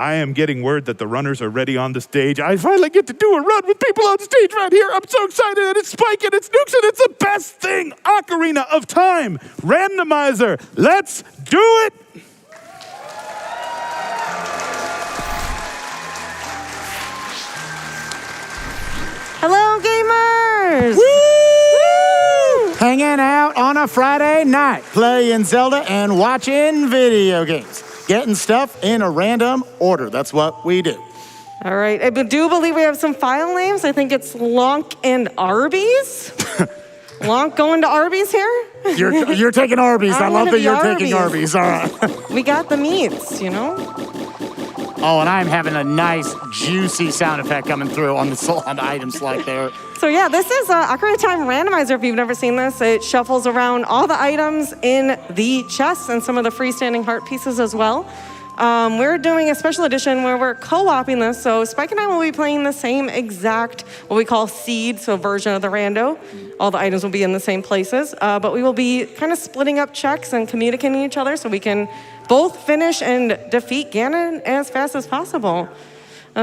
I am getting word that the runners are ready on the stage. I finally get to do a run with people on stage right here. I'm so excited, and it's Spike, and it's Nukes, and it's the best thing. Ocarina of Time, Randomizer, let's do it. Hello, gamers! Woo! Hanging out on a Friday night, playing Zelda and watching video games. Getting stuff in a random order. That's what we do. All right, I do believe we have some file names. I think it's Lonk and Arby's. Lonk going to Arby's here? You're taking Arby's. I love that you're taking Arby's. All right. We got the meats, you know? Oh, and I'm having a nice, juicy sound effect coming through on the item select there. So yeah, this is Ocarina of Time Randomizer. If you've never seen this, it shuffles around all the items in the chest and some of the freestanding heart pieces as well. We're doing a special edition where we're co-oping this. So Spike and I will be playing the same exact, what we call seed, so version of the rando. All the items will be in the same places, but we will be kind of splitting up checks and communicating each other so we can both finish and defeat Ganon as fast as possible.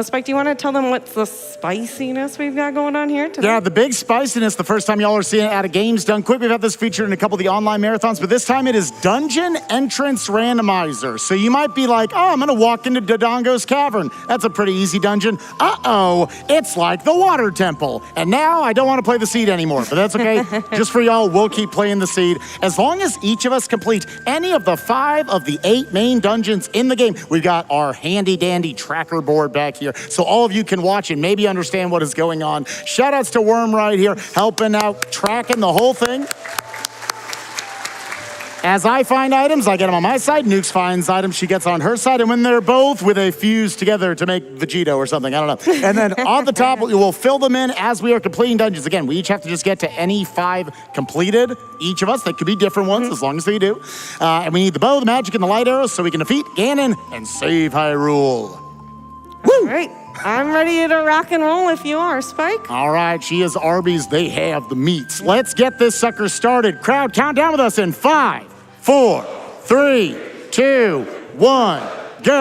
Spike, do you want to tell them what's the spiciness we've got going on here today? Yeah, the big spiciness, the first time y'all are seeing it at a Games Done Quick. We've had this featured in a couple of the online marathons, but this time it is Dungeon Entrance Randomizer. So you might be like, oh, I'm going to walk into Dodongo's Cavern. That's a pretty easy dungeon. Uh-oh, it's like the Water Temple. And now I don't want to play the seed anymore, but that's okay. Just for y'all, we'll keep playing the seed. As long as each of us complete any of the 5 of the 8 main dungeons in the game, we've got our handy-dandy tracker board back here, so all of you can watch and maybe understand what is going on. Shout outs to Worm right here, helping out, tracking the whole thing. As I find items, I get them on my side. Nukes finds items, she gets on her side. And when they're both with a fuse together to make Vegeta or something, I don't know. And then on the top, we will fill them in as we are completing dungeons. Again, we each have to just get to any 5 completed, each of us. They could be different ones, as long as they do. And we need the bow, the magic, and the light arrows so we can defeat Ganon and save Hyrule. All right, I'm ready to rock and roll if you are, Spike. All right, she is Arby's. They have the meats. Let's get this sucker started. Crowd, count down with us in 5, 4, 3, 2, 1, go.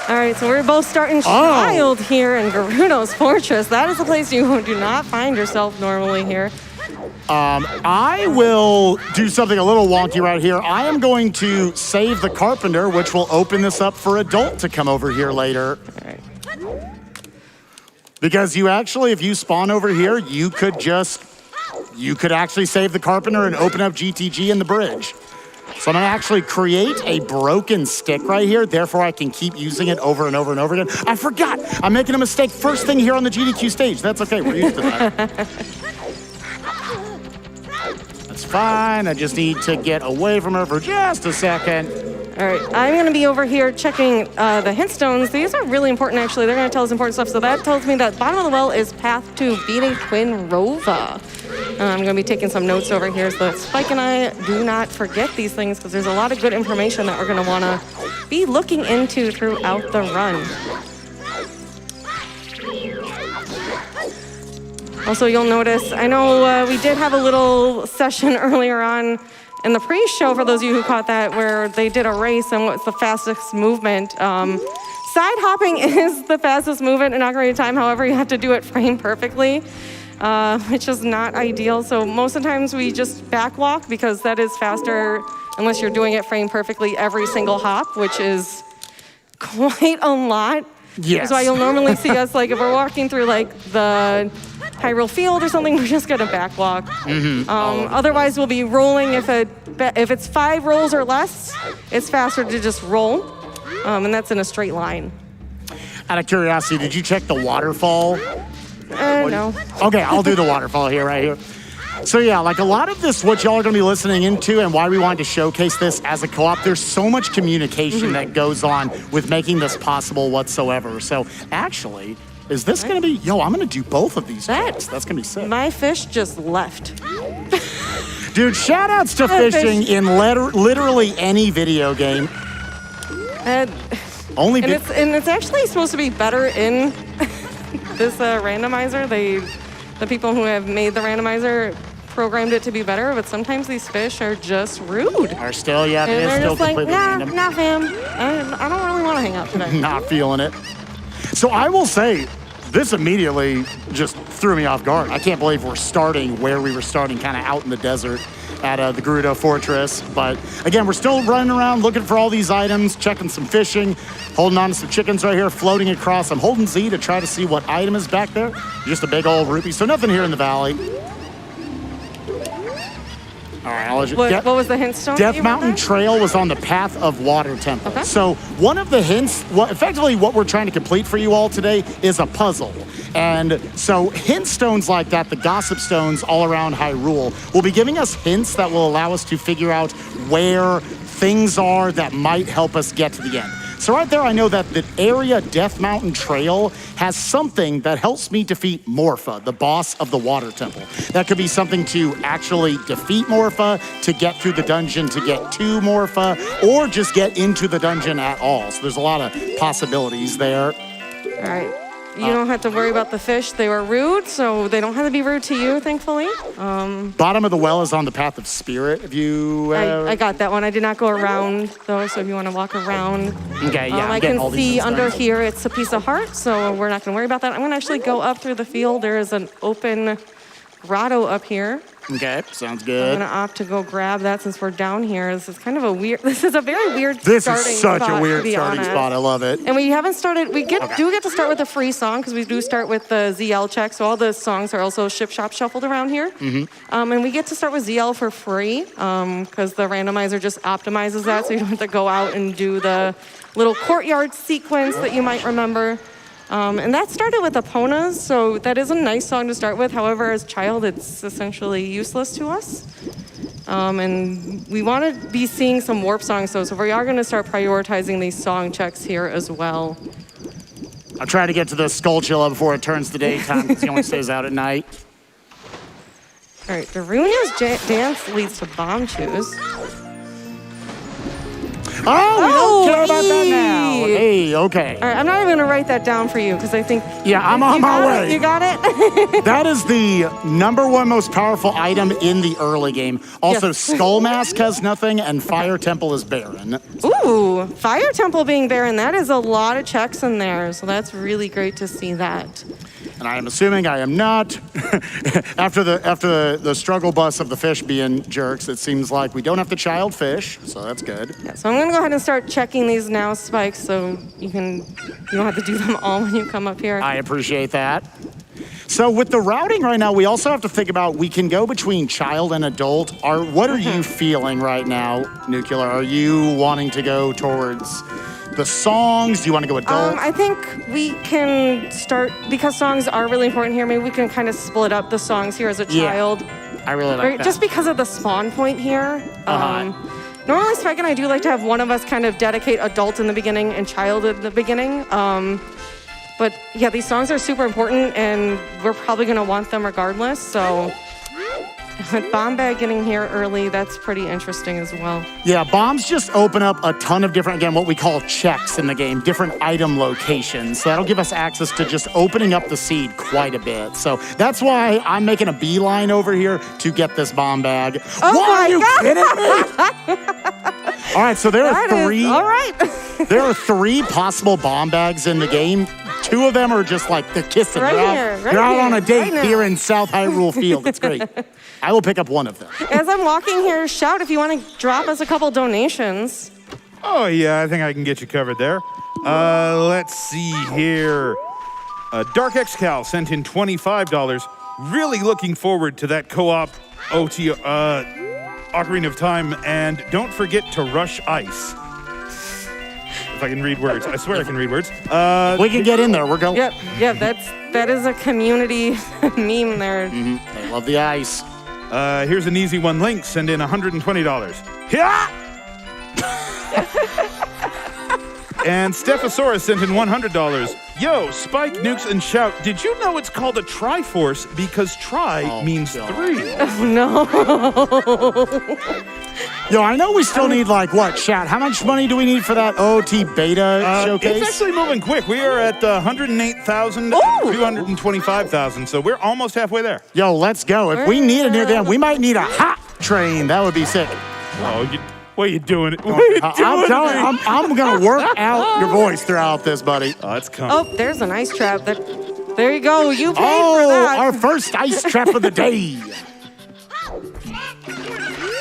All right, so we're both starting child here in Gerudo's Fortress. That is a place you do not find yourself normally here. I will do something a little wonky right here. I am going to save the carpenter, which will open this up for adult to come over here later. All right. Because you actually, if you spawn over here, you could actually save the carpenter and open up GTG in the bridge. So I'm gonna actually create a broken stick right here, therefore I can keep using it over and over and over again. I forgot, I'm making a mistake first thing here on the GDQ stage. That's okay, we're used to that. Fine, I just need to get away from her for just a second. All right, I'm gonna be over here checking the hint stones. These are really important, actually. They're gonna tell us important stuff. So that tells me that bottom of the well is path to beating Twin Rova. I'm gonna be taking some notes over here so that Spike and I do not forget these things because there's a lot of good information that we're gonna wanna be looking into throughout the run. Also, you'll notice, I know we did have a little session earlier on in the pre-show, for those of you who caught that, where they did a race and what's the fastest movement. Side hopping is the fastest movement in Ocarina of Time. However, you have to do it frame perfectly, which is not ideal. So most of the times we just backwalk because that is faster unless you're doing it frame perfectly every single hop, which is quite a lot. Yes. That's why you'll normally see us, like, if we're walking through, like, the Hyrule Field or something, we're just gonna backwalk. Otherwise, we'll be rolling. If it's 5 rolls or less, it's faster to just roll, and that's in a straight line. Out of curiosity, did you check the waterfall? No. Okay, I'll do the waterfall here, right here. So yeah, like a lot of this, what y'all are gonna be listening into and why we wanted to showcase this as a co-op, there's so much communication that goes on with making this possible whatsoever. So actually, is this gonna be, I'm gonna do both of these checks. That's gonna be sick. My fish just left. Dude, shout outs to fishing in literally any video game. And it's actually supposed to be better in this randomizer. The people who have made the randomizer programmed it to be better, but sometimes these fish are just rude. Are still, yeah, it And is they're still just like, completely nah, random. nah, fam. I don't really want to hang out today. Not feeling it. So I will say, this immediately just threw me off guard. I can't believe we're starting where we were starting, kind of out in the desert at the Gerudo Fortress. But again, we're still running around looking for all these items, checking some fishing, holding on to some chickens right here, floating across. I'm holding Z to try to see what item is back there. Just a big old rupee. So nothing here in the valley. All right, I'll let you. What was the hint stone? that Death you Mountain read there? Trail was on the Path of Water Temple. Okay. So one of the hints, effectively what we're trying to complete for you all today is a puzzle. And so hint stones like that, the gossip stones all around Hyrule, will be giving us hints that will allow us to figure out where things are that might help us get to the end. So right there, I know that the area Death Mountain Trail has something that helps me defeat Morpha, the boss of the Water Temple. That could be something to actually defeat Morpha, to get through the dungeon, to get to Morpha, or just get into the dungeon at all. So there's a lot of possibilities there. All right. You don't have to worry about the fish. They were rude, so they don't have to be rude to you, thankfully. Bottom of the well is on the Path of Spirit. If you... I got that one. I did not go around, though, so if you want to walk around. Okay, yeah, I'm I getting can all these see hints under there. here it's a piece of heart, so we're not going to worry about that. I'm going to actually go up through the field. There is an open grotto up here. Okay, sounds I'm good. going to opt to go grab that since we're down here. This is kind of a weird, this is a very weird This starting is such spot, a weird to be starting honest. spot. I love it. And we haven't started, do get to start with a free song because we do start with the ZL check. So all the songs are also shop shuffled around here. And we get to start with ZL for free because the randomizer just optimizes that so you don't have to go out and do the little courtyard sequence that you might remember. And that started with Eponas, so that is a nice song to start with. However, as a child, it's essentially useless to us. And we want to be seeing some warp songs, though, so we are going to start prioritizing these song checks here as well. I'm trying to get to the Skultulla before it turns to daytime because he only stays out at night. All right, Daruna's dance leads to bomb choose. Oh, we don't care about that now. hey. Hey, okay. All right, I'm not even going to write that down for you because I think... Yeah, I'm on my way. You got it? That is the #1 most powerful item in the early game. Also, Yes. Skull Mask has nothing, and Fire Temple is barren. Ooh, Fire Temple being barren, that is a lot of checks in there, so that's really great to see that. And I am assuming I am not. after the struggle bus of the fish being jerks, it seems like we don't have to child fish, so that's good. Yeah, so I'm going to go ahead and start checking these now, Spikes, so you don't have to do them all when you come up here. I appreciate that. So with the routing right now, we also have to think about, we can go between child and adult. What are you feeling right now, Nuclear? Are you wanting to go towards the songs? Do you want to go adult? I think we can start, because songs are really important here, maybe we can kind of split up the songs here as a child. I really like that. Just because of the spawn point here. Normally, Spike and I do like to have one of us kind of dedicate adult in the beginning and child in the beginning. But yeah, these songs are super important and we're probably gonna want them regardless. So with Bomb Bag getting here early, that's pretty interesting as well. Yeah, bombs just open up a ton of different, again, what we call checks in the game, different item locations. So that'll give us access to just opening up the seed quite a bit. So that's why I'm making a beeline over here to get this bomb bag. Oh what, my are you God. kidding me? All right, so there are three. All right. There are 3 possible bomb bags in the game. 2 of them are just like the kissing. Right You're out here, on a date right now. here in South Hyrule Field. It's great. I will pick up one of them. As I'm walking here, shout if you want to drop us a couple donations. Oh, yeah, I think I can get you covered there. Let's see here. Dark Excal sent in $25. Really looking forward to that co-op OT, Ocarina of Time. And don't forget to rush ice. If I can read words. I swear I can read words. We can get in there. We're going. Yep, that is a community meme there. They love the ice. Here's an easy one. Link, send in $120. Yeah! And Stephosaurus sent in $100. Yo, Spike, Nukes, and Shout, did you know it's called a Triforce because tri means 3? No. Yo, I know we still need, like, what, Shout? How much money do we need for that OT beta showcase? It's actually moving quick. We are at 108,000, 225,000, so we're almost halfway there. Yo, let's go. If we need it near the end, we might need a hot train. That would be sick. Oh, what are you doing? What are you doing? I'm going to work out your voice throughout this, buddy. Oh, it's coming. Oh, there's an ice trap. There you go. You paid for that. Our first ice trap of the day.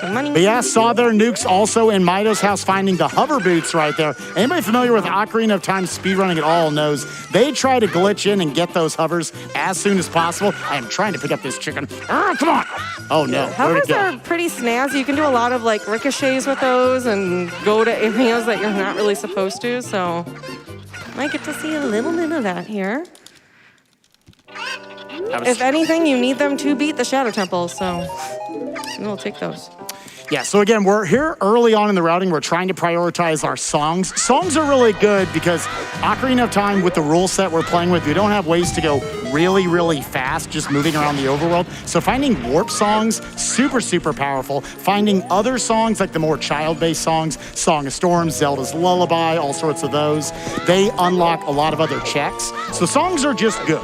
Money. But yeah, saw their Nukes also in Mido's house finding the hover boots right there. Anybody familiar with Ocarina of Time speedrunning at all knows they try to glitch in and get those hovers as soon as possible. I am trying to pick up this chicken. Come on. Oh, no. Hovers are pretty snazzy. You can do a lot of like ricochets with those and go to areas that you're not really supposed to. So might get to see a little bit of that here. If anything, you need them to beat the Shadow Temple. So we'll take those. Yeah, so again, we're here early on in the routing. We're trying to prioritize our songs. Songs are really good because Ocarina of Time, with the rule set we're playing with, we don't have ways to go really, really fast just moving around the overworld. So finding warp songs, super, super powerful. Finding other songs, like the more child-based songs, Song of Storms, Zelda's Lullaby, all sorts of those, they unlock a lot of other checks. So songs are just good.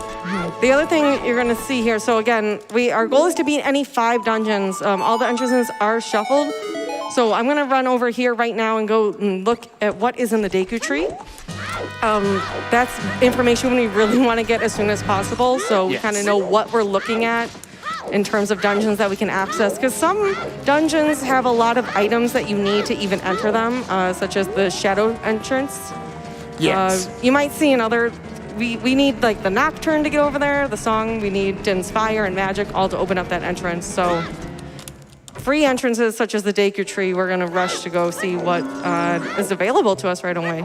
The other thing you're going to see here, so again, our goal is to beat any 5 dungeons. All the entrances are shuffled. So I'm going to run over here right now and go and look at what is in the Deku tree. That's information we really want to get as soon as possible, so we kind of know what we're looking at in terms of dungeons that we can access. Because some dungeons have a lot of items that you need to even enter them, such as the shadow entrance. Yes. You might see in other... We need like the Nocturne to get over there, the song, we need Din's Fire and Magic all to open up that entrance. So free entrances such as the Deku tree, we're gonna rush to go see what is available to us right away.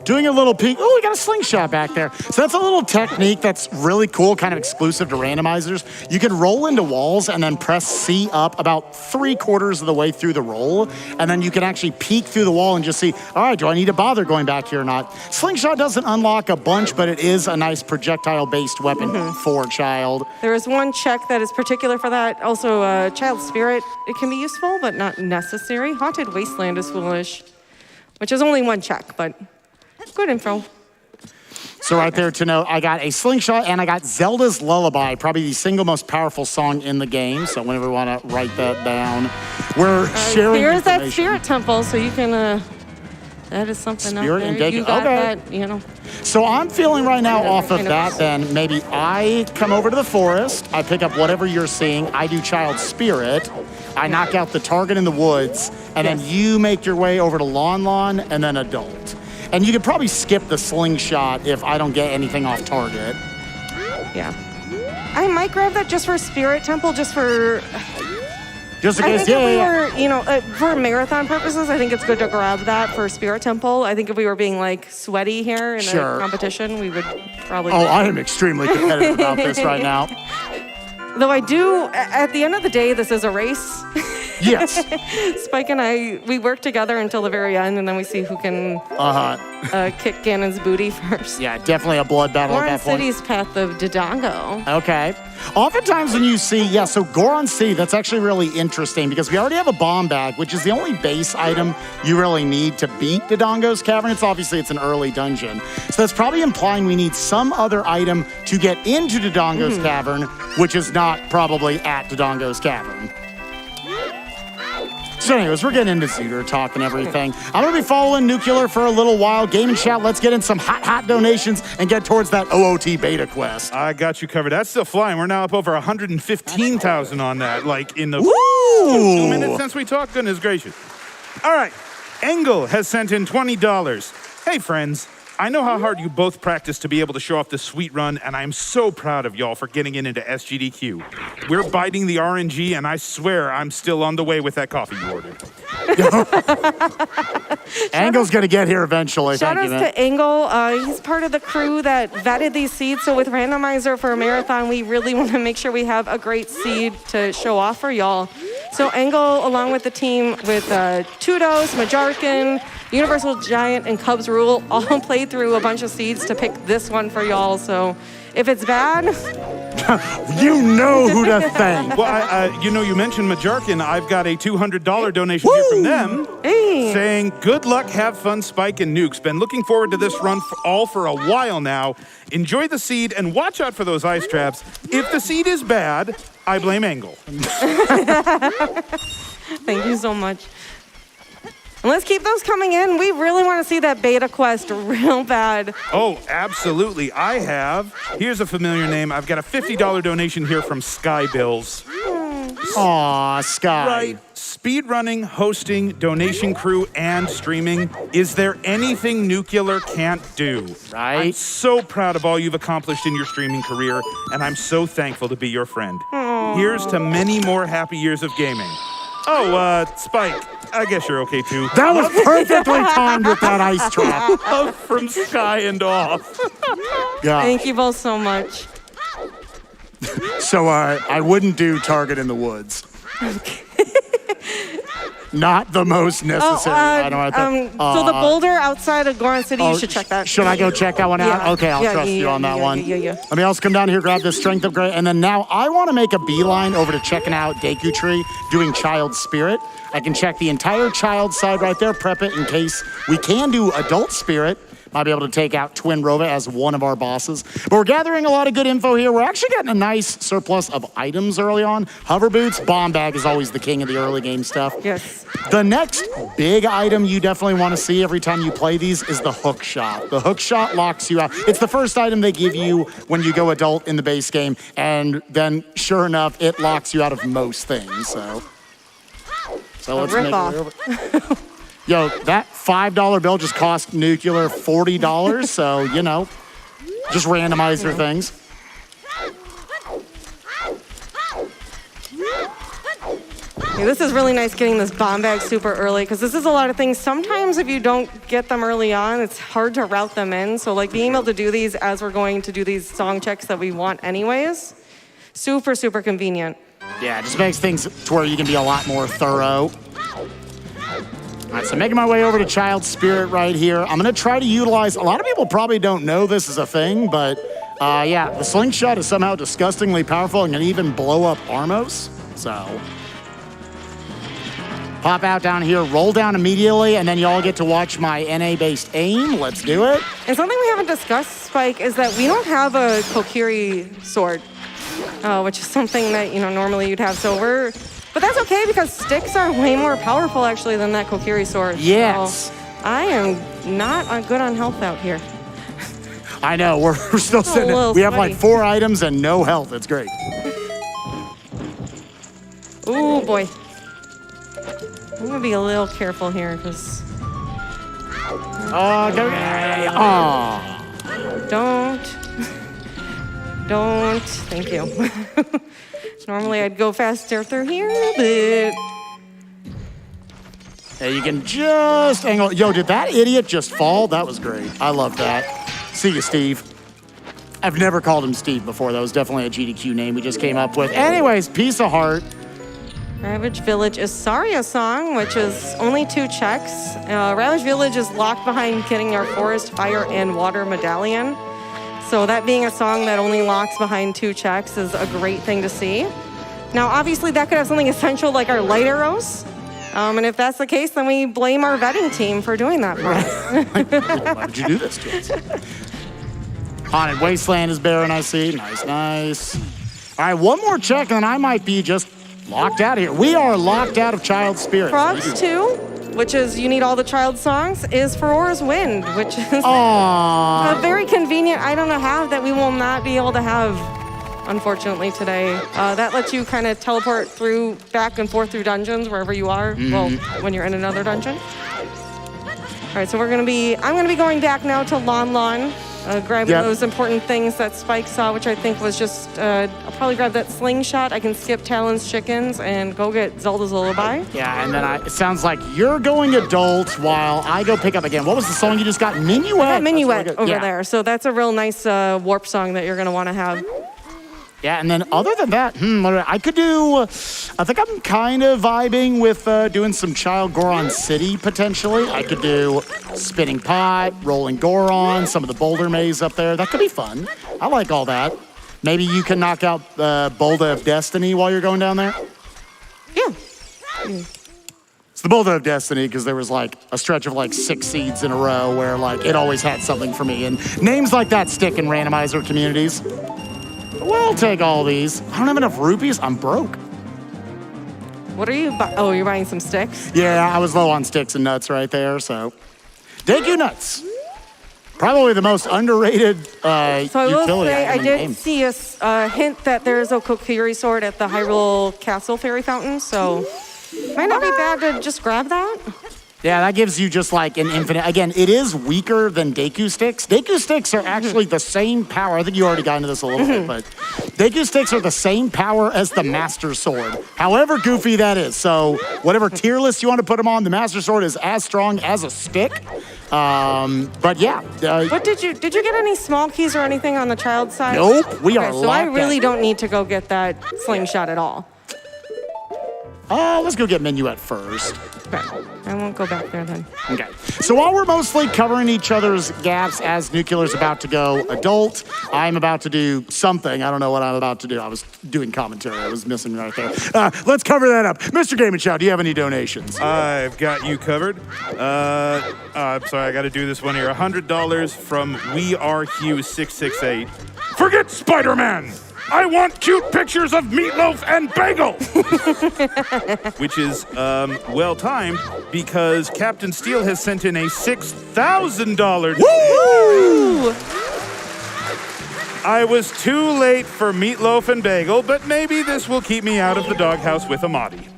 Doing a little peek. Oh, we got a slingshot back there. So that's a little technique that's really cool, kind of exclusive to randomizers. You can roll into walls and then press C up about 3/4 of the way through the roll. And then you can actually peek through the wall and just see, all right, do I need to bother going back here or not? Slingshot doesn't unlock a bunch, but it is a nice projectile-based weapon for Child. There is one check that is particular for that. Also, Child Spirit, it can be useful, but not necessary. Haunted Wasteland is foolish, which is only one check, but good info. So right there to know, I got a slingshot and I got Zelda's Lullaby, probably the single most powerful song in the game. So whenever we want to write that down, we're sharing Here's that information. Spirit Temple, so you can, that is something Spirit up and there. Deku. You got Okay. that, you know. So I'm feeling right now off of that then, maybe I come over to the forest, I pick up whatever you're seeing, I do Child Spirit, I knock out the target in the woods, and then you make your way over to Lon and then Adult. And you could probably skip the slingshot if I don't get anything off target. Yeah. I might grab that just for Spirit Temple, just for... Just in I case, think if we were, you know, for marathon purposes, I think it's good to grab that for Spirit Temple. I think if we were being, like, sweaty here in a competition, we would probably... Oh, I am extremely competitive about this right now. Though I do, at the end of the day, this is a race. Yes. Spike and I, we work together until the very end, and then we see who can kick Ganon's booty first. Yeah, definitely a blood battle at Goron that point. City's Path of Dodongo. Okay. Oftentimes when you see, so Goron City, that's actually really interesting because we already have a bomb bag, which is the only base item you really need to beat Dodongo's Cavern. It's an early dungeon. So that's probably implying we need some other item to get into Dodongo's Cavern, which is not probably at Dodongo's Cavern. So anyways, we're getting into ZOOTR talk and everything. I'm going to be following Nuclear for a little while. Game and Shout, let's get in some hot donations and get towards that OOT beta quest. I got you covered. That's still flying. We're now up over 115,000 on that, like in the 2 minutes since we talked. Goodness gracious. All right. Engel has sent in $20. Hey, friends. I know how hard you both practice to be able to show off this sweet run, and I'm so proud of y'all for getting into SGDQ. We're biting the RNG, and I swear I'm still on the way with that coffee you ordered. Engel's going to get here eventually. Shout outs to Engel. He's part of the crew that vetted these seeds. So with Randomizer for a marathon, we really want to make sure we have a great seed to show off for y'all. So Engel, along with the team with Tudos, Majarkin, Universal Giant and Cubs Rule all played through a bunch of seeds to pick this one for y'all. So if it's bad, you know who to thank. Well, you mentioned Majarkin. I've got a $200 donation here from them saying, good luck, have fun, Spike and Nukes. Been looking forward to this run for a while now. Enjoy the seed and watch out for those ice traps. If the seed is bad, I blame Angle. thank you so much. And let's keep those coming in. We really want to see that beta quest real bad. Oh, absolutely. I have. Here's a familiar name. I've got a $50 donation here from Sky Bills. Aw, Sky. Right. Speedrunning, hosting, donation crew, and streaming. Is there anything Nuclear can't do? Right. I'm so proud of all you've accomplished in your streaming career, and I'm so thankful to be your friend. Aww. Here's to many more happy years of gaming. Oh, Spike, I guess you're okay too. That was perfectly timed with that ice trap. Love from Sky and off. Yeah. Thank you both so much. So I wouldn't do Target in the Woods. Not the most necessary. So the boulder outside of Goron City, you should check that. Should I go check that one out? Yeah. Okay, I'll trust you on that one. Yeah. Let me also come down here, grab this strength upgrade, and then now I want to make a beeline over to checking out Deku Tree, doing Child Spirit. I can check the entire child side right there, prep it in case we can do Adult Spirit. Might be able to take out Twin Rova as one of our bosses. But we're gathering a lot of good info here. We're actually getting a nice surplus of items early on. Hover boots, bomb bag is always the king of the early game stuff. Yes. The next big item you definitely want to see every time you play these is the hook shot. The hook shot locks you out. It's the first item they give you when you go adult in the base game. And then sure enough, it locks you out of most things. So let's make it over. Yo, that $5 bill just cost Nuclear $40, so, just randomizer things. Yeah, this is really nice getting this bomb bag super early, because this is a lot of things. Sometimes if you don't get them early on, it's hard to route them in. So being able to do these as we're going to do these song checks that we want anyways, super, super convenient. Yeah, it just makes things to where you can be a lot more thorough. All right, so making my way over to Child Spirit right here. I'm going to try to utilize, a lot of people probably don't know this is a thing, but yeah, the slingshot is somehow disgustingly powerful and can even blow up Armos. So pop out down here, roll down immediately, and then you all get to watch my NA-based aim. Let's do it. And something we haven't discussed, Spike, is that we don't have a Kokiri sword, which is something that, normally you'd have. But that's okay, because sticks are way more powerful, actually, than that Kokiri sword. Yes. So I am not good on health out here. I know, we're still sitting. We have like 4 items and no health. It's great. Ooh, boy. I'm going to be a little careful here, because... Don't. Thank you. Normally I'd go faster through here, but... Yeah, you can just angle. Yo, did that idiot just fall? That was great. I love that. See you, Steve. I've never called him Steve before. That was definitely a GDQ name we just came up with. Anyways, Piece of Heart. Ravage Village is Saria song, which is only 2 checks. Ravage Village is locked behind getting our Forest, Fire, and Water medallion. So that being a song that only locks behind 2 checks is a great thing to see. Now, obviously, that could have something essential like our light arrows. And if that's the case, then we blame our vetting team for doing that for us. Why did you do this to us? Haunted Wasteland is barren, I see. Nice. All right, one more check, and then I might be just locked out of here. We are locked out of Child Spirit. Frogs 2, which is you need all the child songs, is Ferora's Wind, which is a very convenient item to have that we will not be able to have, unfortunately, today. That lets you kind of teleport back and forth through dungeons wherever you are, well, when you're in another dungeon. All right, so I'm gonna be going back now to Lon Lon, grabbing those important things that Spike saw, which I think was just, I'll probably grab that slingshot. I can skip Talon's chickens and go get Zelda's Lullaby. Yeah, and then it sounds like you're going adult while I go pick up again. What was the song you just got? Minuet. Minuet over there. So that's a real nice warp song that you're gonna wanna have. Yeah, and then other than that, I could do, I think I'm kind of vibing with doing some Child Goron City, potentially. I could do Spinning Pot, Rolling Goron, some of the Boulder Maze up there. That could be fun. I like all that. Maybe you can knock out Boulder of Destiny while you're going down there? Yeah. It's the Boulder of Destiny because there was like a stretch of like 6 seeds in a row where like it always had something for me. And names like that stick in randomizer communities. We'll take all these. I don't have enough rupees. I'm broke. What are you buying? Oh, you're buying some sticks? Yeah, I was low on sticks and nuts right there, so. Deku nuts. Probably the most underrated So I will utility say, I item in the did game. see a hint that there's a Kokiri sword at the Hyrule Castle Fairy Fountain, so might not be bad to just grab that. Yeah, that gives you just like an infinite. Again, it is weaker than Deku sticks. Deku sticks are actually the same power. I think you already got into this a little bit, but Deku sticks are the same power as the Master Sword. However goofy that is. So whatever tier list you want to put them on, the Master Sword is as strong as a stick. But yeah. What did you get any small keys or anything on the child side? Nope, we are Okay, so I locked really in. don't need to go get that slingshot at all. Let's go get Minuet first. Okay, I won't go back there then. Okay. So while we're mostly covering each other's gaps as Nuclear's about to go adult, I'm about to do something. I don't know what I'm about to do. I was doing commentary. I was missing right there. Let's cover that up. Mr. Game & Chow, do you have any donations? I've got you covered. I'm sorry, I got to do this one here. $100 from We Are Hugh668. Forget Spider-Man! I want cute pictures of Meatloaf and Bagel! Which is well-timed because Captain Steel has sent in a $6,000. Woo! I was too late for Meatloaf and Bagel, but maybe this will keep me out of the doghouse with Amadi.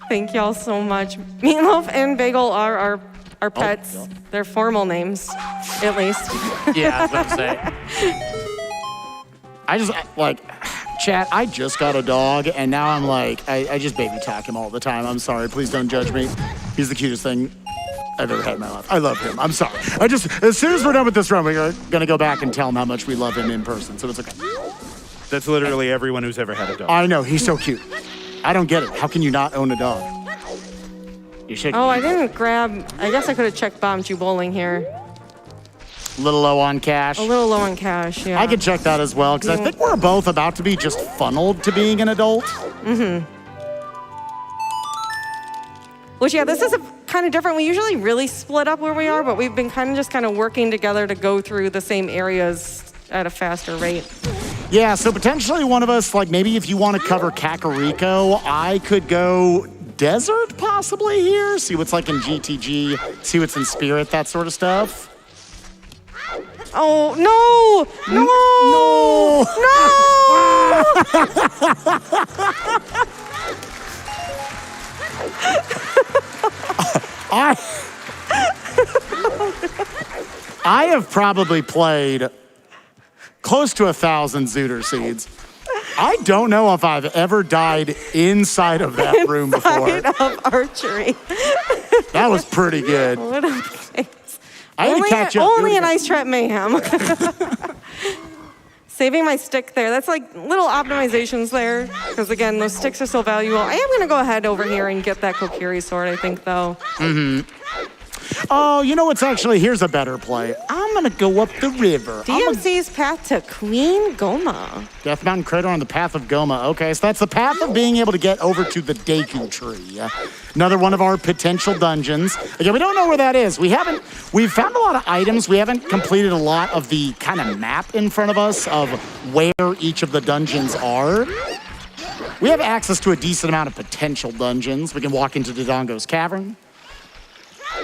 Thank y'all so much. Meatloaf and Bagel are our pets. yeah. They're formal names, at least. Yeah, I was about to say. I just, like, chat, I just got a dog, and now I'm like, I just baby talk him all the time. I'm sorry. Please don't judge me. He's the cutest thing I've ever had in my life. I love him. I'm sorry. As soon as we're done with this run, we're going to go back and tell him how much we love him in person, so it's okay. That's literally everyone who's ever had a dog. I know. He's so cute. I don't get it. How can you not own a dog? You should. Oh, I didn't grab. I guess I could have checked Bombs You Bowling here. A little low on cash. A little low on cash, yeah. I could check that as well, because I think we're both about to be just funneled to being an adult. Which, yeah, this is kind of different. We usually really split up where we are, but we've been kind of working together to go through the same areas at a faster rate. Yeah, so potentially one of us, like maybe if you want to cover Kakariko, I could go desert possibly here, see what's like in GTG, see what's in Spirit, that sort of stuff. Oh, no! I have probably played close to 1,000 ZOOTR seeds. I don't know if I've ever died inside of that room before. Inside of archery. That was pretty good. What a place. I had to catch up. Only an Ice Trap Mayhem. Saving my stick there. That's like little optimizations there. Because again, those sticks are so valuable. I am going to go ahead over here and get that Kokiri sword, I think, though. Oh, you know what's actually, here's a better play. I'm going to go up the river. DMC's path to Queen Goma. Death Mountain Crater on the path of Goma. Okay, so that's the path of being able to get over to the Deku tree. Another one of our potential dungeons. Again, we don't know where that is. We've found a lot of items. We haven't completed a lot of the kind of map in front of us of where each of the dungeons are. We have access to a decent amount of potential dungeons. We can walk into Dodongo's Cavern.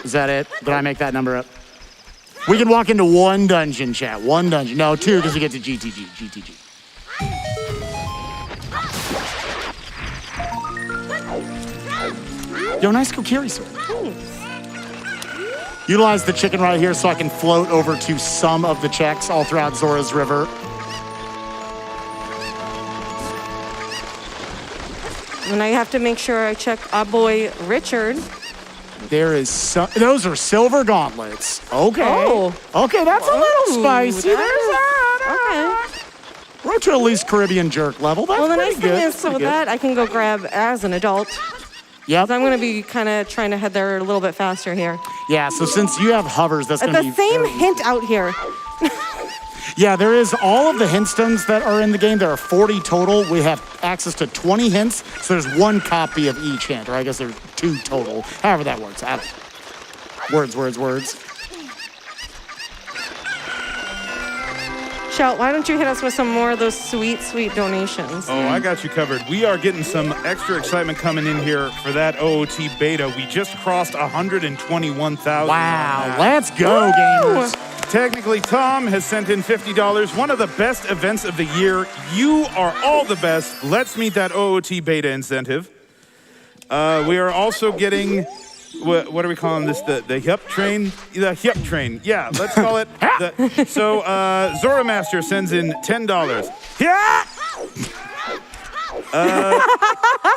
Is that it? Did I make that number up? We can walk into one dungeon, chat. One dungeon. No, two, because we get to GTG. Yo, nice Kokiri sword. Utilize the chicken right here so I can float over to some of the checks all throughout Zora's River. And I have to make sure I check our boy Richard. There is some, those are silver gauntlets. Okay. Oh. Okay, that's a little Ooh, spicy. There's that that. Okay. We're up to at least Caribbean jerk level. That's Well, the pretty nice good. thing is, so that I can go grab as an adult. Yep. So I'm going to be kind of trying to head there a little bit faster here. Yeah, so since you have hovers, that's going to be... The same hint out here. Yeah, there is all of the hint stones that are in the game. There are 40 total. We have access to 20 hints, so there's one copy of each hint, or I guess there's 2 total. However that works. Words. Shout, why don't you hit us with some more of those sweet, sweet donations? Oh, I got you covered. We are getting some extra excitement coming in here for that OOT beta. We just crossed 121,000. Wow, let's go, gamers. Technically, Tom has sent in $50. One of the best events of the year. You are all the best. Let's meet that OOT beta incentive. We are also getting, what are we calling this? The hip train? The hip train. Yeah, let's call it. So Zoramaster sends in $10. Yeah!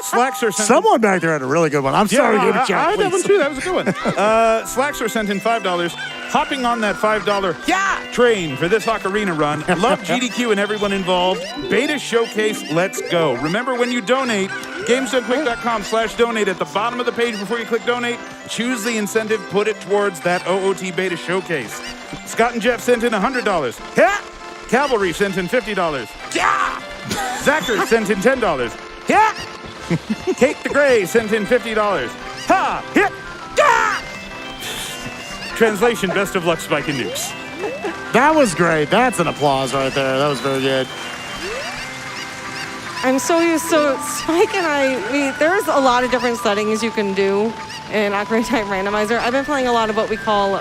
Slaxer sent Someone back there had a really good one. I'm sorry to give it I a had that one too. That was a good one. Slaxer sent in $5. Hopping on that $5 train for this Ocarina run. Love GDQ and everyone involved. Beta showcase, let's go. Remember, when you donate, gamesdonequick.com/donate. At the bottom of the page before you click donate, choose the incentive, put it towards that OOT beta showcase. Scott and Jeff sent in $100. Yeah! Cavalry sent in $50. Yeah! Zachary sent in $10. Yeah! Kate the Gray sent in $50. Ha! Hit! Yeah! Translation, best of luck, Spike and Nukes. That was great. That's an applause right there. That was very good. I'm so used to Spike and there's a lot of different settings you can do in Ocarina of Time Randomizer. I've been playing a lot of what we call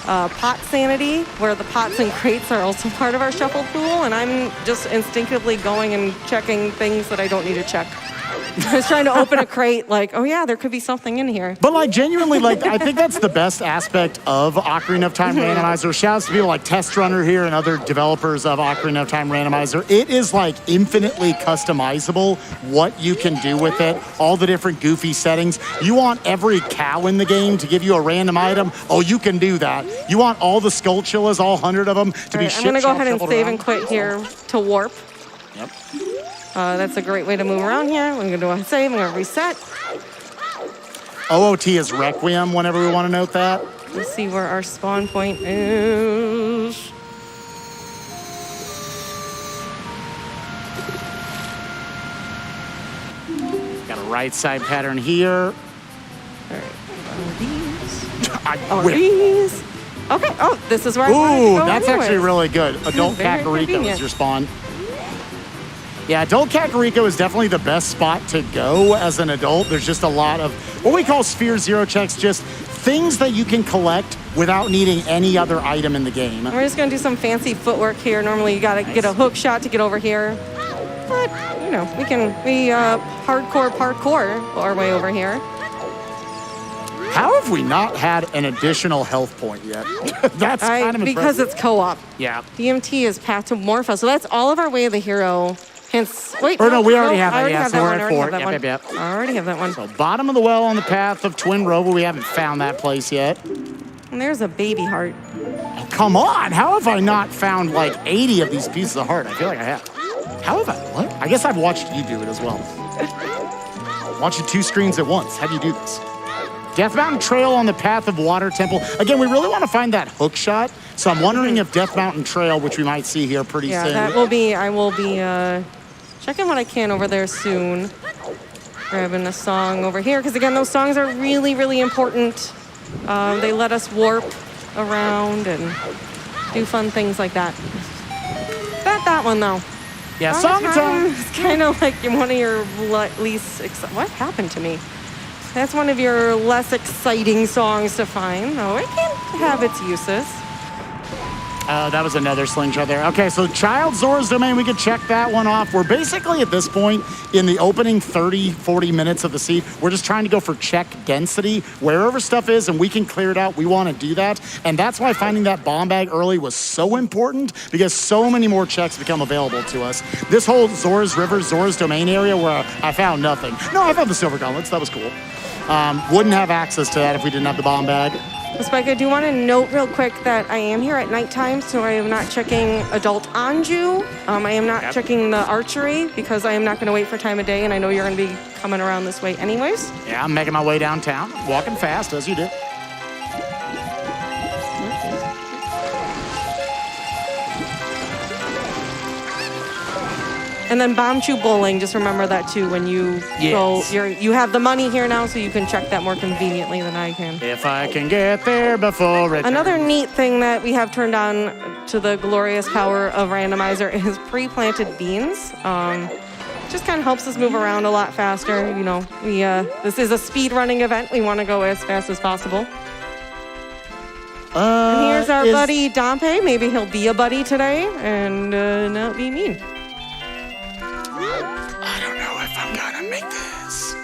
pot sanity, where the pots and crates are also part of our shuffle pool, and I'm just instinctively going and checking things that I don't need to check. I was trying to open a crate, like, oh yeah, there could be something in here. But like genuinely, like I think that's the best aspect of Ocarina of Time Randomizer. Shouts to people like Test Runner here and other developers of Ocarina of Time Randomizer. It is like infinitely customizable what you can do with it, all the different goofy settings. You want every cow in the game to give you a random item? Oh, you can do that. You want all the Skultullas, all 100 of them, to be I'm gonna go ahead and save and around? quit here to warp. Yep. That's a great way to move around here. I'm gonna do a save, I'm gonna reset. OOT is Requiem whenever we want to note that. Let's see where our spawn point is. Got a right side pattern here. All right, one of these. I One of whip. these. Okay, oh, this is where I wanted to Ooh, go that's anyways. actually really good. Adult Very Kakariko is convenient. your spawn. Yeah, adult Kakariko is definitely the best spot to go as an adult. There's just a lot of what we call Sphere Zero checks, just things that you can collect without needing any other item in the game. We're just gonna do some fancy footwork here. Normally you gotta get a hook shot to get over here. But, you know, we hardcore parkour our way over here. How have we not had an additional health point yet? That's kind of because impressive. it's co-op. Yeah. DMT is Path to Morpho, so that's all of our Way of the Hero. Hence, wait. Or no, we already have I that, already yeah, have so that we're one. at I already 4. have that one. Yep. I already have that one. So bottom of the well on the path of Twin Robo. We haven't found that place yet. And there's a baby heart. Oh, come on. How have I not found like 80 of these pieces of heart? I feel like I have. How have I? What? I guess I've watched you do it as well. Watching 2 screens at once. How do you do this? Death Mountain Trail on the Path of Water Temple. Again, we really want to find that hook shot. So I'm wondering if Death Mountain Trail, which we might see here pretty soon. Yeah, I will be checking what I can over there soon. Grabbing a song over here, because again, those songs are really, really important. They let us warp around and do fun things like that. That one though. Yeah, song time. It's kind of like one of your least. What happened to me? That's one of your less exciting songs to find. Oh, it can have its uses. That was another slingshot there. Okay, so Child Zora's Domain, we can check that one off. We're basically at this point in the opening 30, 40 minutes of the seed. We're just trying to go for check density. Wherever stuff is and we can clear it out, we want to do that. And that's why finding that bomb bag early was so important, because so many more checks become available to us. This whole Zora's River, Zora's Domain area where I found nothing. No, I found the silver gauntlets. That was cool. Wouldn't have access to that if we didn't have the bomb bag. Spike, I do want to note real quick that I am here at nighttime, so I am not checking adult Anju. I am not checking the archery because I am not going to wait for time of day, and I know you're going to be coming around this way anyways. Yeah, I'm making my way downtown, walking fast as you do. And then Bombchu Bowling, just remember that too when you go. You have the money here now, so you can check that more conveniently than I can. If I can get there before return. Another neat thing that we have turned on to the glorious power of Randomizer is pre-planted beans. Just kind of helps us move around a lot faster. You know, this is a speed running event. We want to go as fast as possible. And here's our buddy Dompe. Maybe he'll be a buddy today and not be mean. I don't know if I'm gonna make this.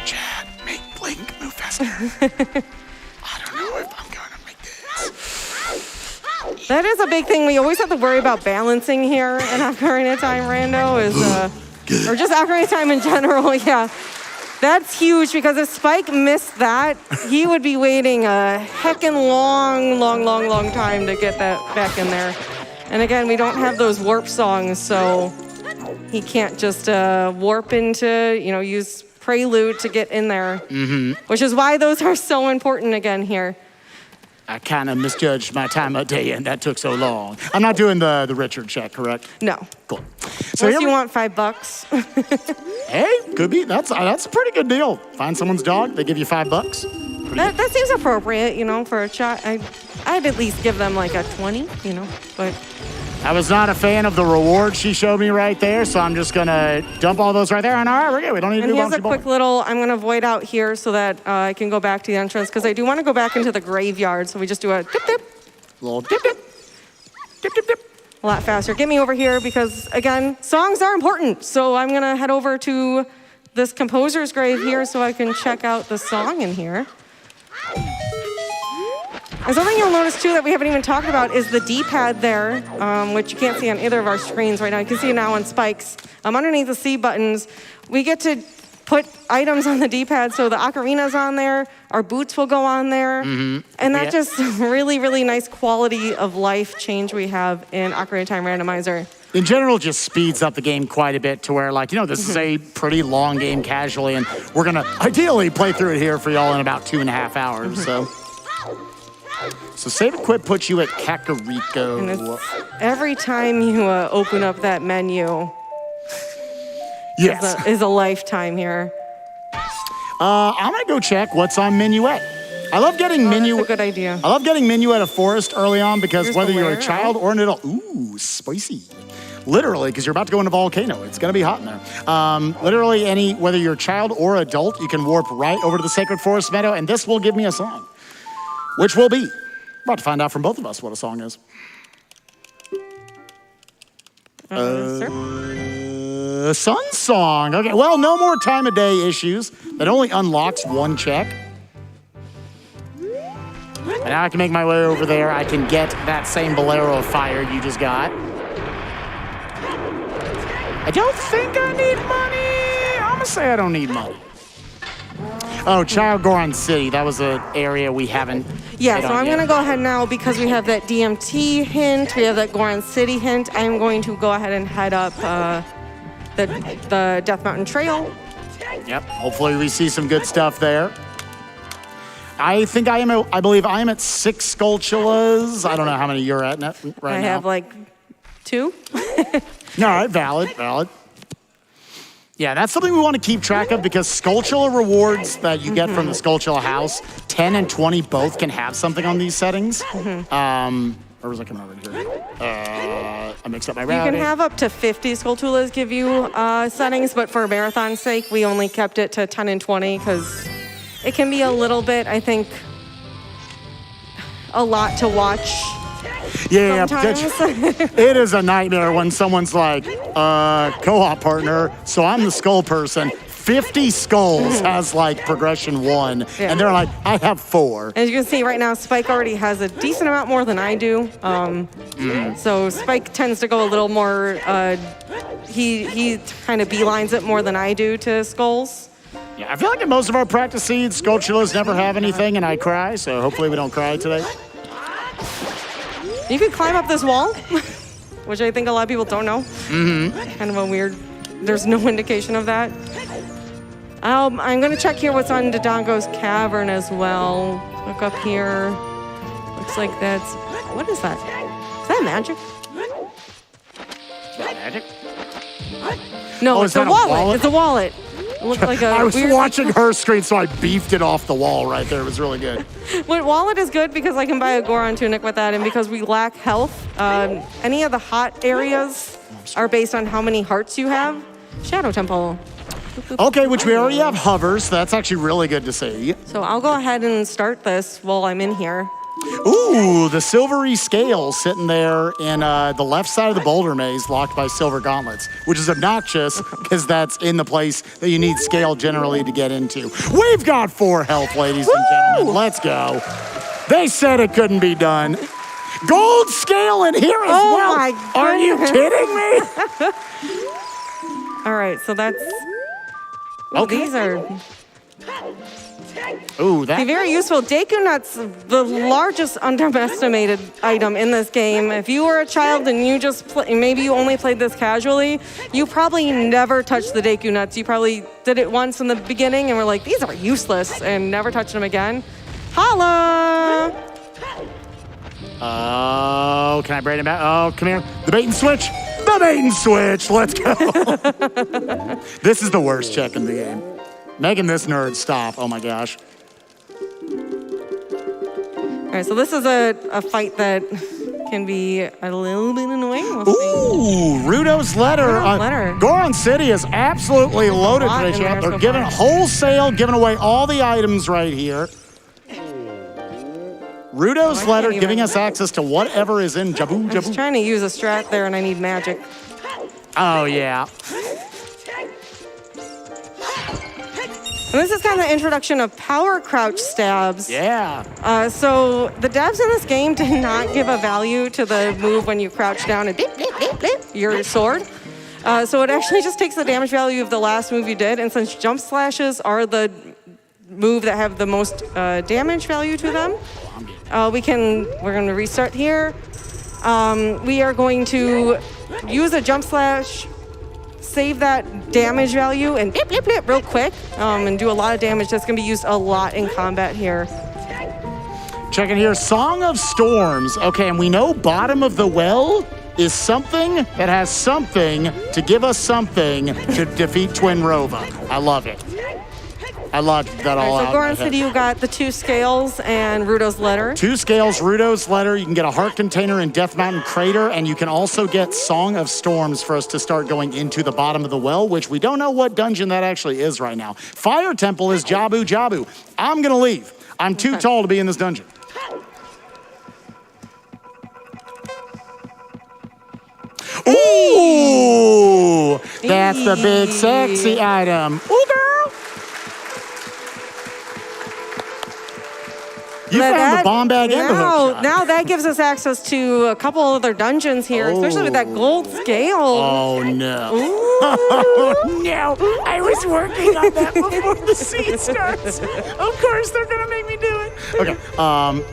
Chad, make Link move faster. I don't know if I'm gonna make this. That is a big thing. We always have to worry about balancing here in Ocarina of Time Rando or just Ocarina of Time in general, yeah. That's huge because if Spike missed that, he would be waiting a heckin' long time to get that back in there. And again, we don't have those warp songs, so he can't just warp into, use Prelude to get in there, which is why those are so important again here. I kind of misjudged my time of day, and that took so long. I'm not doing the Richard check, correct? No. Cool. So unless you want $5. Hey, could be. That's a pretty good deal. Find someone's dog, they give you $5. That seems appropriate, for a shot. I'd at least give them like a 20, but. I was not a fan of the reward she showed me right there, so I'm just gonna dump all those right there. And all right, we're good. We don't need to do here's a quick little, I'm gonna void out here so that I can go back to the entrance because I do want to go back into the graveyard. So we just do a dip dip. Little dip dip. Dip dip dip. A lot faster. Get me over here because again, songs are important. So I'm gonna head over to this composer's grave here so I can check out the song in here. And something you'll notice too that we haven't even talked about is the D-pad there, which you can't see on either of our screens right now. You can see it now on Spike's. Underneath the C buttons, we get to put items on the D-pad, so the ocarina's on there, our boots will go on there, and that's just really nice quality of life change we have in Ocarina of Time Randomizer. In general, just speeds up the game quite a bit to where, this is a pretty long game casually, and we're gonna ideally play through it here for y'all in about 2.5 hours, So save and quit puts you at Kakariko. And every time you open up that menu is a lifetime here. I'm gonna go check what's on Minuet. I love getting Minuet. That's a good idea. I love getting Minuet of Forest early on because Here's whether you're a child or an adult, ooh, spicy. Literally, because you're about to go into Volcano. It's gonna be hot in there. Literally, whether you're a child or adult, you can warp right over to the Sacred Forest Meadow, and this will give me a song, which will be. About to find out from both of us what a song is. Sun Song. Okay, well, no more time of day issues. That only unlocks one check. And now I can make my way over there. I can get that same Bolero of Fire you just got. I don't think I need money. I'm gonna say I don't need money. Oh, Child Goron City. That was an area we haven't. Yeah, so I'm going to go ahead now because we have that DMT hint, we have that Goron City hint. I'm going to go ahead and head up the Death Mountain Trail. Yep, hopefully we see some good stuff there. I believe I am at 6 Skultullas. I don't know how many you're at right now. I have like 2. All right, valid. Yeah, that's something we want to keep track of because Skultulla rewards that you get from the Skultulla house, 10 and 20 both can have something on these settings. Where was I coming over here? I mixed up my routing. You can have up to 50 Skultullas give you settings, but for marathon's sake, we only kept it to 10 and 20 because it can be a little bit, I think, a lot to watch. Yeah, it is a nightmare when someone's like, co-op partner, so I'm the skull person. 50 skulls has progression 1, and they're like, I have 4. As you can see right now, Spike already has a decent amount more than I do. So Spike tends to go a little more, he kind of beelines it more than I do to skulls. Yeah, I feel like in most of our practice seeds, Skultullas never have anything, and I cry, so hopefully we don't cry today. You could climb up this wall, which I think a lot of people don't know. Mm-hmm. Kind of a weird, there's no indication of that. I'm going to check here what's on Dodongo's cavern as well. Look up here. Looks like that's, what is that? Is that magic? Is that magic? No, Oh, it's a wallet. It's a wallet. It looked like a I was weird... watching her screen, so I beefed it off the wall right there. It was really good. Well, wallet is good because I can buy a Goron tunic with that, and because we lack health, any of the hot areas are based on how many hearts you have. Shadow Temple. Okay, which we already have hovers. So that's actually really good to see. So I'll go ahead and start this while I'm in here. Ooh, the silvery scale sitting there in the left side of the boulder maze, locked by silver gauntlets, which is obnoxious because that's in the place that you need scale generally to get into. We've got 4 health, ladies and gentlemen. Let's go. They said it couldn't be done. Gold scale in here as well. My Are you kidding me? All right, so that's... Okay. These are Ooh, that... very useful. Deku Nuts, the largest underestimated item in this game. If you were a child and you just maybe you only played this casually, you probably never touched the Deku Nuts. You probably did it once in the beginning and were like, these are useless, and never touched them again. Holla! Oh, can I braid him back? Oh, come here. The bait and switch. The bait and switch. Let's go. This is the worst check in the game. Making this nerd stop. Oh my gosh. All right, so this is a fight that can be a little bit annoying. We'll Ooh, Rudo's letter. Rudo's letter. Goron City is absolutely loaded lot today, in there champ. They're so giving far. wholesale, giving away all the items right here. Rudo's I letter can't giving even- us access to whatever is in Jabu I was Jabu. trying to use a strat there and I need magic. Oh, yeah. And this is kind of the introduction of power crouch stabs. Yeah. So the devs in this game did not give a value to the move when you crouch down and blip, blip, blip, blip, your sword. So it actually just takes the damage value of the last move you did, and since jump slashes are the move that have the most damage value to them, we're going to restart here. We are going to use a jump slash, save that damage value, and blip, blip, blip real quick, and do a lot of damage. That's going to be used a lot in combat here. Checking here, Song of Storms. Okay, and we know bottom of the well is something that has something to give us something to defeat Twin Rova. I love it. I love that all out. So Goron City, you got the 2 scales and Rudo's letter. 2 scales, Rudo's letter. You can get a heart container in Death Mountain Crater, and you can also get Song of Storms for us to start going into the bottom of the well, which we don't know what dungeon that actually is right now. Fire Temple is Jabu Jabu. I'm gonna leave. I'm too tall to be in this dungeon. Ooh, that's the big sexy item. Ooh, girl. You found the bomb bag and the hook shot. Now that gives us access to a couple other dungeons here, especially with that gold scale. Oh, no. Oh, no. I was working on that before the scene starts. Of course, they're going to make me do it. Okay,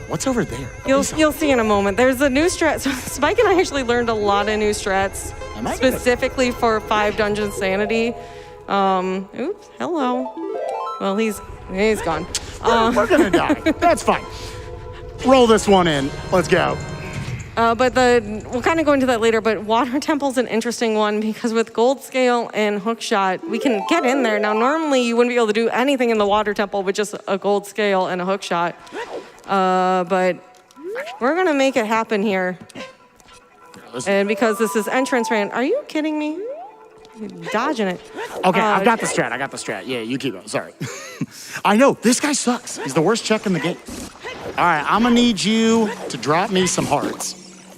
what's over there? You'll see in a moment. There's a new strat. So Spike and I actually learned a lot of new strats specifically for 5 dungeon sanity. Oops, hello. Well, he's gone. We're going to die. That's fine. Roll this one in. Let's go. But we'll kind of go into that later, but Water Temple's an interesting one because with Gold Scale and Hookshot, we can get in there. Now, normally you wouldn't be able to do anything in the Water Temple with just a Gold Scale and a Hookshot. But we're going to make it happen here. And because this is entrance ran, are you kidding me? You're dodging it. Okay, I've got the strat. Yeah, you keep going. Sorry. I know, this guy sucks. He's the worst check in the game. All right, I'm gonna need you to drop me some hearts.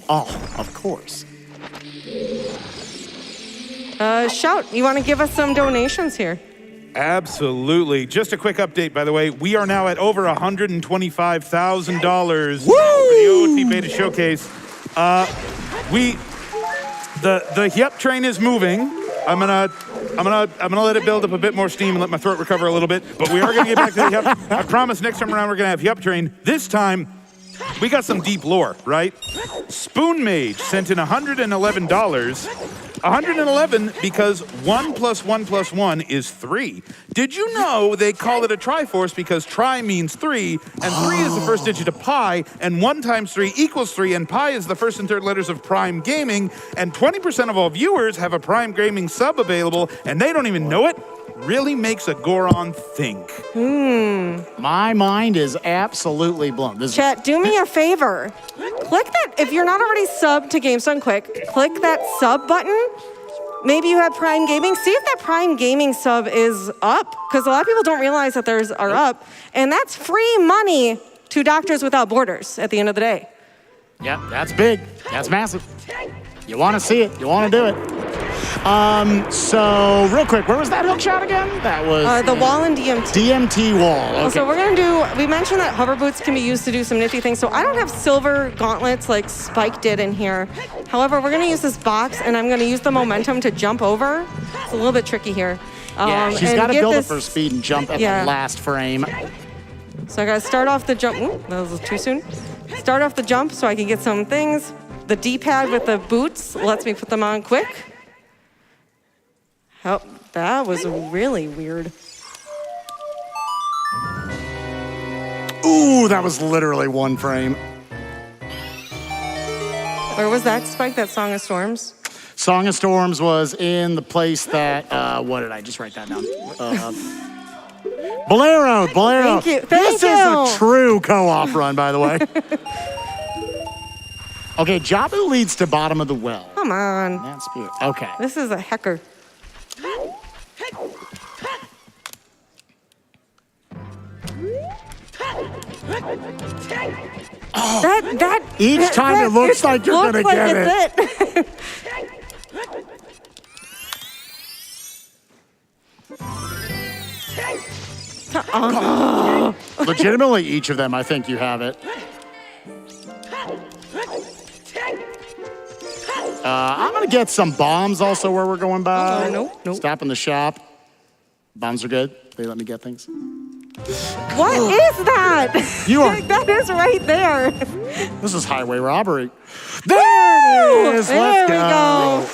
Oh, of course. Shout, you want to give us some donations here? Absolutely. Just a quick update, by the way. We are now at over $125,000 for Woo! the OOT Beta Showcase. The Yep train is moving. I'm gonna I'm gonna let it build up a bit more steam and let my throat recover a little bit. But we are gonna get back to the Yup. I promise next time around we're gonna have Yup Train. This time, we got some deep lore, right? Spoon Mage sent in $111. 111 because 1 + 1 + 1 is 3. Did you know they call it a Triforce because tri means 3, and 3 is the first digit of pi, and 1 × 3 = 3, and pi is the first and third letters of Prime Gaming, and 20% of all viewers have a Prime Gaming sub available, and they don't even know it? Really makes a Goron think. My mind is absolutely blown. Chat, do me a favor. Click that, if you're not already subbed to GameStone Quick, click that sub button. Maybe you have Prime Gaming. See if that Prime Gaming sub is up, because a lot of people don't realize that theirs are up, and that's free money to Doctors Without Borders at the end of the day. Yep, that's big. That's massive. You want to see it. You want to do it. So real quick, where was that hook shot again? That was the wall in DMT. DMT wall. Okay. So we're gonna we mentioned that hover boots can be used to do some nifty things. So I don't have silver gauntlets like Spike did in here. However, we're gonna use this box and I'm gonna use the momentum to jump over. It's a little bit tricky here. Yeah, she's got to build up her speed and jump at the last frame. So I gotta start off the jump. Ooh, that was too soon. Start off the jump so I can get some things. The D-pad with the boots lets me put them on quick. Oh, that was really weird. Ooh, that was literally 1 frame. Where was that, Spike? That Song of Storms? Song of Storms was in the place that, what did I just write that down? Bolero. Thank you. This is a true co-op run, by the way. Okay, Jabu leads to bottom of the well. Come on. That's good. Okay. This is a hecker. Oh, that each time it looks like you're gonna get it. Legitimately, each of them, I think you have it. I'm gonna get some bombs also where we're going by. Nope. Stop in the shop. Bombs are good. They let me get things. What is that? You are. That is right there. This is highway robbery. There it is. Let's go.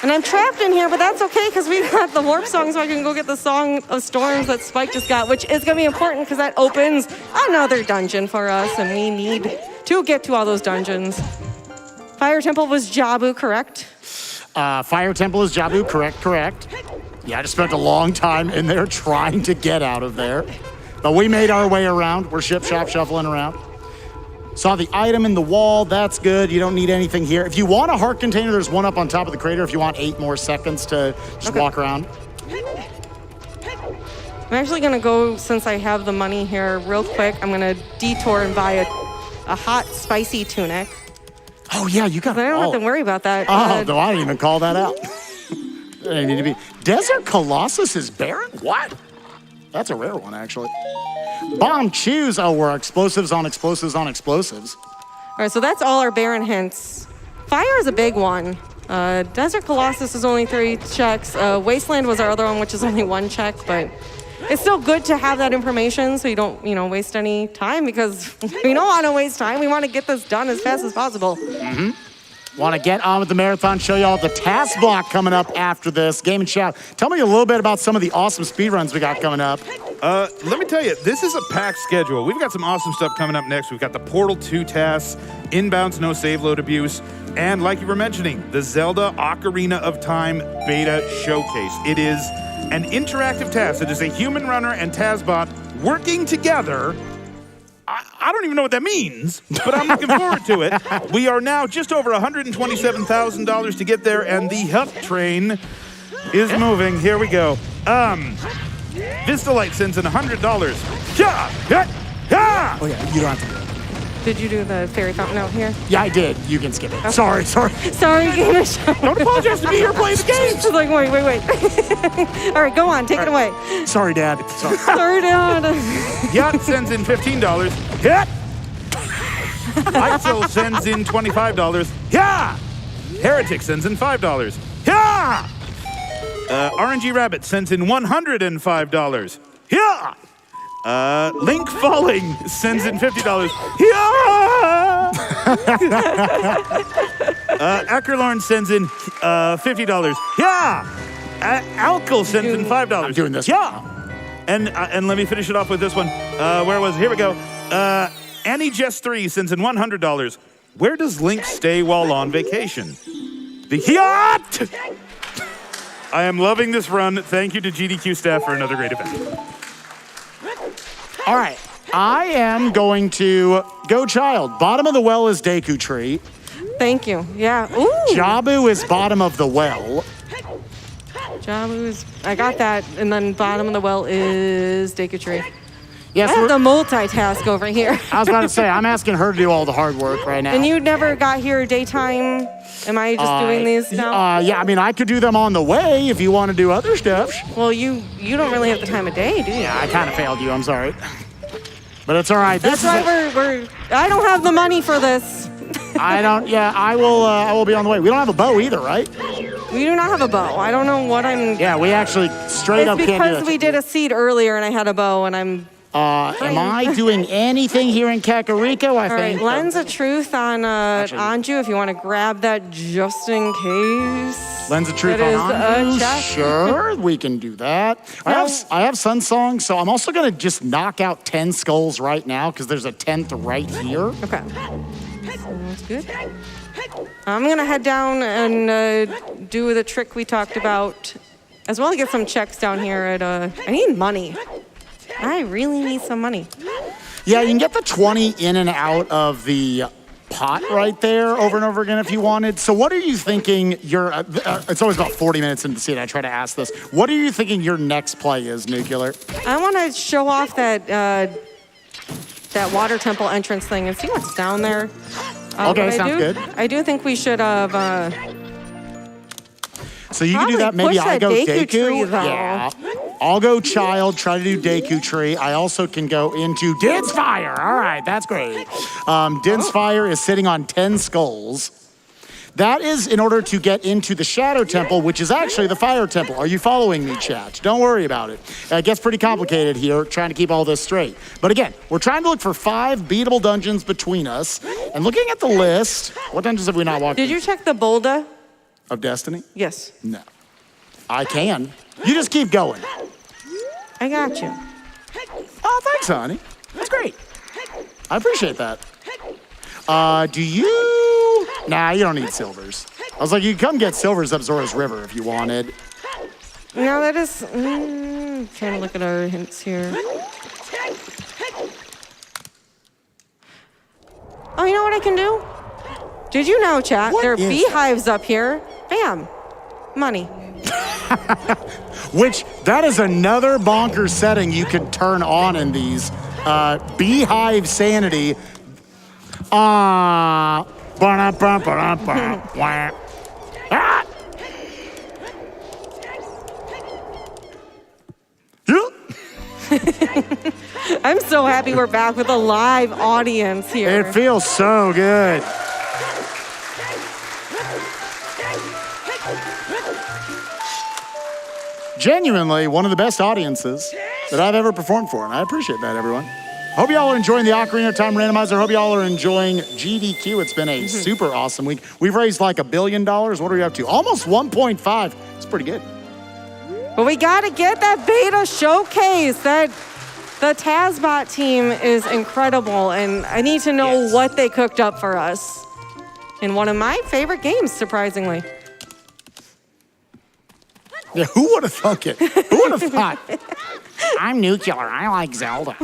And I'm trapped in here, but that's okay because we got the warp song, so I can go get the Song of Storms that Spike just got, which is gonna be important because that opens another dungeon for us, and we need to get to all those dungeons. Fire Temple was Jabu, correct? Fire Temple is Jabu, correct. Yeah, I just spent a long time in there trying to get out of there. But we made our way around. We're shuffling around. Saw the item in the wall, that's good. You don't need anything here. If you want a heart container, there's one up on top of the crater if you want 8 more seconds to just walk around. I'm actually gonna go, since I have the money here, real quick. I'm gonna detour and buy a hot, spicy tunic. Oh yeah, you got it. I don't have to worry about that. Oh, no, I didn't even call that out. They need to be. Desert Colossus is barren? What? That's a rare one, actually. Bomb chews. Oh, we're explosives on explosives on explosives. All right, so that's all our Baron hints. Fire is a big one. Desert Colossus is only 3 checks. Wasteland was our other one, which is only 1 check, but it's still good to have that information so you don't, waste any time because we don't want to waste time. We want to get this done as fast as possible. Mm-hmm. Want to get on with the marathon, show y'all the task block coming up after this. Game and Shout, tell me a little bit about some of the awesome speedruns we got coming up. Let me tell you, this is a packed schedule. We've got some awesome stuff coming up next. We've got the Portal 2 tasks, inbounds, no save load abuse, and like you were mentioning, the Zelda Ocarina of Time beta showcase. It is an interactive task. It is a human runner and TASBot working together. I don't even know what that means, but I'm looking forward to it. We are now just over $127,000 to get there, and the Yup train is moving. Here we go. Vista Light sends in $100. Yeah! Oh yeah, you don't have to do it. Did you do the fairy fountain out here? Yeah, I did. You can skip it. Okay. Sorry. Sorry, Game of Show. Don't apologize to be here playing the game. She's like, wait. All right, go on, take it away. Sorry, Dad. Sorry, Dad. Yacht sends in $15. Hit! Itzel sends in $25. Yeah! Heretic sends in $5. Yeah! RNG Rabbit sends in $105. Yeah! Link Falling sends in $50. Yeah! Ackerlorn sends in $50. Yeah! Alkel sends in $5. I'm doing this. Yeah! And let me finish it off with this one. Where was it? Here we go. Annie Jess 3 sends in $100. Where does Link stay while on vacation? The yacht! I am loving this run. Thank you to GDQ staff for another great event. All right. I am going to go child. Bottom of the well is Deku Tree. Thank you. Yeah. Ooh. Jabu is bottom of the well. Jabu's. I got that. And then bottom of the well is Deku Tree. Yes, I have the multitask over here. I was about to say, I'm asking her to do all the hard work right now. And you never got here daytime? Am I just doing these now? Yeah, I mean, I could do them on the way if you want to do other stuff. Well, you don't really have the time of day, do you? Yeah, I kind of failed you. I'm sorry. But it's all right. That's why I don't have the money for this. I don't. Yeah, I will be on the way. We don't have a bow either, right? We do not have a bow. I don't know what I'm. Yeah, we actually straight up can't do It's because that. we did a seed earlier and I had a bow and I'm. Am I doing anything here in Kakariko? I All right, think. Lens of Truth on Anju, if you want to grab that just in case. Lens of Truth That on is a Anju? check. Sure, we can do that. I have Sun Song, so I'm also going to just knock out 10 skulls right now because there's a 10th right here. Okay. Sounds good. I'm going to head down and do the trick we talked about, as well as get some checks down here at, I need money. I really need some money. Yeah, you can get the 20 in and out of the pot right there over and over again if you wanted. So what are you thinking it's always about 40 minutes into the seed I try to ask this. What are you thinking your next play is, Nuclear? I want to show off that that water temple entrance thing and see what's down there. Okay, sounds good. I do think we should have... so you can do that. Probably Maybe push I that go Deku Deku. tree, though. Yeah. I'll go Child, try to do Deku Tree. I also can go into Din's Fire. All right, that's great. Din's Fire is sitting on 10 skulls. That is in order to get into the Shadow Temple, which is actually the Fire Temple. Are you following me, chat? Don't worry about it. It gets pretty complicated here, trying to keep all this straight. But again, we're trying to look for 5 beatable dungeons between us. And looking at the list, what dungeons have we not walked Did you check the Bolda? of Destiny? Yes. No. I can. You just keep going. I got you. Oh, thanks, honey. That's great. I appreciate that. Do you... Nah, you don't need silvers. I was like, you can come get silvers up Zora's River if you wanted. No, that is... trying to look at our hints here. Oh, you know what I can do? Did you know, chat? What there are is beehives up here. Bam. Money. Which, that is another bonkers setting you could turn on in these. Beehive Sanity. Ah. I'm so happy we're back with a live audience here. It feels so good. Genuinely one of the best audiences that I've ever performed for, and I appreciate that, everyone. Hope y'all are enjoying the Ocarina of Time Randomizer. Hope y'all are enjoying GDQ. It's been a super awesome week. We've raised like $1 billion. What are we up to? Almost 1.5. It's pretty good. But we gotta get that beta showcase. The Tazbot team is incredible, and I need to know what they cooked up for us in one of my favorite games, surprisingly. Yeah, who would have thunk it? Who would have thought? I'm Nuclear. I like Zelda.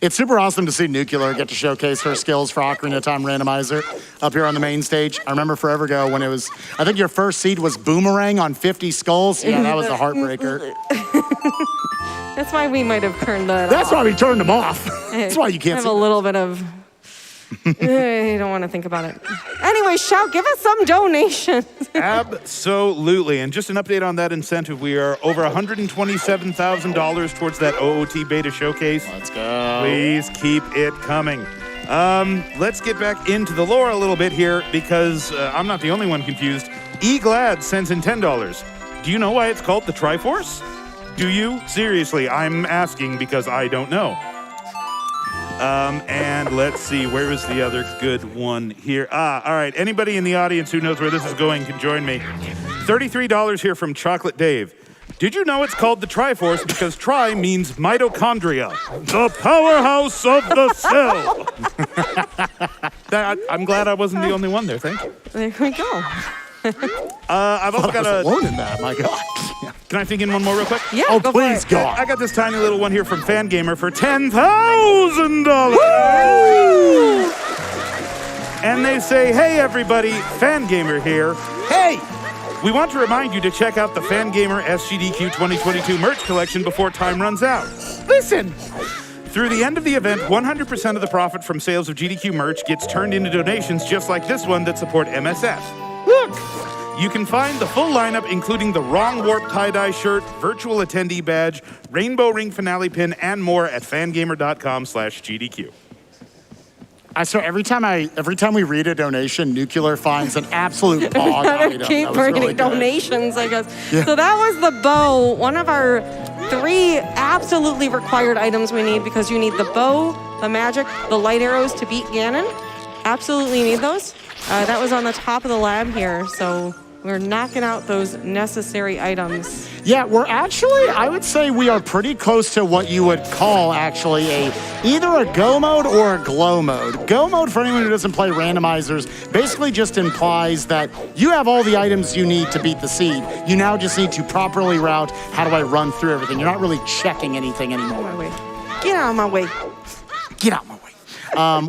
It's super awesome to see Nuclear get to showcase her skills for Ocarina of Time Randomizer up here on the main stage. I remember forever ago when it was, I think your first seed was Boomerang on 50 skulls. Yeah, that was a heartbreaker. That's why we might have turned that That's off. why we turned them off. That's why you I can't have see a little bit of... I don't want to think about it. Anyway, Shout, give us some donations. Absolutely. And just an update on that incentive. We are over $127,000 towards that OOT beta showcase. Let's go. Please keep it coming. Let's get back into the lore a little bit here because I'm not the only one confused. E-Glad sends in $10. Do you know why it's called the Triforce? Do you? Seriously, I'm asking because I don't know. And let's see, where is the other good one here? All right, anybody in the audience who knows where this is going can join me. $33 here from Chocolate Dave. Did you know it's called the Triforce because tri means mitochondria, the powerhouse of the cell? I'm glad I wasn't the only one there, thank you. There we go. I've also got a... alone in that, my God. Can I think in one more real quick? Yeah, Oh, go please, for it. God. I got this tiny little one here from Fangamer for $10,000. And they say, hey everybody, Fangamer here. Hey! We want to remind you to check out the Fangamer SGDQ 2022 merch collection before time runs out. Listen! Through the end of the event, 100% of the profit from sales of GDQ merch gets turned into donations just like this one that support MSF. Look! You can find the full lineup, including the Wrong Warp tie-dye shirt, virtual attendee badge, rainbow ring finale pin, and more at fangamer.com/GDQ. I swear, every time we read a donation, Nuclear finds an absolute bog item. Keep That was bringing really good. donations, I guess. Yeah. So that was the bow, one of our 3 absolutely required items we need because you need the bow, the magic, the light arrows to beat Ganon. Absolutely need those. That was on the top of the lab here, so we're knocking out those necessary items. Yeah, we're actually, I would say we are pretty close to what you would call actually either a go mode or a glow mode. Go mode, for anyone who doesn't play randomizers, basically just implies that you have all the items you need to beat the seed. You now just need to properly route, how do I run through everything? You're not really checking anything anymore. My way. Get out of my way. Get out my way.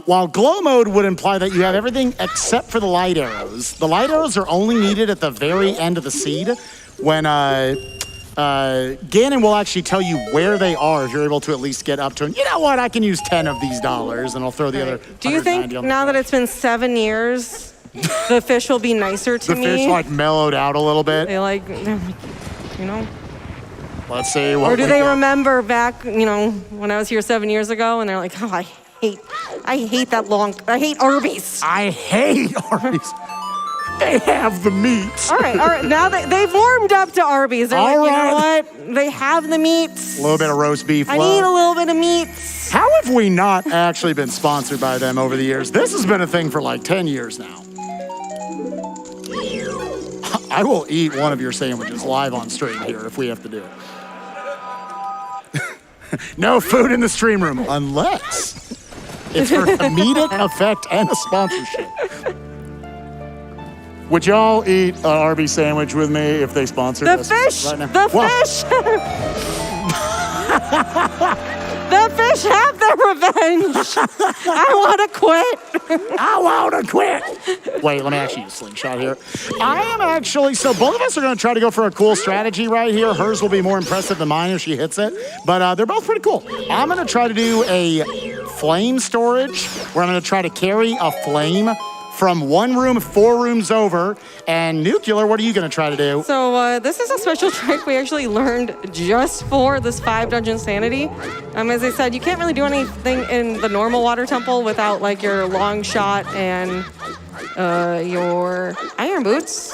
While glow mode would imply that you have everything except for the light arrows. The light arrows are only needed at the very end of the seed when Ganon will actually tell you where they are if you're able to at least get up to them. You know what? I can use 10 of these dollars and I'll throw the other. Do you think now that it's been 7 years, the fish will be nicer to me? The fish like mellowed out a little bit? They like, you know? Let's see. What Or do we they get. remember back, you know, when I was here 7 years ago and they're like, oh, I hate Arby's. I hate Arby's. They have the meats. All right. Now they've warmed up to Arby's. They're like, All you know right. what? They have the meats. A little bit of roast beef. I need a little bit of meats. How have we not actually been sponsored by them over the years? This has been a thing for like 10 years now. I will eat one of your sandwiches live on stream here if we have to do it. No food in the stream room unless it's for comedic effect and a sponsorship. Would y'all eat an Arby's sandwich with me if they sponsored The us fish. right now? The fish. The fish have their revenge. I want to quit. I want to quit. Wait, let me actually use slingshot here. I am actually, so both of us are going to try to go for a cool strategy right here. Hers will be more impressive than mine if she hits it, but they're both pretty cool. I'm going to try to do a flame storage where I'm going to try to carry a flame from one room 4 rooms over. And Nuclear, what are you going to try to do? So this is a special trick we actually learned just for this 5 dungeon sanity. As I said, you can't really do anything in the normal water temple without like your long shot and your iron boots.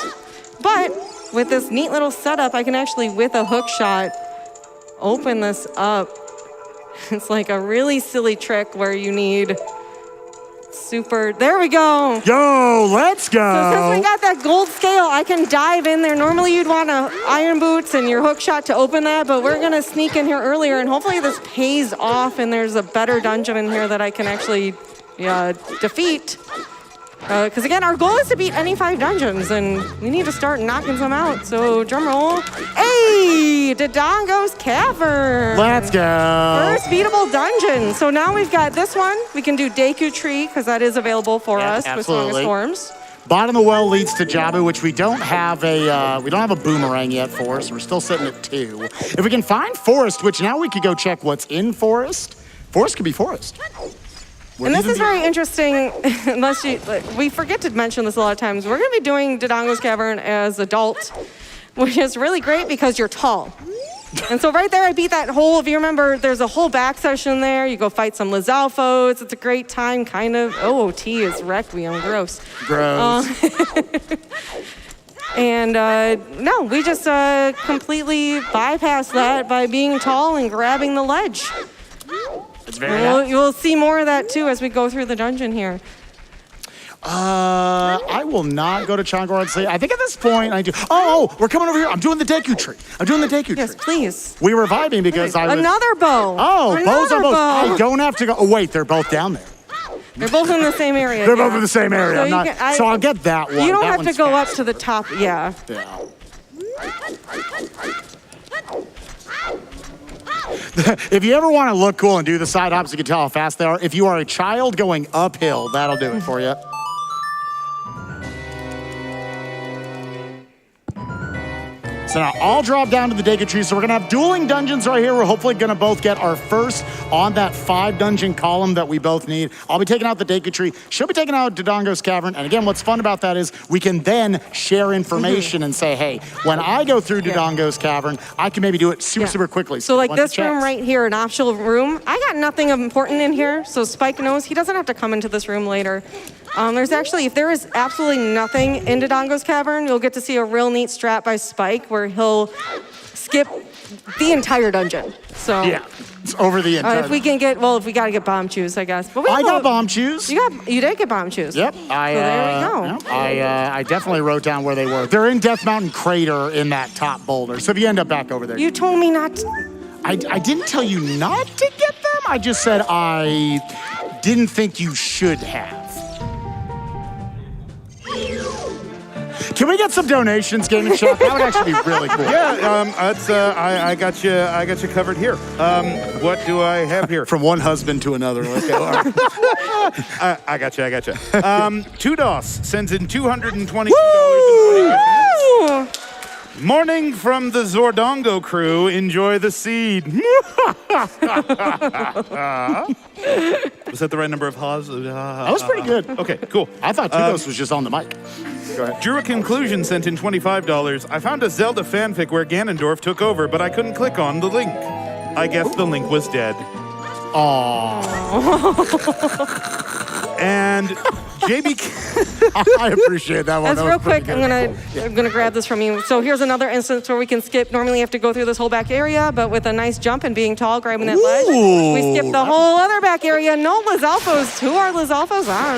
But with this neat little setup, I can actually, with a hook shot, open this up. It's like a really silly trick where you need there we go. Yo, let's go. So since we got that gold scale, I can dive in there. Normally you'd want iron boots and your hook shot to open that, but we're gonna sneak in here earlier and hopefully this pays off and there's a better dungeon in here that I can actually defeat. Because again, our goal is to beat any 5 dungeons and we need to start knocking some out. So drum roll. Hey, Dodongo's Cavern. Let's go. First beatable dungeon. So now we've got this one. We can do Deku Tree because that is available for us with Song of Storms. Bottom of the well leads to Jabu, which we don't have a boomerang yet for, so we're still sitting at 2. If we can find Forest, which now we could go check what's in Forest. Forest could be Forest. And this is very interesting, we forget to mention this a lot of times. We're going to be doing Dodongo's Cavern as adult, which is really great because you're tall. And so right there, I beat that whole, if you remember, there's a whole back session there. You go fight some Lizalfos. It's a great time, kind of. OOT is Requiem, gross. Gross. And no, we just completely bypassed that by being tall and grabbing the ledge. It's very nice. You'll see more of that too as we go through the dungeon here. I will not go to Changor and say, I think at this point I do. Oh, we're coming over here. I'm doing the Deku tree. Yes, please. We were vibing because I was. Another bow. Oh, bows are Another bows. bow. I don't have to go. Oh, wait, they're both down there. They're both in the same area. They're both in the same area. So, So I'll get that one. You don't That have to one's go up fast. to the top. Yeah. Yeah. If you ever want to look cool and do the side hops, you can tell how fast they are. If you are a child going uphill, that'll do it for you. So now I'll drop down to the Deku tree. So we're gonna have dueling dungeons right here. We're hopefully gonna both get our first on that 5 dungeon column that we both need. I'll be taking out the Deku tree. She'll be taking out Dodongo's Cavern. And again, what's fun about that is we can then share information and say, hey, when I go through Dodongo's Cavern, I can maybe do it super quickly. So like once it this room checks. right here, an optional room. I got nothing important in here, so Spike knows he doesn't have to come into this room later. There's actually, if there is absolutely nothing in Dodongo's Cavern, you'll get to see a real neat strat by Spike where he'll skip the entire dungeon. So Yeah, it's over the entire. if we can get, if we gotta get bomb chews, I guess. But I got bomb chews. You did get bomb chews. Yep. So there we go. Yep. I definitely wrote down where they were. They're in Death Mountain Crater in that top boulder. So if you end up back over there. You told me not to. I didn't tell you not to get them. I just said I didn't think you should have. Can we get some donations, Gaming Shop? That would actually be really cool. Yeah, I got you covered here. What do I have here? From one husband to another. Let's go. I got you. Tudos sends in $220. Woo! Morning from the Zordongo crew. Enjoy the seed. Was that the right number of haws? That was pretty good. Okay, cool. I thought Tudos was just on the mic. Go ahead. Drew a Conclusion sent in $25. I found a Zelda fanfic where Ganondorf took over, but I couldn't click on the link. I guess the link was dead. Aww. And JB. I appreciate that one. That's real quick. I'm gonna grab this from you. So here's another instance where we can skip. Normally you have to go through this whole back area, but with a nice jump and being tall, grabbing that ledge, we skip the whole other back area. No Lizalfos. Who are Lizalfos? I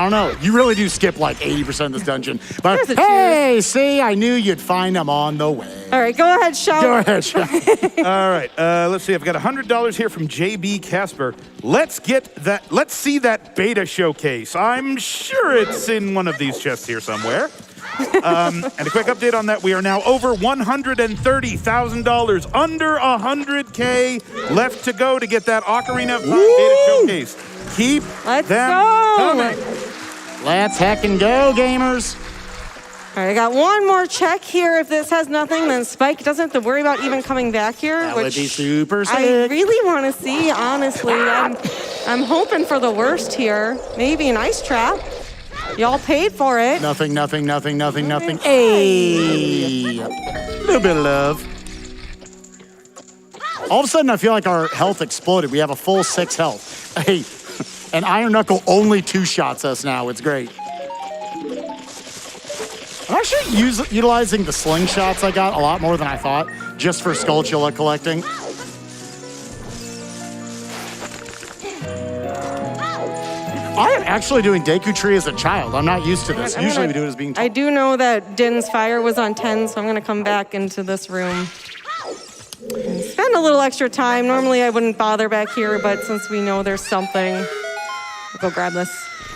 don't know. You really do skip like 80% of this dungeon. But There's a hey, see, I knew you'd find them on the way. All right, go ahead, Shell. Go ahead, Sean. All right, let's see. I've got $100 here from JB Casper. Let's see that beta showcase. I'm sure it's in one of these chests here somewhere. And a quick update on that. We are now over $130,000, under 100K left to go to get that Ocarina of Time beta showcase. Keep Let's them go. coming. Let's heckin' go, gamers. All right, I got one more check here. If this has nothing, then Spike doesn't have to worry about even coming back here. That would which be super sick. I really want to see, honestly. I'm hoping for the worst here. Maybe an ice trap. Y'all paid for it. Nothing. Hey. A little bit of love. All of a sudden, I feel like our health exploded. We have a full 6 health. Hey, and Iron Knuckle only 2-shots us now. It's great. I'm actually utilizing the slingshots I got a lot more than I thought, just for Skultulla collecting. I am actually doing Deku Tree as a child. I'm not used to this. Usually we do it as being tall. I do know that Din's fire was on 10, so I'm going to come back into this room. And spend a little extra time. Normally I wouldn't bother back here, but since we know there's something, I'll go grab this.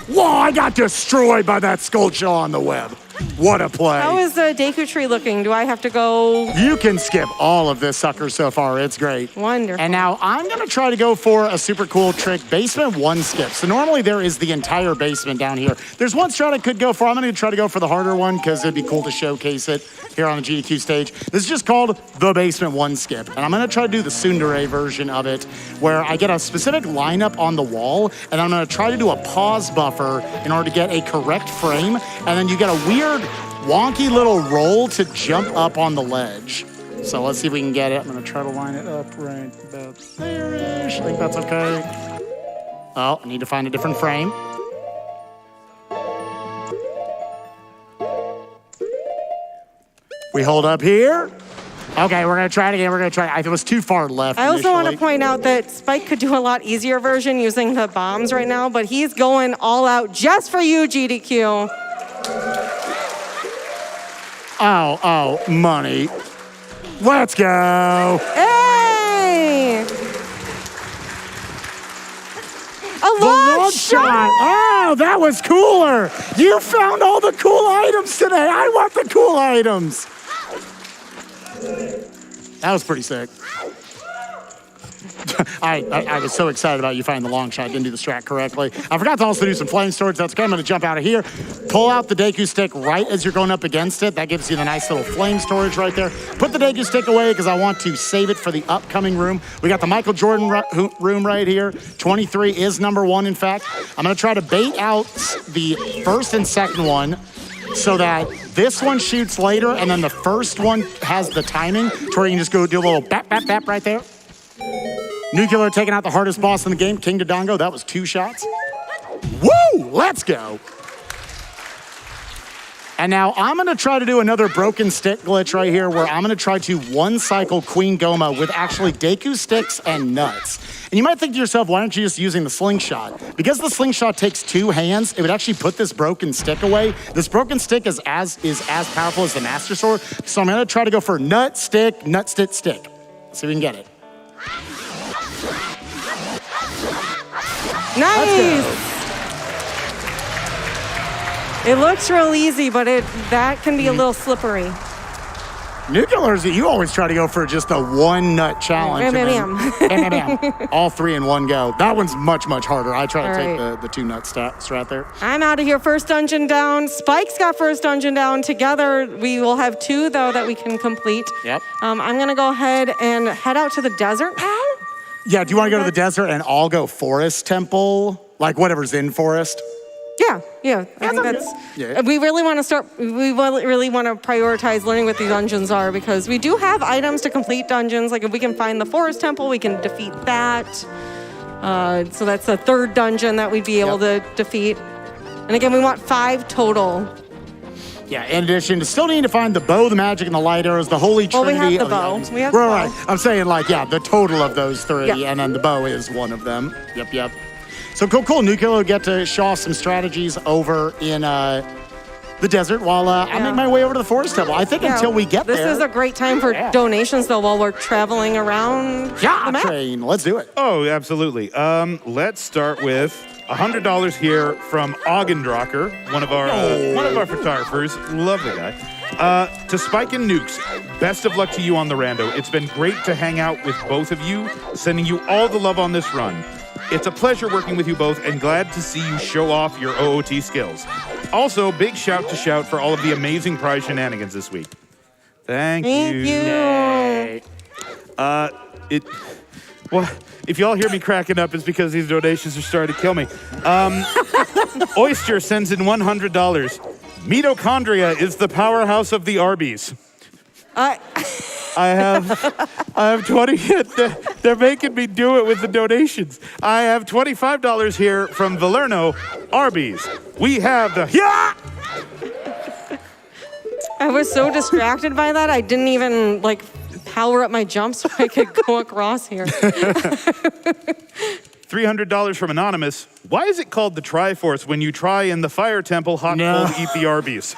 Whoa, I got destroyed by that Skultulla on the web. What a play. How is the Deku Tree looking? Do I have to go? You can skip all of this sucker so far. It's great. Wonderful. And now I'm going to try to go for a super cool trick, basement 1 skip. So normally there is the entire basement down here. There's one strat I could go for. I'm going to try to go for the harder one because it'd be cool to showcase it here on the GDQ stage. This is just called the basement 1 skip. And I'm going to try to do the tsundere version of it where I get a specific lineup on the wall and I'm going to try to do a pause buffer in order to get a correct frame. And then you get a weird wonky little roll to jump up on the ledge. So let's see if we can get it. I'm gonna try to line it up right about there-ish. I think that's okay. Oh, I need to find a different frame. We hold up here. Okay, we're gonna try it again. We're gonna try it. It was too far left. I also want to initially. point out that Spike could do a lot easier version using the bombs right now, but he's going all out just for you, GDQ. Oh, money. Let's go. Hey! A The launch launch shot! shot. Oh, that was cooler. You found all the cool items today. I want the cool items. That was pretty sick. I was so excited about you finding the long shot. Didn't do the strat correctly. I forgot to also do some flame storage. That's okay. I'm going to jump out of here. Pull out the Deku stick right as you're going up against it. That gives you the nice little flame storage right there. Put the Deku stick away because I want to save it for the upcoming room. We got the Michael Jordan room right here. 23 is number 1, in fact. I'm going to try to bait out the first and second one so that this one shoots later and then the first one has the timing to where you can just go do a little bap, bap, bap right there. Nuclear taking out the hardest boss in the game, King Dodongo. That was 2 shots. Woo! Let's go. And now I'm gonna try to do another broken stick glitch right here where I'm gonna try to one cycle Queen Goma with actually Deku sticks and nuts. And you might think to yourself, why aren't you just using the slingshot? Because the slingshot takes 2 hands, it would actually put this broken stick away. This broken stick is as powerful as the Master Sword. So I'm gonna try to go for nut, stick, stick. Let's see if we can get it. Nice! It looks real easy, but that can be a little slippery. Nuclears, you always try to go for just a 1 nut challenge. Bam. All 3 in one go. That one's much, much harder. I try to take right. the 2 nut strat there. I'm out of here. First dungeon down. Spike's got first dungeon down. Together, we will have 2, though, that we can complete. Yep. I'm going to go ahead and head out to the desert now. Yeah, do you want to go to the desert and I'll go Forest Temple? Like whatever's in Forest? Yeah. I think that's. Yeah. We really want to start. We really want to prioritize learning what these dungeons are because we do have items to complete dungeons. Like if we can find the Forest Temple, we can defeat that. So that's the 3rd dungeon that we'd be able to defeat. And again, we want 5 total. Yeah, in addition to still needing to find the bow, the magic, and the light arrows, the holy trinity. Well, we have the of bow. items. We have the right. bow. I'm saying the total of those 3, Yeah. and then the bow is one of them. Yep. So cool. Nuclear will get to show off some strategies over in the desert while I make my way over to the Forest Temple. I think until we get this there. This is a great time for donations, though, while we're traveling around the map. Train. Let's do it. Oh, absolutely. Let's start with $100 here from Augendrocker, one of our photographers. Lovely guy. To Spike and Nukes, best of luck to you on the rando. It's been great to hang out with both of you, sending you all the love on this run. It's a pleasure working with you both and glad to see you show off your OOT skills. Also, big shout for all of the amazing prize shenanigans this week. Thank you. Well, if y'all hear me cracking up, it's because these donations are starting to kill me. Oyster sends in $100. Mitochondria is the powerhouse of the Arby's. I have 20. They're making me do it with the donations. I have $25 here from Valerno. Arby's. We have the I was so distracted by that, I didn't even power up my jump so I could go across here. $300 from Anonymous. Why is it called the Triforce when you try in the Fire Temple hot cold eat the Arby's?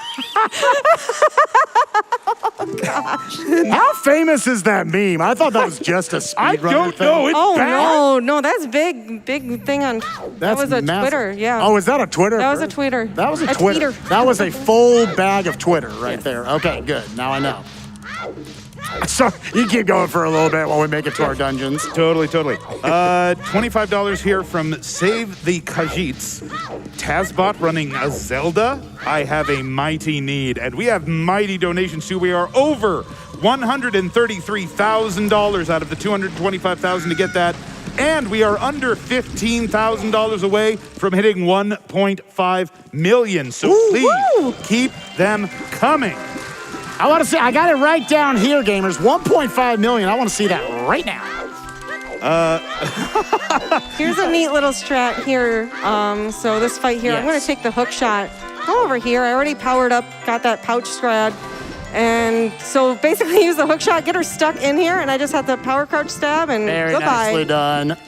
How famous is that meme? I thought that was just a speedrunner I don't thing. know. It's bad. No, that's big thing on. That was a massive. Twitter, yeah. Oh, is that a Twitter? That was a Twitter. That was a Twitter. tweeter. That was a full bag of Twitter right there. Okay, good. Now I know. So you keep going for a little bit while we make it to our dungeons. Totally. $25 here from Save the Khajiits. Tazbot running a Zelda. I have a mighty need. And we have mighty donations too. We are over $133,000 out of the $225,000 to get that. And we are under $15,000 away from hitting 1.5 million. So please keep them coming. I want to see. I got it right down here, gamers. 1.5 million. I want to see that right now. Here's a neat little strat here. So this fight here, I'm going to take the hook shot. Come over here. I already powered up, got that pouch strat. And so basically use the hook shot, get her stuck in here, and I just have to power crouch stab and Very goodbye. nicely done.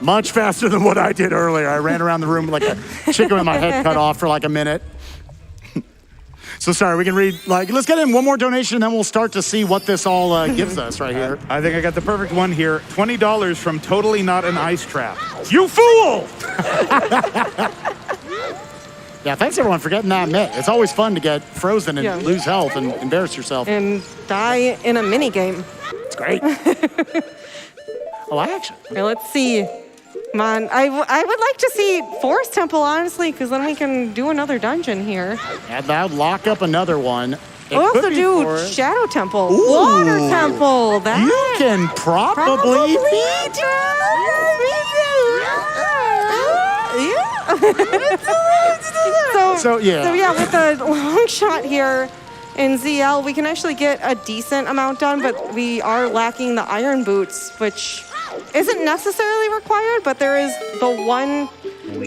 Much faster than what I did earlier. I ran around the room like a chicken with my head cut off for like a minute. So sorry, we can read, let's get in one more donation and then we'll start to see what this all gives us right here. I think I got the perfect one here. $20 from Totally Not an Ice Trap. You fool! Yeah, thanks everyone for getting that mitt. It's always fun to get frozen and lose health and embarrass yourself. And die in a mini game. It's great. Oh, action. Okay, let's see. Come on. I would like to see Forest Temple, honestly, because then we can do another dungeon here. Yeah, that would lock up another one. We'll also do Shadow Temple. Ooh. Water Temple. That you can probably beat So yeah, with the long shot here in ZL, we can actually get a decent amount done, but we are lacking the iron boots, which isn't necessarily required, but there is the one.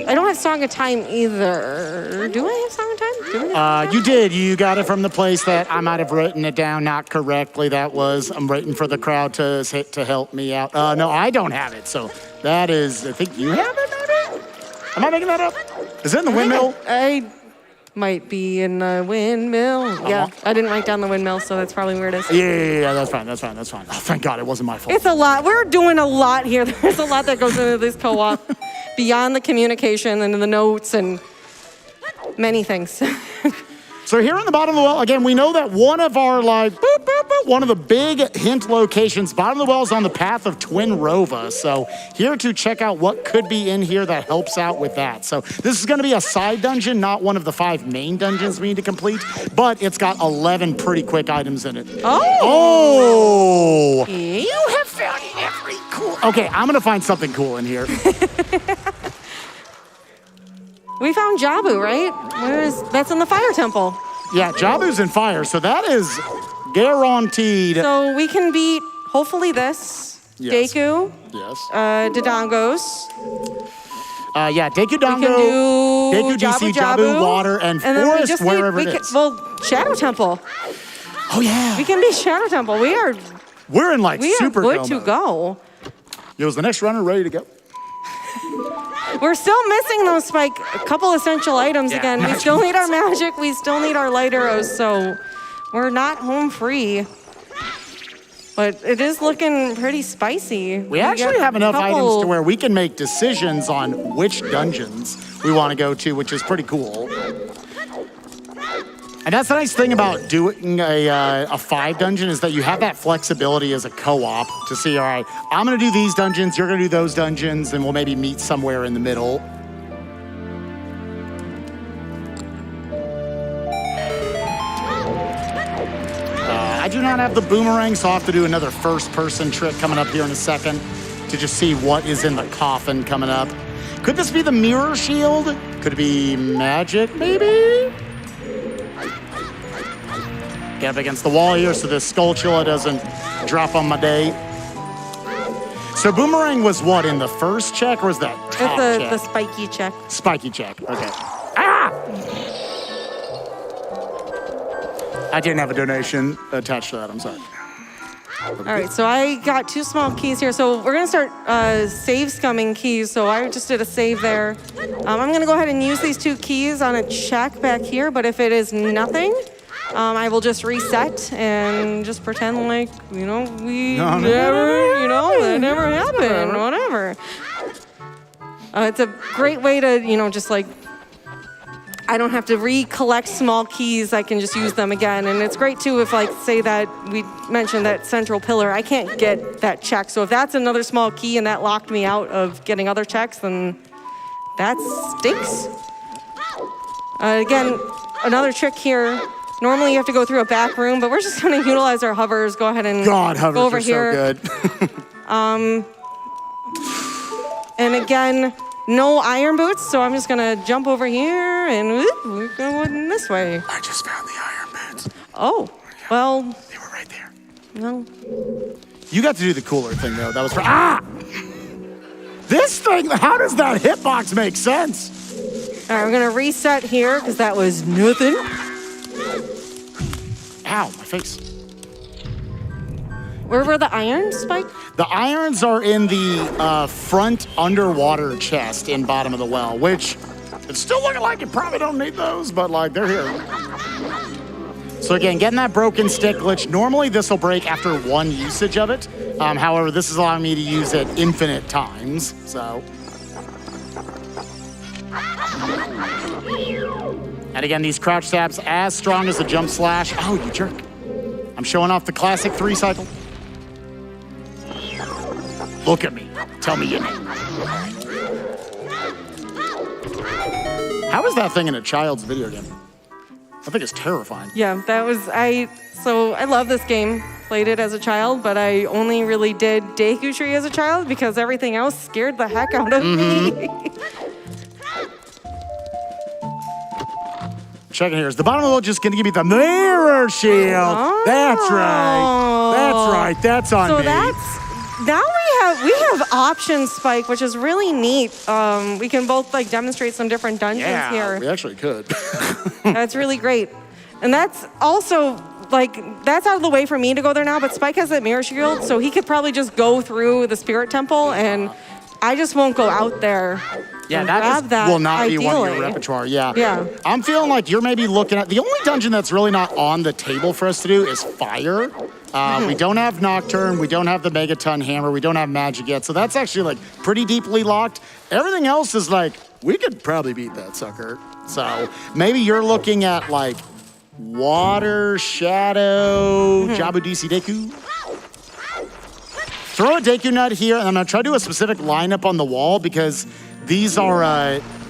I don't have Song of Time either. Do I have Song of Time? You did. You got it from the place that I might have written it down not correctly. That was, I'm waiting for the crowd to help me out. No, I don't have it. So that is, I think you have it, maybe? Am I making that up? Is it in the windmill? I might be in the windmill. Yeah, I didn't write down the windmill, so that's probably where it is. Yeah, that's fine. Oh, thank God it wasn't my fault. It's a lot. We're doing a lot here. There's a lot that goes into this co-op beyond the communication and the notes and many things. So here on the bottom of the well, again, we know that one of our one of the big hint locations, bottom of the well, is on the path of Twin Rova. So here to check out what could be in here that helps out with that. So this is going to be a side dungeon, not one of the 5 main dungeons we need to complete, but it's got 11 pretty quick items in it. Oh! You have found every cool... Okay, I'm going to find something cool in here. We found Jabu, right? That's in the Fire Temple. Yeah, Jabu's in fire, so that is guaranteed. So we can beat, hopefully, this. Yes. Deku. Yes. Dodongos. Deku Dongo, Deku DC, Jabu, Water, and Forest, wherever it is. Well, Shadow Temple. Oh, yeah. We can be Shadow Temple. We're in super good to go. Is the next runner ready to go? We're still missing those a couple essential items again. We still need our magic. We still need our light arrows. So we're not home free. But it is looking pretty spicy. We actually have enough items to where we can make decisions on which dungeons we want to go to, which is pretty cool. And that's the nice thing about doing a 5 dungeon is that you have that flexibility as a co-op to see, all right, I'm going to do these dungeons, you're going to do those dungeons, and we'll maybe meet somewhere in the middle. I do not have the boomerang, so I'll have to do another first-person trick coming up here in a second to just see what is in the coffin coming up. Could this be the mirror shield? Could it be magic, maybe? Get up against the wall here so this Skultulla doesn't drop on my day. So boomerang was what, in the first check, or was that top check? The spiky check. Spiky check, okay. Ah! I didn't have a donation attached to that, I'm sorry. All right, so I got 2 small keys here. So we're gonna start save scumming keys. So I just did a save there. I'm gonna go ahead and use these 2 keys on a check back here, but if it is nothing, I will just reset and just pretend like, that never happened, whatever. It's a great way to, just like, I don't have to recollect small keys. I can just use them again. And it's great too if, like, say that we mentioned that central pillar, I can't get that check. So if that's another small key and that locked me out of getting other checks, then that stinks. Again, another trick here. Normally you have to go through a back room, but we're just going to utilize our hovers. Go ahead and hovers go over are here. So good. And again, no iron boots, so I'm just going to jump over here and we're going this way. I just found the iron boots. Oh. Well, They were right there. no. You got to do the cooler thing, though. That was for... This thing, how does that hitbox make sense? All right, we're gonna reset here because that was nothing. Ow, my face. Where were the irons, Spike? The irons are in the front underwater chest in bottom of the well, which it's still looking like you probably don't need those, but like they're here. So again, getting that broken stick glitch, normally this will break after one usage of it. However, this is allowing me to use it infinite times, so. And again, these crouch stabs as strong as the jump slash. Oh, you jerk. I'm showing off the classic 3 cycle. Look at me. Tell me your name. How is that thing in a child's video game? I think it's terrifying. Yeah, that was So I love this game. Played it as a child, but I only really did Deku Tree as a child because everything else scared the heck out of me. Checking here. Is the bottom of the world just going to give me the mirror shield? Oh. That's right. That's right. That's on me. So now we have options, Spike, which is really neat. We can both like demonstrate some different dungeons here. We actually could. That's really great. And that's also like that's out of the way for me to go there now, but Spike has that mirror shield, so he could probably just go through the spirit temple and I just won't go out there. Yeah, that will not ideally. be one of your repertoire. Yeah. Yeah. I'm feeling like you're maybe looking at the only dungeon that's really not on the table for us to do is fire. We don't have Nocturne, we don't have the Megaton Hammer, we don't have magic yet, so that's actually like pretty deeply locked. Everything else is like, we could probably beat that sucker. So maybe you're looking at like Water, Shadow, Jabu DC Deku. Throw a Deku Nut here, and I'm gonna try to do a specific lineup on the wall because these are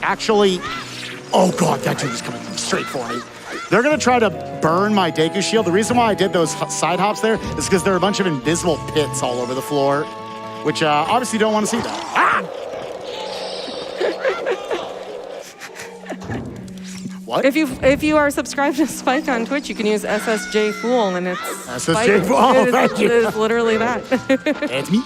actually, oh God, that dude is coming straight for me. They're gonna try to burn my Deku shield. The reason why I did those side hops there is because there are a bunch of invisible pits all over the floor, which obviously don't want to see that. Ah! What? If you are subscribed to Spike on Twitch, you can use SSJ Fool, and it's SSJ Fool. Oh, thank you. It is literally that. That's me.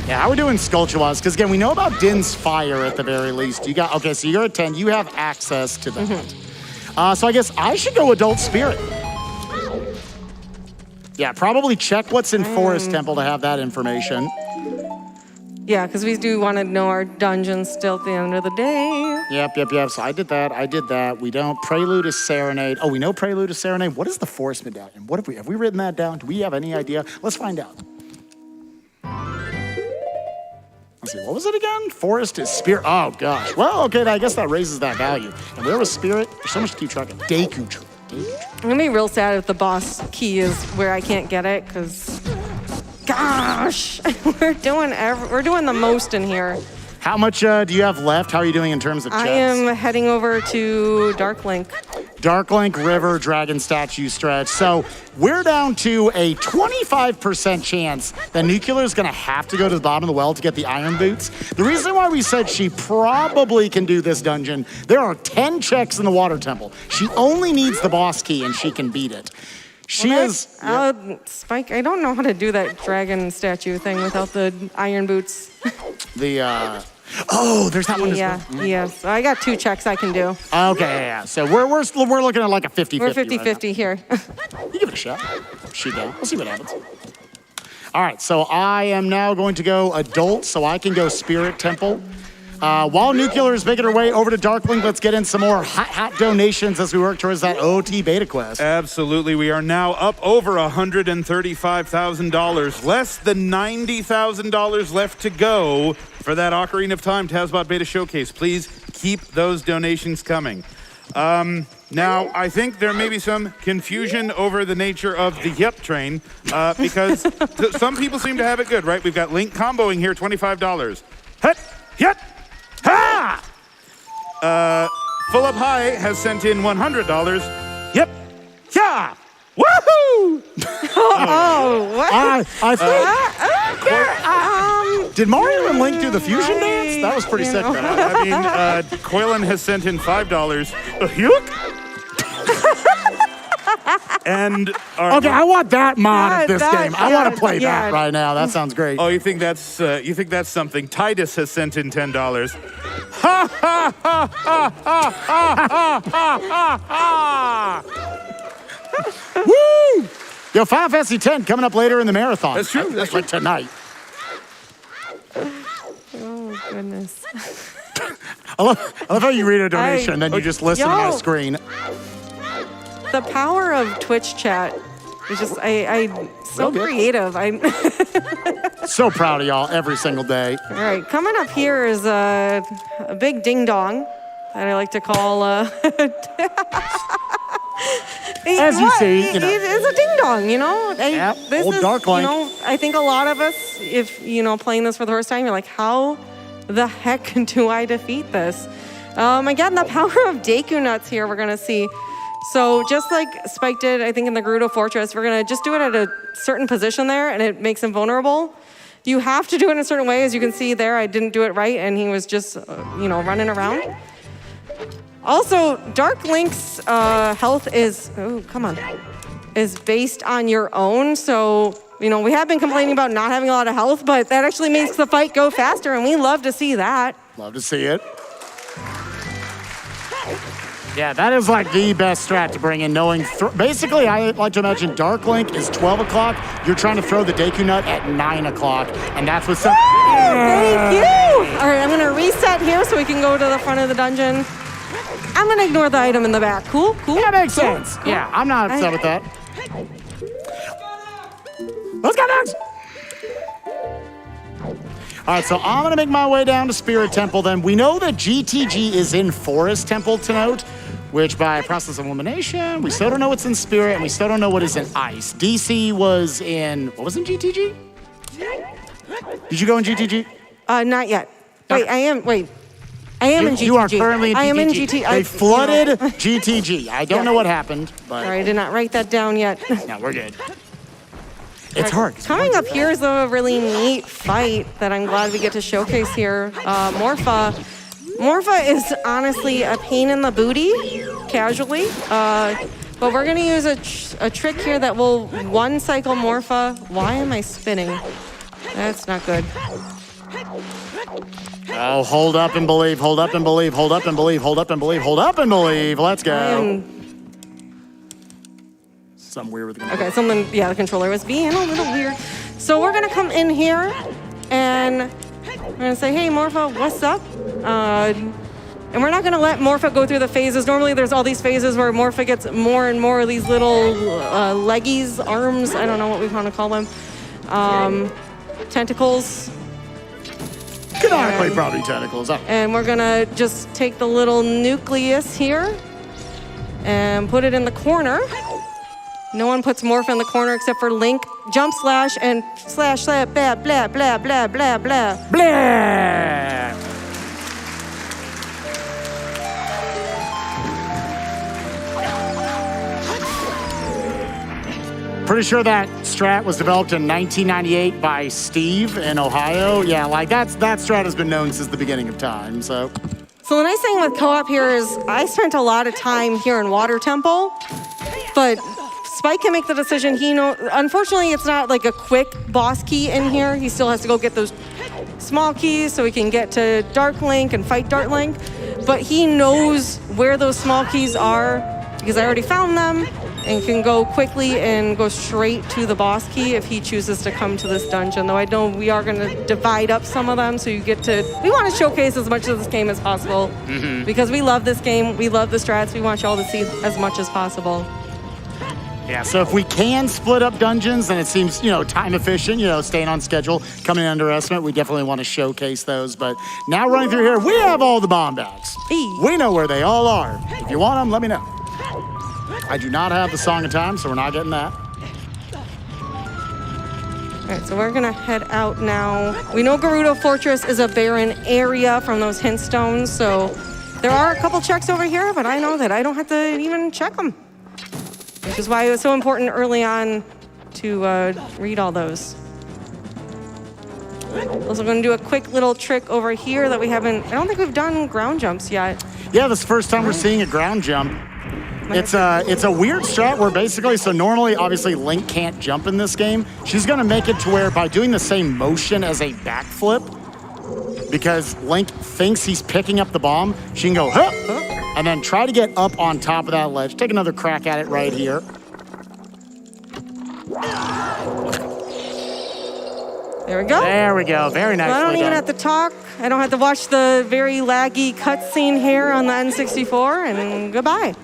Yeah, how are we doing Skultulla? Because again, we know about Din's Fire at the very least. You got okay, so you're at 10. You have access to that. So I guess I should go Adult Spirit. Yeah, probably check what's in Forest Temple to have that information. Yeah, because we do want to know our dungeons still at the end of the day. Yep. So I did that. We don't. Prelude is Serenade. Oh, we know Prelude is Serenade. What is the Forest Medallion? What have we written that down? Do we have any idea? Let's find out. Let's see, what was it again? Forest is Spirit. Oh, gosh. Well, okay, I guess that raises that value. And where was Spirit? There's so much to keep track of. Deku Tree. I'm going to be real sad if the boss key is where I can't get it, because, gosh, we're doing the most in here. How much do you have left? How are you doing in terms of chests? I am heading over to Dark Link. Dark Link, River, Dragon Statue stretch. So we're down to a 25% chance that Nuclear is going to have to go to the bottom of the well to get the iron boots. The reason why we said she probably can do this dungeon, there are 10 checks in the water temple. She only needs the boss key and she can beat it. She is... Spike, I don't know how to do that dragon statue thing without the iron boots. Oh, there's that one as well. Yeah. So I got 2 checks I can do. Okay, yeah. So we're looking at like a 50-50. We're 50-50 here. You give it a shot. Shoot down. We'll see what happens. All right, so I am now going to go Adult, so I can go Spirit Temple. While Nuclear is making her way over to Darkling, let's get in some more hot donations as we work towards that OT beta quest. Absolutely. We are now up over $135,000. Less than $90,000 left to go for that Ocarina of Time TASBot Beta Showcase. Please keep those donations coming. Now, I think there may be some confusion over the nature of the Yep train because some people seem to have it good, right? We've got Link comboing here, $25. Hut, yet. Ha! Full Up High has sent in $100. Yep. Yeah. Woohoo! Oh, what? I think. Did Mario and Link do the fusion dance? That was pretty sick. I mean, Coilan has sent in $5. Yuck! And all right, Okay, I want that mod of this that- game. I want to play yeah. that right now. That sounds great. oh, you think that's something? Titus has sent in $10. Ha ha ha ha ha ha ha ha ha! Woo! Yo, Final Fantasy X coming up later in the marathon. That's true. That's like tonight. Oh, goodness. I love how you read a donation and then you just listen to my Yo. screen. The power of Twitch chat is just, I so creative. I'm So proud of y'all every single day. All right, coming up here is a big ding dong that I like to call. As you see, you know. It's a ding dong, you know. Yep, This old is, Dark Link. You know, I think a lot of us, if playing this for the first time, you're like, how the heck do I defeat this? Again, the power of Deku nuts here. We're gonna see. So just like Spike did, I think in the Gerudo Fortress, we're gonna just do it at a certain position there, and it makes him vulnerable. You have to do it in a certain way. As you can see there, I didn't do it right, and he was just, running around. Also, Dark Link's health is, is based on your own. So, we have been complaining about not having a lot of health, but that actually makes the fight go faster, and we love to see that. Love to see it. Yeah, that is like the best strat to bring in, knowing, basically, I like to imagine Dark Link is 12 o'clock. You're trying to throw the Deku Nut at 9 o'clock, and that's what's up. Thank you. All right, I'm gonna reset here so we can go to the front of the dungeon. I'm gonna ignore the item in the back. Cool? That makes sense. Cool. Yeah, I'm not upset with that. Let's go next. All right, so I'm gonna make my way down to Spirit Temple then. We know that GTG is in Forest Temple to note, which by process of elimination, we still don't know what's in Spirit, and we still don't know what is in Ice. DC was in, what was in GTG? Did you go in GTG? Not yet. Wait, I am in GTG. You are currently in GTG. I am in GTG. They flooded GTG. I don't know what happened, but Sorry, I did not write that down yet. no, we're good. It's hard. Coming up here is a really neat fight that I'm glad we get to showcase here. Morpha is honestly a pain in the booty, casually. But we're gonna use a trick here that will one cycle Morpha. Why am I spinning? That's not good. Oh, hold up and believe, hold up and believe, hold up and believe, hold up and believe, hold up and believe. Let's go. Something weird with the controller. Okay, the controller was being a little weird. So we're gonna come in here and we're gonna say, hey, Morpha, what's up? And we're not gonna let Morpha go through the phases. Normally there's all these phases where Morpha gets more and more of these little leggies, arms, I don't know what we wanna call them. Tentacles. Canonically, probably tentacles. And we're gonna just take the little nucleus here and put it in the corner. No one puts Morph in the corner except for Link. Jump slash and slash blah blah blah blah blah blah blah. Blah! Pretty sure that strat was developed in 1998 by Steve in Ohio. Yeah, like that strat has been known since the beginning of time, so. So the nice thing with co-op here is I spent a lot of time here in Water Temple, but Spike can make the decision. Unfortunately, it's not like a quick boss key in here. He still has to go get those small keys so he can get to Dark Link and fight Dark Link. But he knows where those small keys are because I already found them and can go quickly and go straight to the boss key if he chooses to come to this dungeon. Though I know we are going to divide up some of them so we want to showcase as much of this game as possible because we love this game. We love the strats. We want y'all to see as much as possible. Yeah, so if we can split up dungeons and it seems, time efficient, staying on schedule, coming under estimate, we definitely want to showcase those. But now running through here, we have all the bomb bags. We know where they all are. If you want them, let me know. I do not have the Song of Time, so we're not getting that. All right, so we're gonna head out now. We know Gerudo Fortress is a barren area from those hint stones, so there are a couple checks over here, but I know that I don't have to even check them. Which is why it was so important early on to read all those. Also gonna do a quick little trick over here that I don't think we've done ground jumps yet. Yeah, this is the first time we're seeing a ground jump. It's a weird strat where basically, so normally, obviously, Link can't jump in this game. She's gonna make it to where by doing the same motion as a backflip, because Link thinks he's picking up the bomb, she can go, huh, and then try to get up on top of that ledge. Take another crack at it right here. There we go. There we go. Very nicely I don't even done. have to talk. I don't have to watch the very laggy cutscene here on the N64, and goodbye.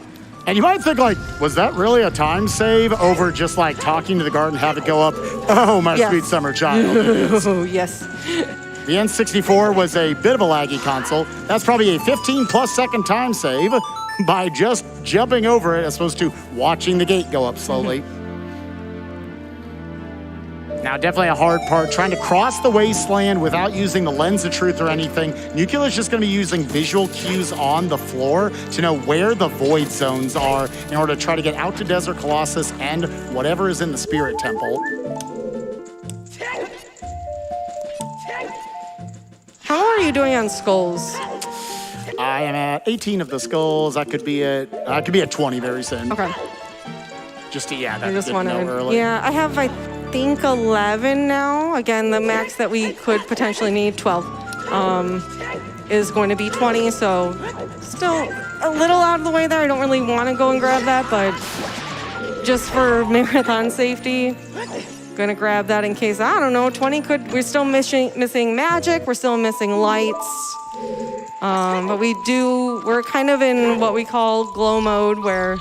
And you might think, like, was that really a time save over just, like, talking to the guard and have it go up, oh, my Yes. sweet summer child. Oh, yes. The N64 was a bit of a laggy console. That's probably a 15-plus second time save by just jumping over it as opposed to watching the gate go up slowly. Now, definitely a hard part, trying to cross the wasteland without using the lens of truth or anything. Nuclear's just gonna be using visual cues on the floor to know where the void zones are in order to try to get out to Desert Colossus and whatever is in the Spirit Temple. How are you doing on skulls? I am at 18 of the skulls. I could be at 20 very soon. Okay. Just to, yeah, I that just didn't know wanted. early. Yeah, I have, I think, 11 now. Again, the max that we could potentially need, 12, is going to be 20. So still a little out of the way there. I don't really want to go and grab that, but just for marathon safety, gonna grab that in case, I don't know, 20 could, we're still missing magic, we're still missing lights. But we're kind of in what we call glow mode where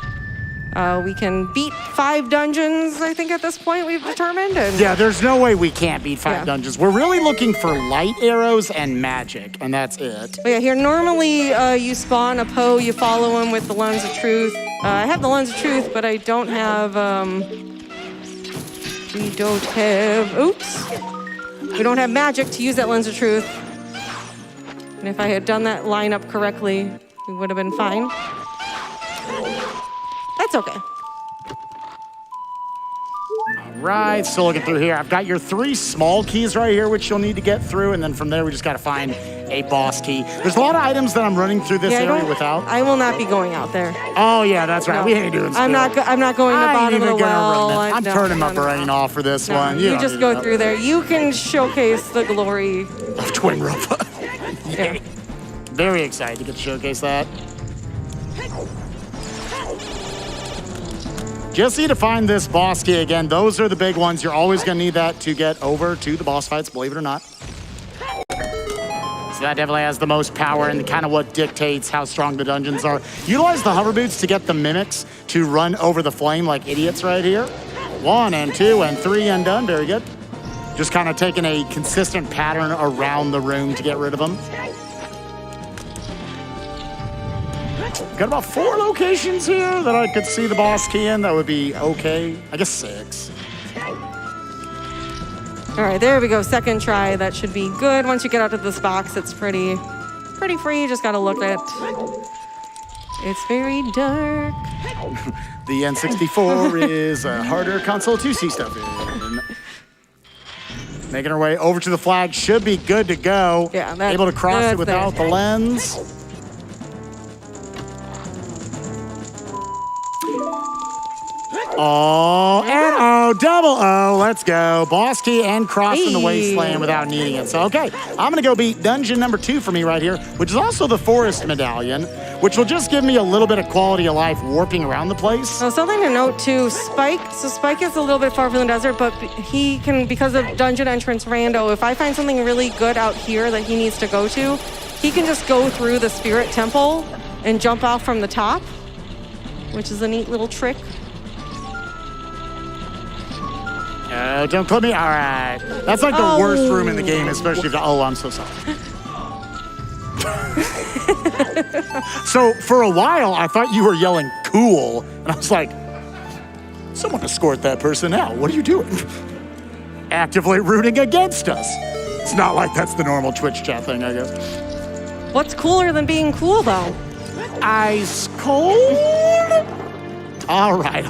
we can beat 5 dungeons, I think at this point we've determined. And Yeah, there's no way we can't beat 5 Yeah. dungeons. We're really looking for light arrows and magic, and that's it. But yeah, here normally you spawn a Poe, you follow him with the Lens of Truth. I have the Lens of Truth, but I don't have, we don't have magic to use that Lens of Truth. And if I had done that lineup correctly, we would have been fine. That's okay. All right, still looking through here. I've got your 3 small keys right here, which you'll need to get through, and then from there we just gotta find a boss key. There's a lot of items that I'm running through this area without. I will not be going out there. Oh yeah, that's right. No. We ain't doing I'm not going to the bottom of the well. I'm turning my brain off for this one. You don't just need go to through there. You can showcase the glory. of Twin Rope. Yeah. Very excited to get to showcase that. Just need to find this boss key again. Those are the big ones. You're always gonna need that to get over to the boss fights, believe it or not. So that definitely has the most power and kind of what dictates how strong the dungeons are. Utilize the hover boots to get the mimics to run over the flame like idiots right here. 1 and 2 and 3 and done, very good. Just kind of taking a consistent pattern around the room to get rid of them. Got about 4 locations here that I could see the boss key in. That would be okay. I guess 6. All right, there we go. Second try. That should be good. Once you get out of this box, it's pretty free. You just got to look at. It's very dark. The N64 is a harder console to see stuff in. Making our way over to the flag. Should be good to go. Yeah, able to cross that's it without there. the lens. Oh, and oh, double O. Let's go. Boss key and crossing the Hey. wasteland without needing it. So, okay, I'm going to go beat dungeon number 2 for me right here, which is also the forest medallion, which will just give me a little bit of quality of life warping around the place. So something to note too, Spike. So Spike is a little bit far from the desert, but he can, because of dungeon entrance rando, if I find something really good out here that he needs to go to, he can just go through the spirit temple and jump off from the top, which is a neat little trick. Oh, don't clip me. All right. That's like the worst room in the game, especially if, oh, I'm so sorry. So for a while, I thought you were yelling cool. And I was like, someone escort that person out. What are you doing? Actively rooting against us. It's not like that's the normal Twitch chat thing, I guess. What's cooler than being cool though? Ice cold? All right.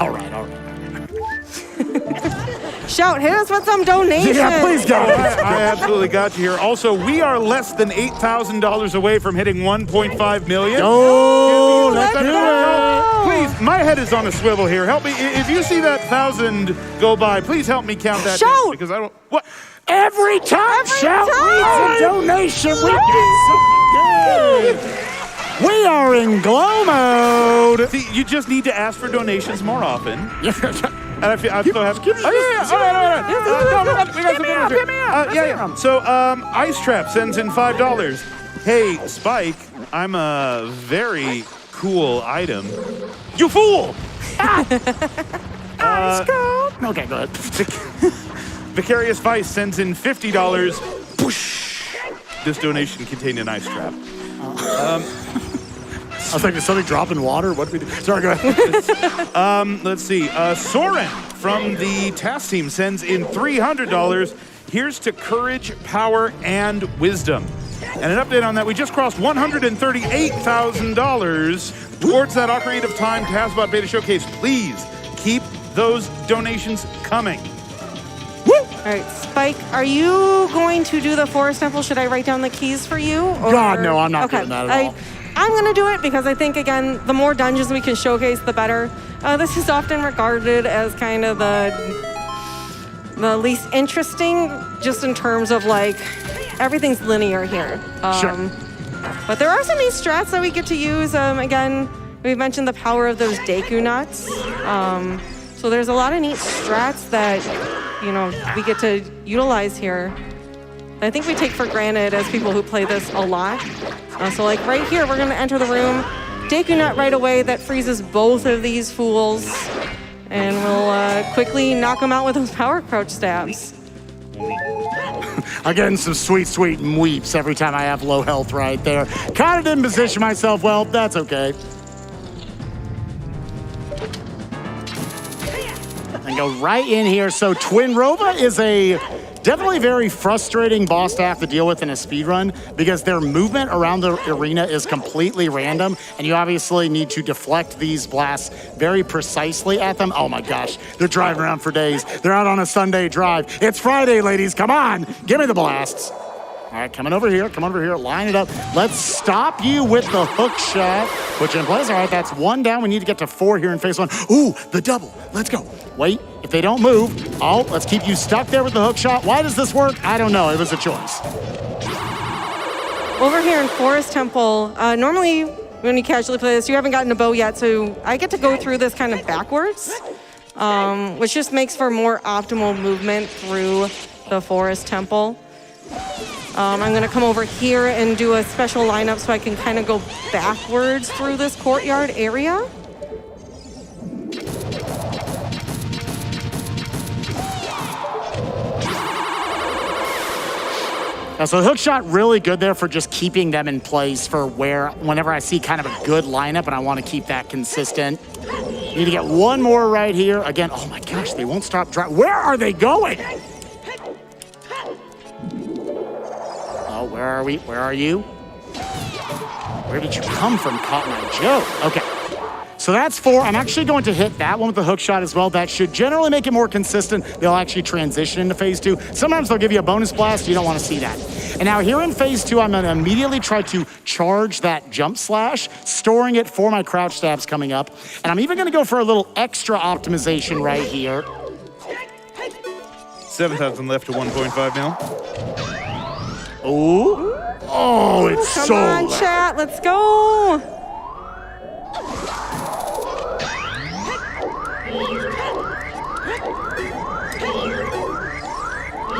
Shout, hit us with some donations. Yeah, please go. I absolutely got you here. Also, we are less than $8,000 away from hitting 1.5 million. Oh, let's do it. Please, my head is on a swivel here. Help me. If you see that 1,000 go by, please help me count that down, Shout! because I don't. What? Every time Shout leads a donation, we get something good. We are in glow mode. See, you just need to ask for donations more often. And I still have. give me All right. We got some hit me up. Yeah. So, Ice Trap sends in $5. Hey, Spike, I'm a very cool item. You fool! Ice cold. Okay, go ahead. Vicarious Vice sends in $50. Whoosh. This donation contained an ice trap. I was like, did somebody drop in water? What did we do? Sorry, go ahead. Let's see. Soren from the task team sends in $300. Here's to courage, power, and wisdom. And an update on that, we just crossed $138,000 towards that Ocarina of Time TASBot Beta Showcase. Please keep those donations coming. Woo! All right, Spike, are you going to do the Forest Temple? Should I write down the keys for you? Or... God, no, I'm not doing that at all. I'm going to do it because I think, again, the more dungeons we can showcase, the better. This is often regarded as kind of the least interesting, just in terms of, like, everything's linear here. Sure. But there are some neat strats that we get to use. Again, we mentioned the power of those Deku nuts. So there's a lot of neat strats that, you know, we get to utilize here. I think we take for granted as people who play this a lot. So like right here, we're gonna enter the room. Deku Nut right away, that freezes both of these fools. And we'll quickly knock them out with those power crouch stabs. I'm getting some sweet weeps every time I have low health right there. Kind of didn't position myself well, that's okay. And go right in here. So Twin Rova is a definitely very frustrating boss to have to deal with in a speedrun because their movement around the arena is completely random and you obviously need to deflect these blasts very precisely at them. Oh my gosh, they're driving around for days. They're out on a Sunday drive. It's Friday, ladies, come on, give me the blasts. All right, coming over here, line it up. Let's stop you with the hook shot, which in place. All right, that's one down. We need to get to 4 here in phase 1. Ooh, the double, let's go. Wait, if they don't move, let's keep you stuck there with the hook shot. Why does this work? I don't know, it was a choice. Over here in Forest Temple, normally when you casually play this, you haven't gotten a bow yet, so I get to go through this kind of backwards, which just makes for more optimal movement through the Forest Temple. I'm gonna come over here and do a special lineup so I can kind of go backwards through this courtyard area. So the hook shot really good there for just keeping them in place for whenever I see kind of a good lineup and I want to keep that consistent. Need to get one more right here. Again, oh my gosh, they won't stop driving. Where are they going? Oh, where are we? Where are you? Where did you come from? Caught my joke. Okay. So that's 4. I'm actually going to hit that one with the hook shot as well. That should generally make it more consistent. They'll actually transition into phase 2. Sometimes they'll give you a bonus blast. You don't want to see that. And now here in phase 2, I'm going to immediately try to charge that jump slash, storing it for my crouch stabs coming up. And I'm even going to go for a little extra optimization right here. 7,000 left to 1.5 mil. Ooh. Oh, it's so Come on, loud. chat, let's go.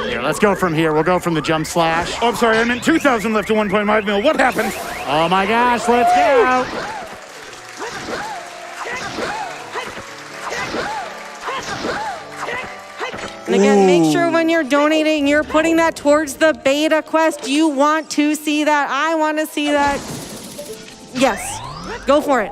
Here, let's go from here. We'll go from the jump slash. Oh, I'm sorry, I meant 2,000 left to 1.5 mil. What happened? Oh my gosh, let's go. And again, make sure when you're donating, you're putting that towards the beta quest. You want to see that. I want to see that. Yes, go for it.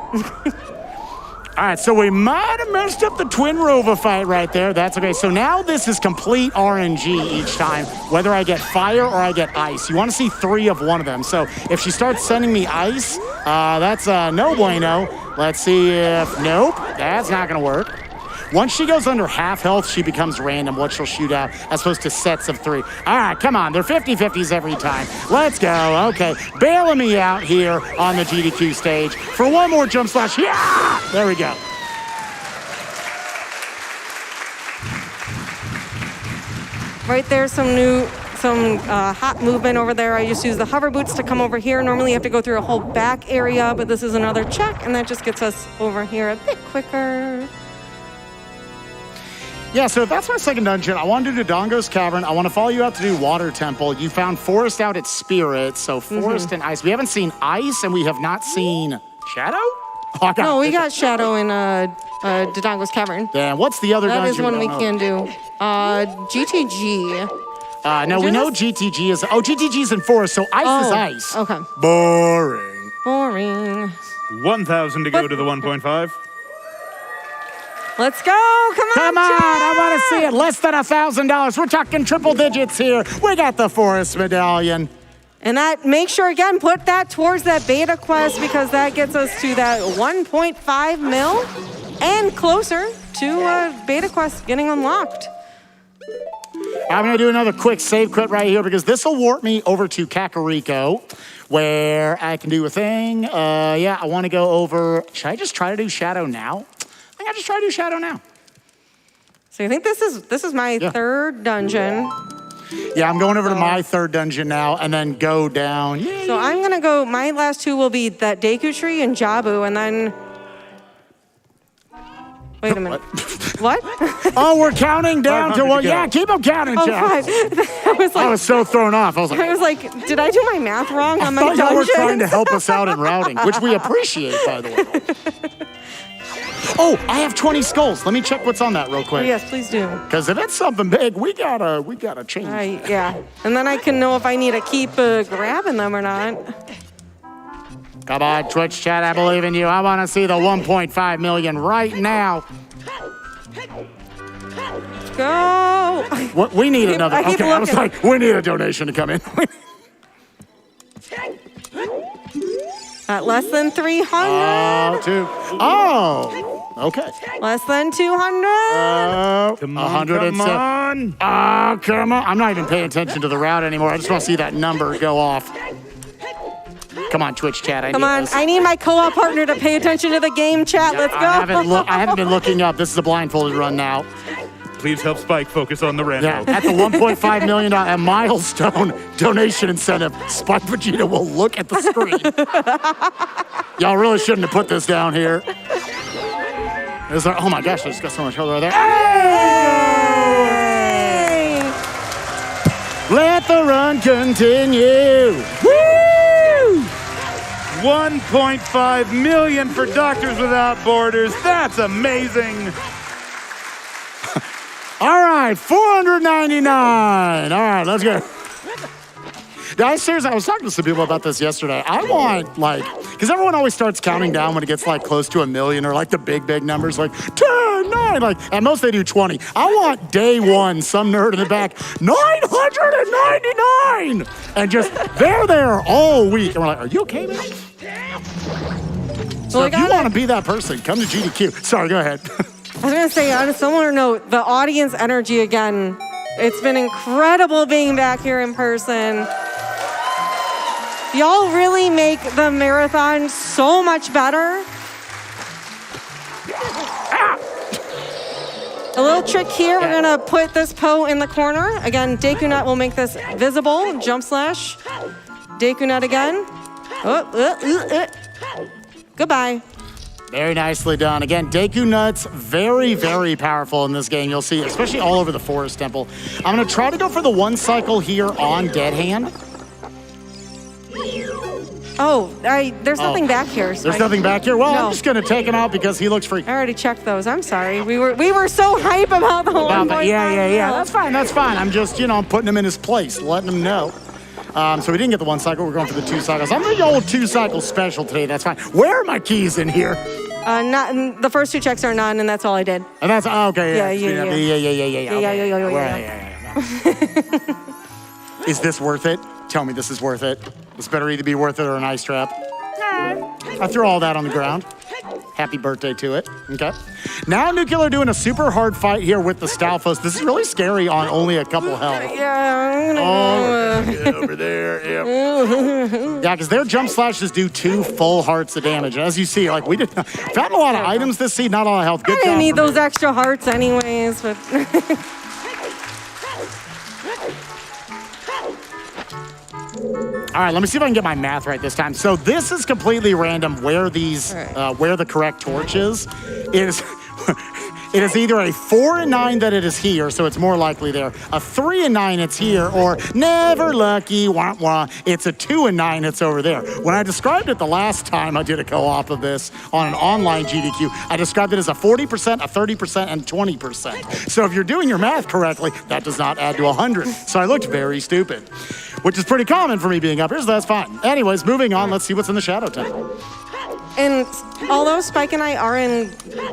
All right, so we might have messed up the Twin Rova fight right there. That's okay. So now this is complete RNG each time, whether I get fire or I get ice. You want to see 3 of one of them. So if she starts sending me ice, that's no bueno. Let's see if, nope, that's not going to work. Once she goes under half health, she becomes random what she'll shoot out as opposed to sets of 3. All right, come on. They're 50-50s every time. Let's go. Okay, bailing me out here on the GDQ stage for one more jump slash. Yeah! There we go. Right there, some hot movement over there. I just use the hover boots to come over here. Normally you have to go through a whole back area, but this is another check, and that just gets us over here a bit quicker. Yeah, so if that's my second dungeon, I want to do Dodongo's Cavern. I want to follow you out to do Water Temple. You found Forest out at Spirit, so Forest and Ice. We haven't seen Ice, and we have not seen Shadow? Oh, no, we got Shadow in Dodongo's Cavern. Then what's the other That dungeon? is one we can do. GTG. No, we know GTG is... Oh, GTG is in Forest, so Ice is Ice. Okay. Boring. Boring. 1,000 to go to the 1.5. Let's go. Come on, Come on, chat. I want to see it. Less than $1,000. We're talking triple digits here. We got the Forest Medallion. And that, make sure, again, put that towards that beta quest because that gets us to that 1.5 mil and closer to beta quest getting unlocked. I'm going to do another quick save quit right here because this will warp me over to Kakariko where I can do a thing. Yeah, I want to go over... Should I just try to do Shadow now? I think I'll just try to do Shadow now. So you think this is my third dungeon. Yeah, I'm going over to my third dungeon now and then go down. So I'm going to go... My last two will be that Deku tree and Jabu, and then... Wait a minute. What? Oh, we're counting down to what? go. Yeah, keep them counting, Oh, Chad. five. I was so thrown off. I was like, did I do my math wrong on my I thought y'all were dungeons? trying to help us out in routing, which we appreciate, by the way. Oh, I have 20 skulls. Let me check what's on that real quick. Yes, please do. Because if it's something big, we gotta change. Yeah. And then I can know if I need to keep grabbing them or not. Come on, Twitch chat, I believe in you. I want to see the 1.5 million right now. Go. What, we need another. I keep Okay, I was looking. like, we need a donation to come in. At less than 300. Oh, okay. Less than 200. Come 107. on. Oh, come on. I'm not even paying attention to the route anymore. I just want to see that number go off. Come on, Twitch chat. Come on. I need my co-op partner to pay attention to the game, chat. Let's go. I haven't been looking up. This is a blindfolded run now. Please help Spike focus on the rando. Yeah, at the $1.5 million a milestone donation incentive, Spike Vegeta will look at the screen. Y'all really shouldn't have put this down here. Oh my gosh, I just got so much color right there. Hey! Let the run continue. Woo! 1.5 million for Doctors Without Borders. That's amazing. All right, $499. All right, let's go. Guys, seriously, I was talking to some people about this yesterday. I want, because everyone always starts counting down when it gets, close to 1 million or, the big numbers, 10, 9, at most they do 20. I want day one, some nerd in the back, 999! And just, they're there all week. And we're like, are you okay, man? So if you want to be that person, come to GDQ. Sorry, go ahead. I was going to say, on a similar note, the audience energy again, it's been incredible being back here in person. Y'all really make the marathon so much better. A little trick here, we're gonna put this Poe in the corner. Again, Deku Nut will make this visible. Jump slash. Deku Nut again. Goodbye. Very nicely done. Again, Deku Nuts, very, very powerful in this game. You'll see, especially all over the Forest Temple. I'm going to try to go for the one cycle here on Dead Hand. Oh, there's nothing back here. So There's nothing back here? Well, No. I'm just going to take him out because he looks free. I already checked those. I'm sorry. We were so hype about the 1.5 Yeah. That's fine. I'm just, I'm putting him in his place, letting him know. So we didn't get the one cycle. We're going for the 2 cycles. I'm the old 2 cycle special today. That's fine. Where are my keys in here? Not the first 2 checks are none, and that's all I did. And that's okay. Yeah. Is this worth it? Tell me this is worth it. This better either be worth it or an ice trap. I threw all that on the ground. Happy birthday to it. Okay. Now Nuclear doing a super hard fight here with the Stalfos. This is really scary on only a couple health. Yeah, I'm gonna Get over there. Yep. Yeah, because their jump slashes do 2 full hearts of damage. As you see, like we found a lot of items this seed, not a lot of health. Good I job. didn't need those extra hearts anyways, but All right, let me see if I can get my math right this time. So this is completely random where these, where the correct torch is. It is either a 4 and 9 that it is here, so it's more likely there. A 3 and 9, it's here, or never lucky, wah wah. It's a 2 and 9, it's over there. When I described it the last time I did a co-op of this on an online GDQ, I described it as a 40%, a 30%, and 20%. So if you're doing your math correctly, that does not add to 100. So I looked very stupid, which is pretty common for me being up here, so that's fine. Anyways, moving on, let's see what's in the Shadow Temple. and although Spike and I are in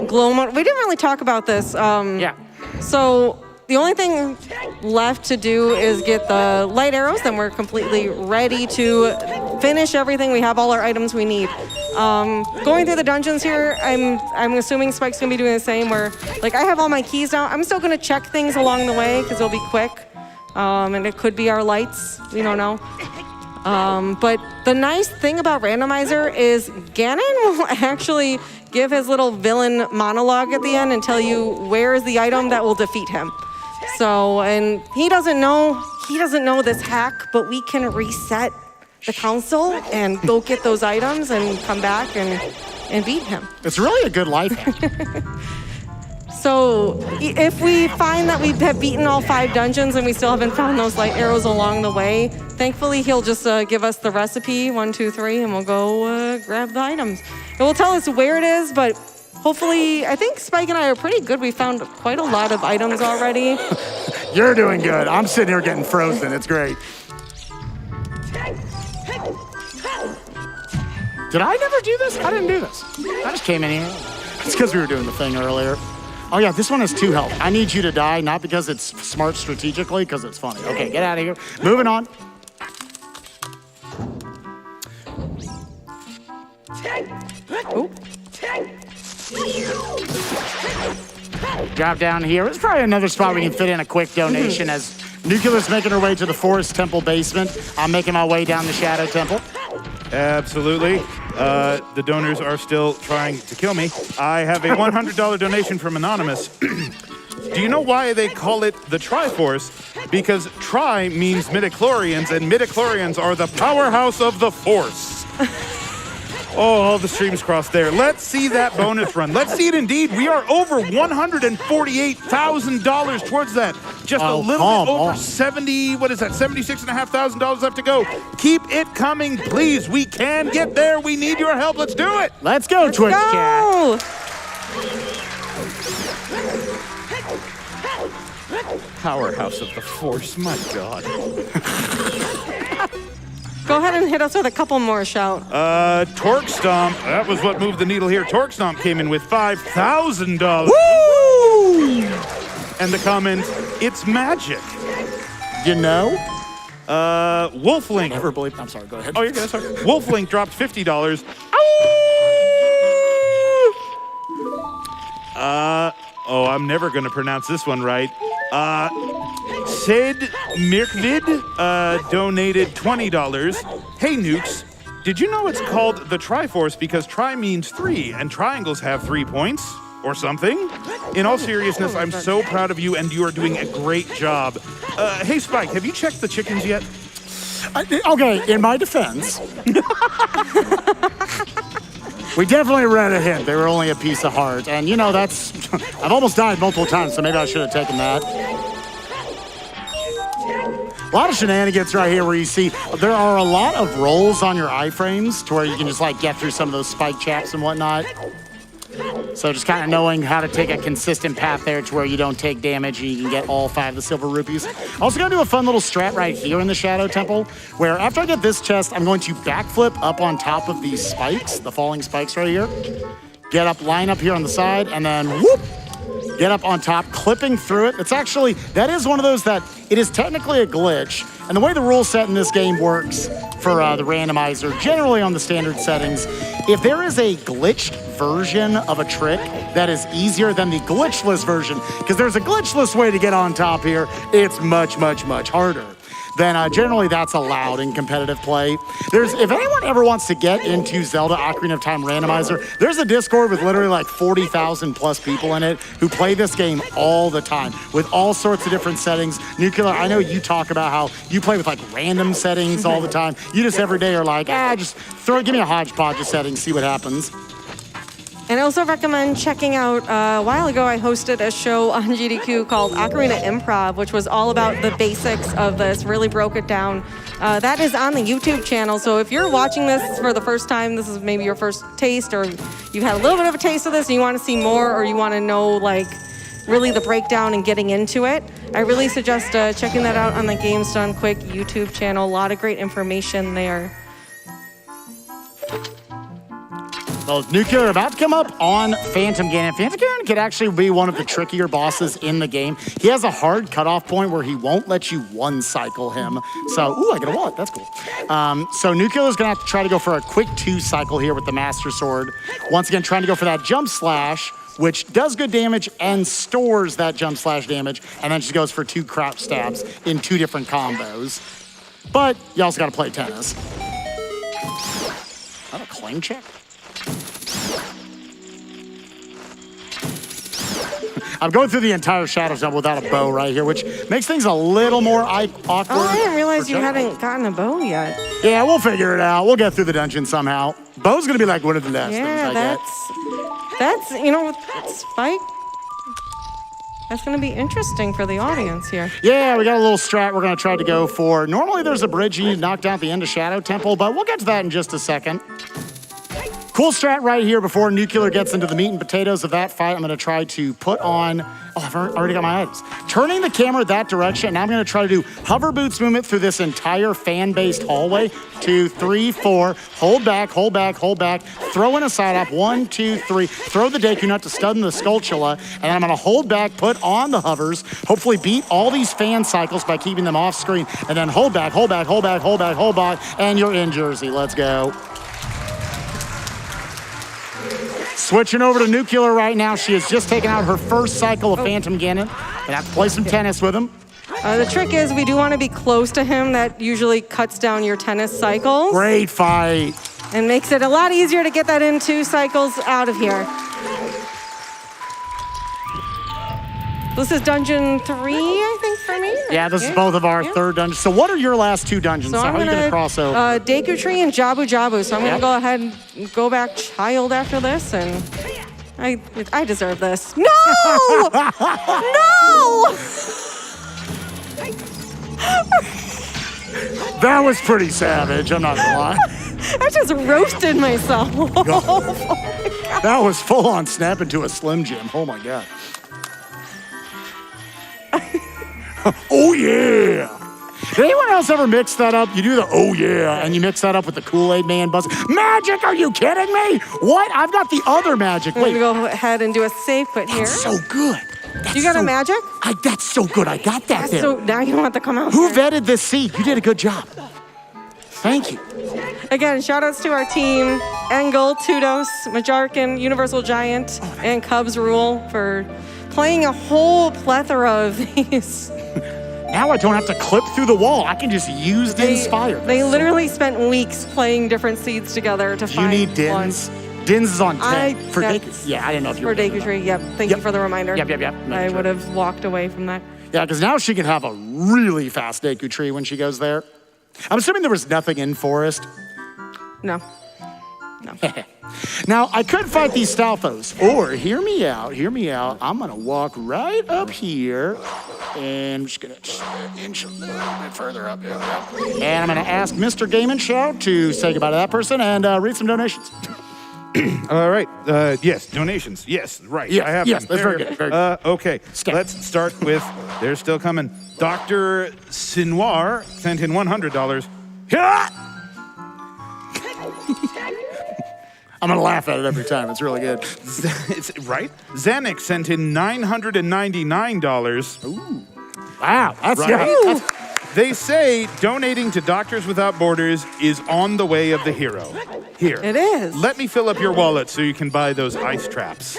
glow mode, we didn't really talk about this. Yeah. So the only thing left to do is get the light arrows, then we're completely ready to finish everything. We have all our items we need. Going through the dungeons here, I'm assuming Spike's gonna be doing the same where, like, I have all my keys now. I'm still gonna check things along the way because it'll be quick. And it could be our lights, we don't know. But the nice thing about Randomizer is Ganon will actually give his little villain monologue at the end and tell you where is the item that will defeat him. So, and he doesn't know this hack, but we can reset the council and go get those items and come back and beat him. It's really a good life hack. So if we find that we have beaten all 5 dungeons and we still haven't found those light arrows along the way, thankfully he'll just give us the recipe, 1, 2, 3, and we'll go grab the items. It will tell us where it is, but hopefully, I think Spike and I are pretty good. We found quite a lot of items already. You're doing good. I'm sitting here getting frozen. It's great. Did I never do this? I didn't do this. I just came in here. It's because we were doing the thing earlier. Oh yeah, this one has 2 health. I need you to die, not because it's smart strategically, because it's funny. Okay, get out of here. Moving on. Ooh. Drop down here. It's probably another spot we can fit in a quick donation as Nuclear's making her way to the Forest Temple basement. I'm making my way down the Shadow Temple. Absolutely. The donors are still trying to kill me. I have a $100 donation from Anonymous. Do you know why they call it the Triforce? Because tri means midichlorians, and midichlorians are the powerhouse of the Force. Oh, all the streams crossed there. Let's see that bonus run. Let's see it indeed. We are over $148,000 towards that. Just a little bit over 70, what is that, $76,500 left to go. Keep it coming, please. We can get there. We need your help. Let's do it. Let's go, Twitch chat. Powerhouse of the Force, my God. Go ahead and hit us with a couple more, Shout. Torque Stomp. That was what moved the needle here. Torque Stomp came in with $5,000. Woo! And the comment, it's magic. You know? Wolflink. Never believed. I'm sorry, go ahead. Oh, you're good, sorry. Wolflink dropped $50. I'm never going to pronounce this one right. Sid Mirkvid donated $20. Hey, Nukes, did you know it's called the Triforce because tri means 3 and triangles have 3 points or something? In all seriousness, I'm so proud of you and you are doing a great job. Hey, Spike, have you checked the chickens yet? Okay, in my defense, we definitely read a hint. They were only a piece of heart. And, you know, that's... I've almost died multiple times, so maybe I should have taken that. A lot of shenanigans right here where you see there are a lot of rolls on your iframes to where you can just, like, get through some of those spike chaps and whatnot. So just kind of knowing how to take a consistent path there to where you don't take damage and you can get all 5 of the silver rupees. Also gonna do a fun little strat right here in the Shadow Temple, where after I get this chest, I'm going to backflip up on top of these spikes, the falling spikes right here. Get up, line up here on the side, and then whoop, get up on top, clipping through it. It's actually, that is one of those that it is technically a glitch. And the way the rule set in this game works for the randomizer, generally on the standard settings, if there is a glitched version of a trick that is easier than the glitchless version, because there's a glitchless way to get on top here, it's much, much, much harder. Then generally that's allowed in competitive play. If anyone ever wants to get into Zelda Ocarina of Time Randomizer, there's a Discord with literally like 40,000 plus people in it who play this game all the time with all sorts of different settings. Nuclear, I know you talk about how you play with like random settings all the time. You just every day are like, just give me a hodgepodge of settings, see what happens. And I also recommend checking out, a while ago I hosted a show on GDQ called Ocarina Improv, which was all about the basics of this, really broke it down. That is on the YouTube channel, so if you're watching this for the first time, this is maybe your first taste, or you've had a little bit of a taste of this and you want to see more, or you want to know like really the breakdown and getting into it, I really suggest checking that out on the Games Done Quick YouTube channel. A lot of great information there. Well, Nuclear about to come up on Phantom Ganon. Phantom Ganon could actually be one of the trickier bosses in the game. He has a hard cutoff point where he won't let you one cycle him. So, ooh, I get a wallet, that's cool. So Nuclear is gonna have to try to go for a quick 2 cycle here with the Master Sword. Once again, trying to go for that jump slash, which does good damage and stores that jump slash damage, and then she goes for 2 crouch stabs in 2 different combos. But you also gotta play tennis. Is that a claim check? I'm going through the entire Shadow Zone without a bow right here, which makes things a little more awkward. Oh, I didn't realize you hadn't gotten a bow yet. Yeah, we'll figure it out. We'll get through the dungeon somehow. Bow's gonna be like one of the last things I get. That's, you know, with Spike, that's gonna be interesting for the audience here. Yeah, we got a little strat we're gonna try to go for. Normally there's a bridge you need to knock down at the end of Shadow Temple, but we'll get to that in just a second. Cool strat right here before Nuclear gets into the meat and potatoes of that fight. I'm gonna try to put on, I've already got my items. Turning the camera that direction, and I'm gonna try to do hover boots movement through this entire fan-based hallway. 2, 3, 4, hold back, hold back, hold back. Throw in a side up, 1, 2, 3. Throw the Deku nut to stun the Skultulla, and then I'm gonna hold back, put on the hovers, hopefully beat all these fan cycles by keeping them off screen, and then hold back, hold back, hold back, hold back, hold back, and you're in Jersey, let's go. Switching over to Nuclear right now. She has just taken out her first cycle of Phantom Ganon. Gonna have to play some tennis with him. The trick is we do want to be close to him. That usually cuts down your tennis cycles. Great fight. And makes it a lot easier to get that in 2 cycles out of here. This is dungeon 3, I think, for me. Yeah, this is both of our third dungeons. So what are your last 2 dungeons? So how are you gonna cross over? Deku Tree and Jabu Jabu. So I'm gonna go ahead and go back child after this, and I deserve this. No! No! That was pretty savage, I'm not gonna lie. I just roasted myself. That was full on snap into a Slim Jim. Oh my God. Oh yeah! Did anyone else ever mix that up? You do the oh yeah, and you mix that up with the Kool-Aid Man buzz. Magic, are you kidding me? What? I've got the other magic. I'm gonna go ahead and do a save quit here. That's so good. You got a magic? That's so good. I got that there. So now you don't have to come out. Who vetted this seed? You did a good job. Thank you. Again, shout outs to our team, Engel, Tudos, Majarkin, Universal Giant, and Cubs Rule for playing a whole plethora of these. Now I don't have to clip through the wall. I can just use the Inspire. They literally spent weeks playing different seeds together to find You need Dins. Dins is on 10 for Deku. Yeah, I didn't know if you were for Deku Tree. Yep. Thank you for the reminder. Yep. I would have walked away from that. Yeah, because now she can have a really fast Deku Tree when she goes there. I'm assuming there was nothing in Forest. No. Now, I could fight these Stalfos, or hear me out. I'm gonna walk right up here, and I'm just gonna inch a little bit further up here. And I'm gonna ask Mr. Game and Show to say goodbye to that person and read some donations. All right. Yes, donations. Yes, right. Yes, I have yes, them. that's very good. Very good. Okay, let's start with, they're still coming. Dr. Sinoir sent in $100. I'm gonna laugh at it every time. It's really good. Right? Zanuck sent in $999. Ooh. Wow, that's Right? yeah. They say donating to Doctors Without Borders is on the way of the hero. Here. It is. Let me fill up your wallet so you can buy those ice traps.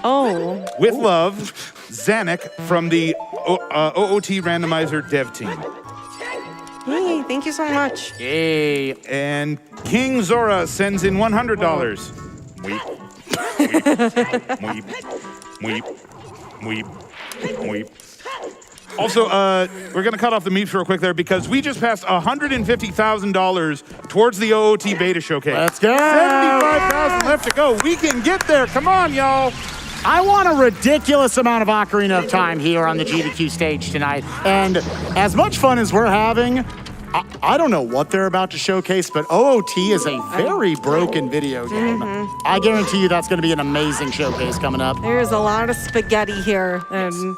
Oh. With love, Zanuck from the OOT Randomizer dev team. Hey, thank you so much. Yay. And King Zora sends in $100. Weep. Weep. Weep. Weep. Weep. Weep. Also, we're going to cut off the memes real quick there because we just passed $150,000 towards the OOT beta showcase. Let's go. 75,000 left to go. We can get there. Come on, y'all. I want a ridiculous amount of Ocarina of Time here on the GDQ stage tonight. And as much fun as we're having, I don't know what they're about to showcase, but OOT is a very broken video game. I guarantee you that's going to be an amazing showcase coming up. There's a lot of spaghetti here. And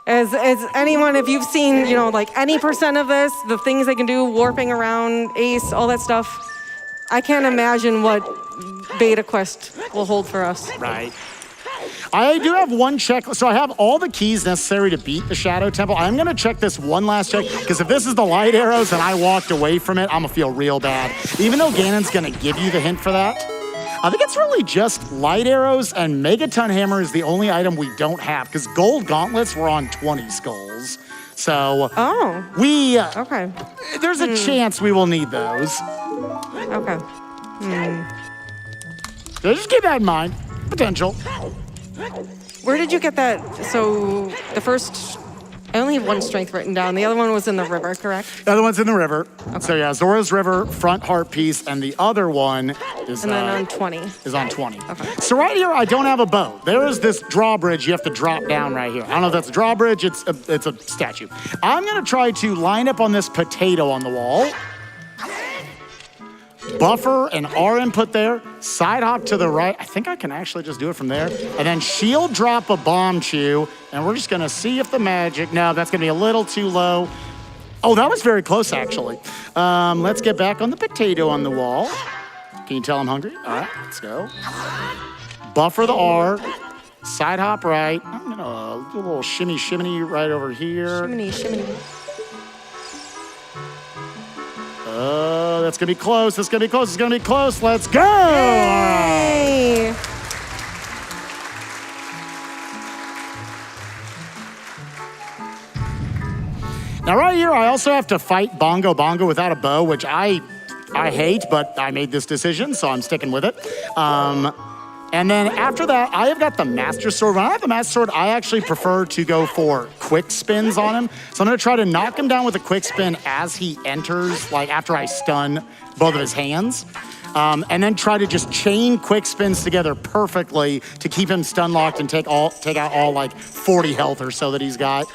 as anyone, if you've seen, like any percent of this, the things they can do, warping around, Ace, all that stuff, I can't imagine what Beta Quest will hold for us. Right. I do have one checklist. So I have all the keys necessary to beat the Shadow Temple. I'm going to check this one last check, because if this is the light arrows and I walked away from it, I'm going to feel real bad. Even though Ganon's going to give you the hint for that, I think it's really just light arrows, and Megaton Hammer is the only item we don't have, because gold gauntlets were on 20 skulls. So okay. There's a chance we will need those. Okay. So just keep that in mind. Potential. Where did you get that? So the first, I only have one strength written down. The other one was in the river, correct? The other one's in the river. Okay. So yeah, Zora's River, front heart piece, and the other one is and then on 20. Is on 20. Okay. So right here, I don't have a bow. There is this drawbridge you have to drop down right here. I don't know if that's a drawbridge. It's a statue. I'm gonna try to line up on this potato on the wall. Buffer and R input there, side hop to the right. I think I can actually just do it from there. And then shield drop a bomb chew, and we're just gonna see if the magic, no, that's gonna be a little too low. Oh, that was very close actually. Let's get back on the potato on the wall. Can you tell I'm hungry? All right, let's go. Buffer the R, side hop right. I'm gonna do a little shimmy right over here. Shimmy. Oh, that's gonna be close. It's gonna be close. Let's go! Yay! Now right here, I also have to fight Bongo without a bow, which I hate, but I made this decision, so I'm sticking with it. And then after that, I have got the Master Sword. When I have the Master Sword, I actually prefer to go for quick spins on him. So I'm gonna try to knock him down with a quick spin as he enters, like after I stun both of his hands. And then try to just chain quick spins together perfectly to keep him stun locked and take out all like 40 health or so that he's got.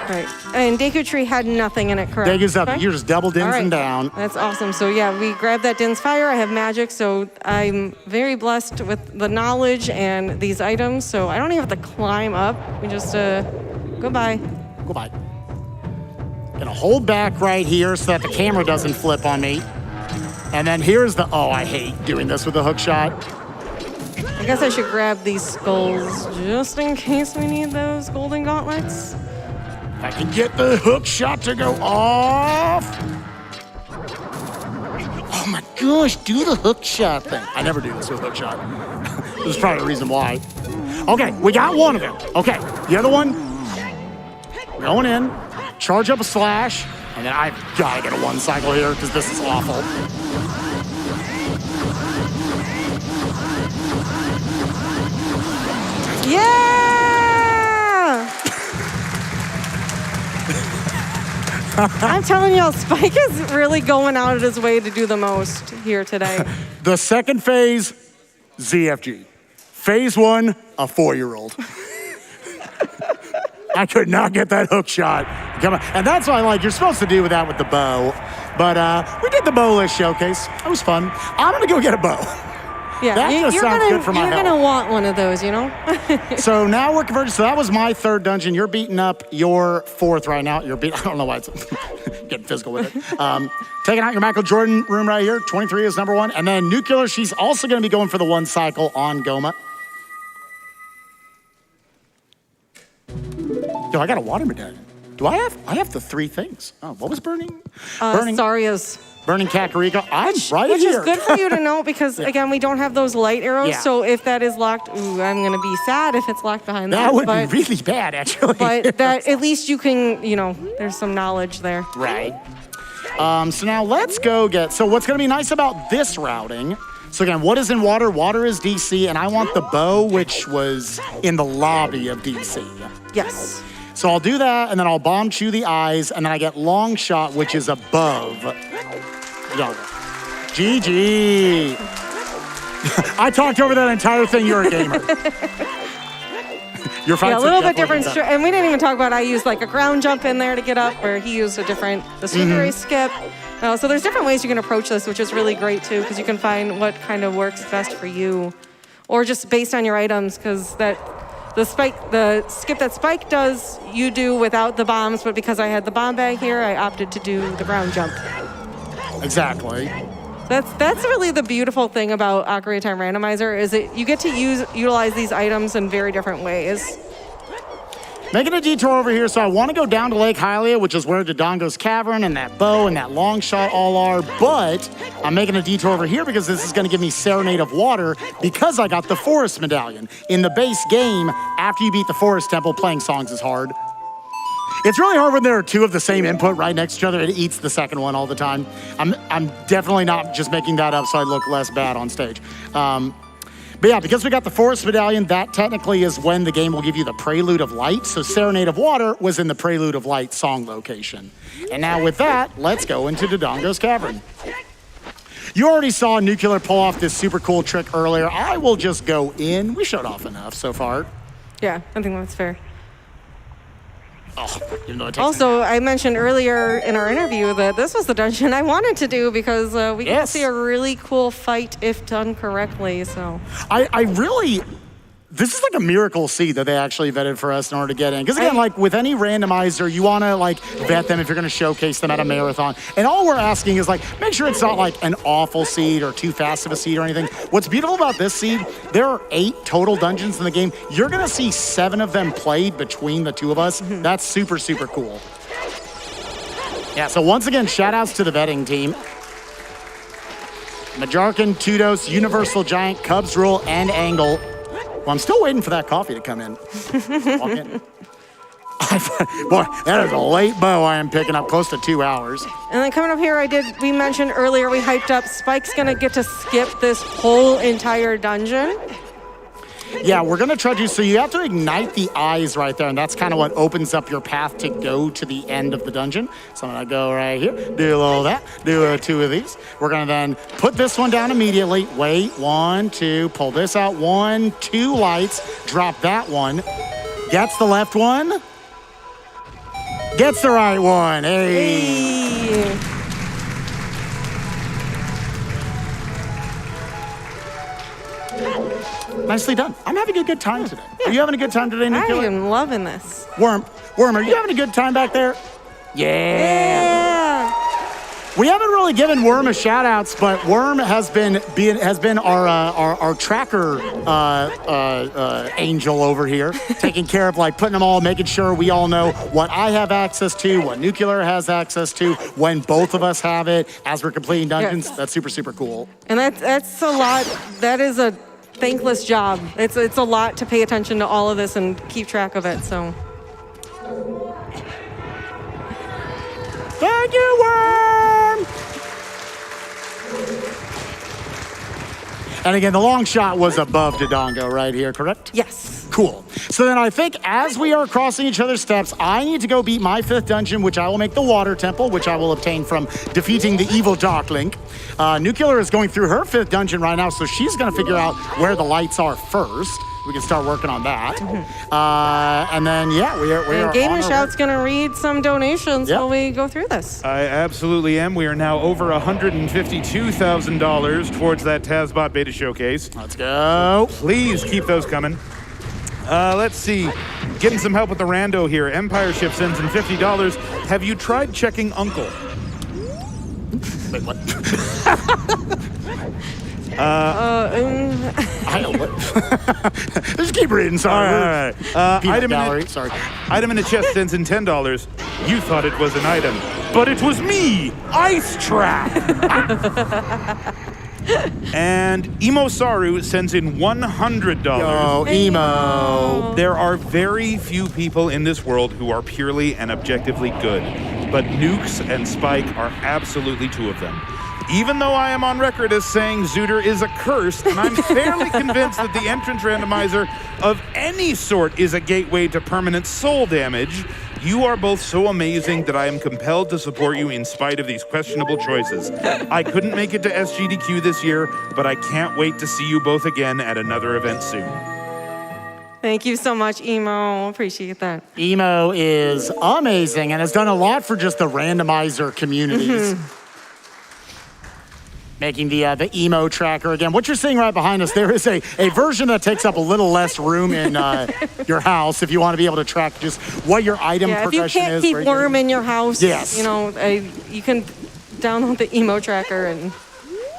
Right. And Deku Tree had nothing in it, correct? Deku's up. You're just double dinsing down. That's awesome. So yeah, we grabbed that Din's Fire. I have magic, so I'm very blessed with the knowledge and these items. So I don't even have to climb up. We just goodbye. Goodbye. Gonna hold back right here so that the camera doesn't flip on me. And then here's the, oh, I hate doing this with the hook shot. I guess I should grab these skulls just in case we need those golden gauntlets. I can get the hook shot to go off. Oh my gosh, do the hook shot thing. I never do this with hook shot. There's probably a reason why. Okay, we got one of them. Okay, the other one, going in, charge up a slash, and then I've gotta get a one cycle here because this is awful. Yeah! I'm telling y'all, Spike is really going out of his way to do the most here today. The second phase, ZFG. Phase one, a 4-year-old. I could not get that hook shot. And that's why, like, you're supposed to do that with the bow. But we did the bowless showcase. It was fun. I'm gonna go get a bow. Yeah, That just sounds good for my You're health. gonna want one of those, you know? So now we're converted. So that was my third dungeon. You're beating up your fourth right now. I don't know why it's getting physical with it. Taking out your Michael Jordan room right here. 23 is number one. And then Nuclear, she's also going to be going for the one cycle on Goma. Yo, I got a water medallion. Do I have the three things. Oh, what was burning? Saria's. Burning Kakariko. I'm right Which here. is good for you to know because, again, we don't have those light arrows. Yeah. So if that is locked, I'm going to be sad if it's locked behind that. That would be really bad, actually. But that at least you can, there's some knowledge there. Right. So now let's go get, so what's going to be nice about this routing, so again, what is in water? Water is DC, and I want the bow, which was in the lobby of DC. Yes. So I'll do that, and then I'll bomb chew the eyes, and then I get long shot, which is above. Yo, GG. I talked over that entire thing. You're a gamer. Your Yeah, a little bit definitely different. And we didn't even talk about I used like a ground jump in there to get up, where he used the super race skip. So there's different ways you can approach this, which is really great too, because you can find what kind of works best for you, or just based on your items, because the skip that Spike does, you do without the bombs, but because I had the bomb bag here, I opted to do the ground jump. Exactly. That's really the beautiful thing about Ocarina of Time Randomizer, is that you get to utilize these items in very different ways. Making a detour over here, so I want to go down to Lake Hylia, which is where Dodongo's Cavern and that bow and that long shot all are, but I'm making a detour over here because this is going to give me Serenade of Water because I got the Forest Medallion. In the base game, after you beat the Forest Temple, playing songs is hard. It's really hard when there are two of the same input right next to each other. It eats the second one all the time. I'm definitely not just making that up so I look less bad on stage. But yeah, because we got the Forest Medallion, that technically is when the game will give you the Prelude of Light. So Serenade of Water was in the Prelude of Light song location. And now with that, let's go into Dodongo's Cavern. You already saw Nuclear pull off this super cool trick earlier. I will just go in. We showed off enough so far. Yeah, I think that's fair. Oh, even though it takes Also, I mentioned earlier in our interview that this was the dungeon I wanted to do because we get to see a really cool fight if done correctly. So I really, this is like a miracle seed that they actually vetted for us in order to get in. Because again, like with any randomizer, you want to like vet them if you're going to showcase them at a marathon. And all we're asking is like, make sure it's not like an awful seed or too fast of a seed or anything. What's beautiful about this seed, there are 8 total dungeons in the game. You're going to see 7 of them played between the two of us. That's super, super cool. Yeah, so once again, shout outs to the vetting team. Majarkin, Tudos, Universal Giant, Cubs Rule, and Angle. Well, I'm still waiting for that coffee to come in. Walk in. Boy, that is a late bow I am picking up, close to 2 hours. And then coming up here, we mentioned earlier, we hyped up Spike's gonna get to skip this whole entire dungeon. Yeah, we're gonna try to, so you have to ignite the eyes right there, and that's kind of what opens up your path to go to the end of the dungeon. So I'm gonna go right here, do a little of that, do 2 of these. We're gonna then put this one down immediately. Wait, 1, 2, pull this out, 1, 2 lights, drop that one. Gets the left one. Gets the right one, hey. Nicely done. I'm having a good time today. Are you having a good time today, I Nuclear? am loving this. Worm, are you having a good time back there? Yeah. We haven't really given Worm a shout outs, but Worm has been our tracker angel over here, taking care of like putting them all, making sure we all know what I have access to, what Nuclear has access to, when both of us have it as we're completing dungeons. Yes. That's super, super cool. And that's a lot. That is a thankless job. It's a lot to pay attention to all of this and keep track of it. So. Thank you, Worm! And again, the long shot was above Dodongo right here, correct? Yes. Cool. So then I think as we are crossing each other's steps, I need to go beat my 5th dungeon, which I will make the Water Temple, which I will obtain from defeating the evil Dark Link. Nuclear is going through her 5th dungeon right now, so she's going to figure out where the lights are first. we can start working on that. And then, yeah, we are And on Gamer our Shout's way. going to read some donations Yep. while we go through this. I absolutely am. We are now over $152,000 towards that TazBot beta showcase. Let's go. Please keep those coming. Let's see. Getting some help with the rando here. Empire Ship sends in $50. Have you tried checking Uncle? Wait, what? I know what. Just keep reading, sorry. All right. Peanut gallery, sorry. Item in the chest sends in $10. You thought it was an item, but it was me, Ice Trap. And Emo Saru sends in $100. Oh, emo. There are very few people in this world who are purely and objectively good, but Nukes and Spike are absolutely two of them. Even though I am on record as saying ZOOTR is accursed, and I'm fairly convinced that the entrance randomizer of any sort is a gateway to permanent soul damage, you are both so amazing that I am compelled to support you in spite of these questionable choices. I couldn't make it to SGDQ this year, but I can't wait to see you both again at another event soon. Thank you so much, Emo. Appreciate that. Emo is amazing and has done a lot for just the randomizer communities. Making the emo tracker again. What you're seeing right behind us, there is a version that takes up a little less room in your house if you want to be able to track just what your item Yeah, if you progression can't is. keep right Worm here. in your house, Yes. you know, you can download the Emo tracker and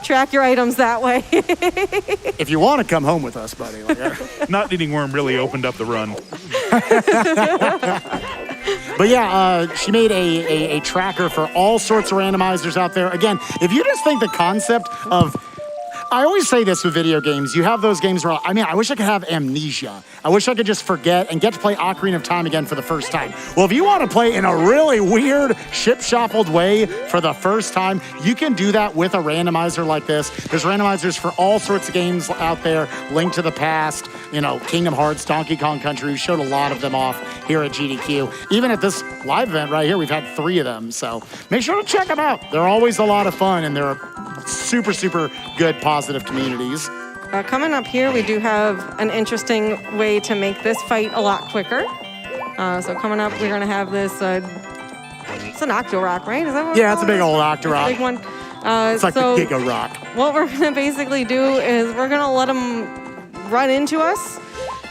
track your items that way. If you want to come home with us, buddy. Like, Not Needing Worm really opened up the run. But yeah, she made a tracker for all sorts of randomizers out there. Again, if you just think the concept of, I always say this with video games, you have those games where, I mean, I wish I could have amnesia. I wish I could just forget and get to play Ocarina of Time again for the first time. Well, if you want to play in a really weird, ship-shuffled way for the first time, you can do that with a randomizer like this. There's randomizers for all sorts of games out there, Link to the Past, you know, Kingdom Hearts, Donkey Kong Country. We showed a lot of them off here at GDQ. Even at this live event right here, we've had 3 of them. So make sure to check them out. They're always a lot of fun, and they're super, super good, positive communities. Coming up here, we do have an interesting way to make this fight a lot quicker. So coming up, we're going to have this, it's an Octorock, right? Is that what Yeah, it's a big old Octorock. big one. It's like so the Giga Rock. what we're going to basically do is we're going to let them run into us,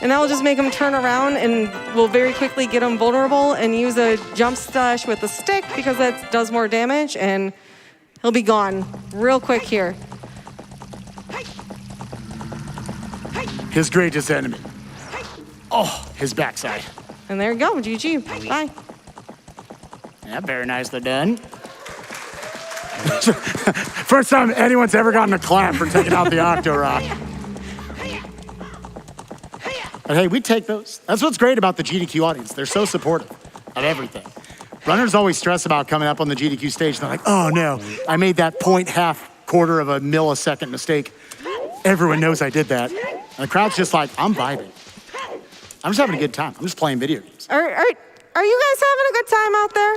and that will just make them turn around, and we'll very quickly get them vulnerable and use a jump slash with a stick because that does more damage, and he'll be gone real quick here. His greatest enemy. Oh, his backside. And there you go, GG, bye. Yeah, very nicely done. First time anyone's ever gotten a clap for taking out the Octorock. But hey, we take those. That's what's great about the GDQ audience. They're so supportive of everything. Runners always stress about coming up on the GDQ stage. They're like, oh no, I made that 0.5 of a millisecond mistake. Everyone knows I did that. And the crowd's just like, I'm vibing. I'm just having a good time. I'm just playing video games. Are you guys having a good time out there?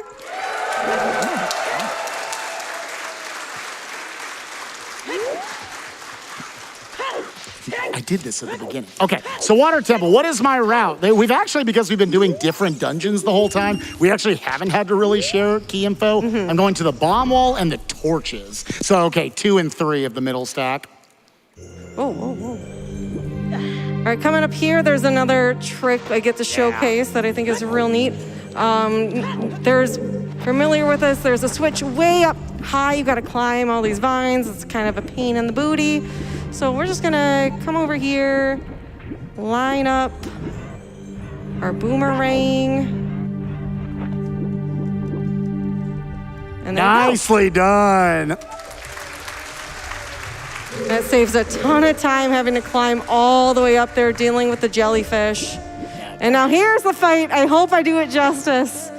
I did this at the beginning. Okay, so Water Temple, what is my route? We've actually, because we've been doing different dungeons the whole time, we actually haven't had to really share key info. I'm going to the bomb wall and the torches. So, okay, 2 and 3 of the middle stack. All right, coming up here, there's another trick I get to showcase that I think is real neat. There's, familiar with this, there's a switch way up high. You gotta climb all these vines. It's kind of a pain in the booty. So we're just gonna come over here, line up our boomerang. And there we go. Nicely done. That saves a ton of time having to climb all the way up there dealing with the jellyfish. And now here's the fight. I hope I do it justice.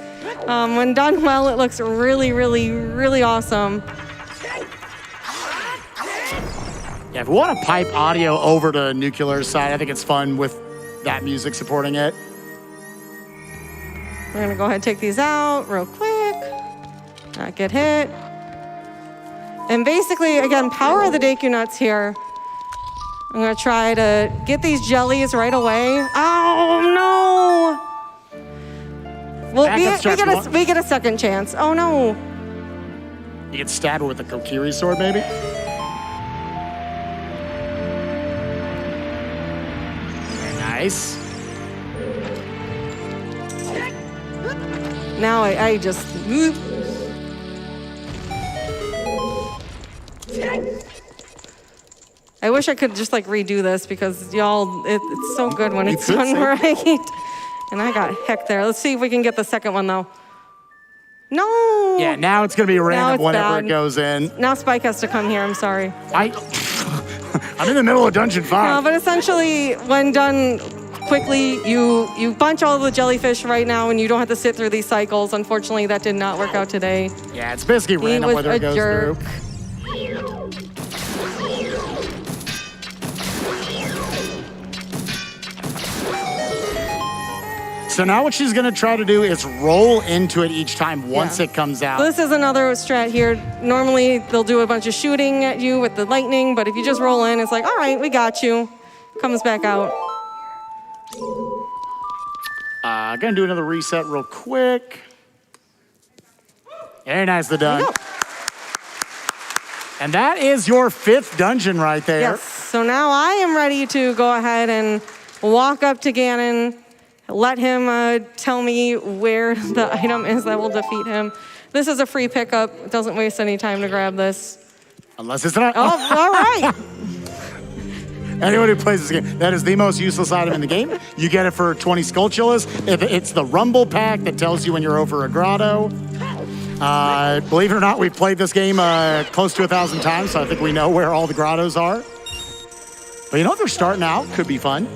When done well, it looks really, really, really awesome. Yeah, if we want to pipe audio over to Nuclear's side, I think it's fun with that music supporting it. We're gonna go ahead and take these out real quick. Not get hit. And basically, again, power of the Deku nuts here. I'm gonna try to get these jellies right away. Oh no! Well, we get a second chance. Oh no! You get stabbed with a Kokiri sword, maybe? Very nice. Now I just. I wish I could just like redo this because y'all, it's so good when it's done right. And I got heck there. Let's see if we can get the second one though. No. Yeah, now it's gonna be random whenever it goes in. Now Spike has to come here. I'm sorry. I'm in the middle of Dungeon 5. No, but essentially, when done quickly, you bunch all the jellyfish right now, and you don't have to sit through these cycles. Unfortunately, that did not work out today. Yeah, it's basically random whether it goes through. So now what she's gonna try to do is roll into it each time once it comes out. This is another strat here. Normally, they'll do a bunch of shooting at you with the lightning, but if you just roll in, it's like, all right, we got you. Comes back out. Gonna do another reset real quick. Very nicely done. And that is your 5th dungeon right there. Yes, so now I am ready to go ahead and walk up to Ganon, let him tell me where the item is that will defeat him. This is a free pickup. It doesn't waste any time to grab this. Unless it's not. Oh, all right. Anyone who plays this game, that is the most useless item in the game. You get it for 20 Skultullas. It's the Rumble Pack that tells you when you're over a grotto. Believe it or not, we've played this game close to 1,000 times, so I think we know where all the grottos are. But you know what? They're starting out. Could be fun.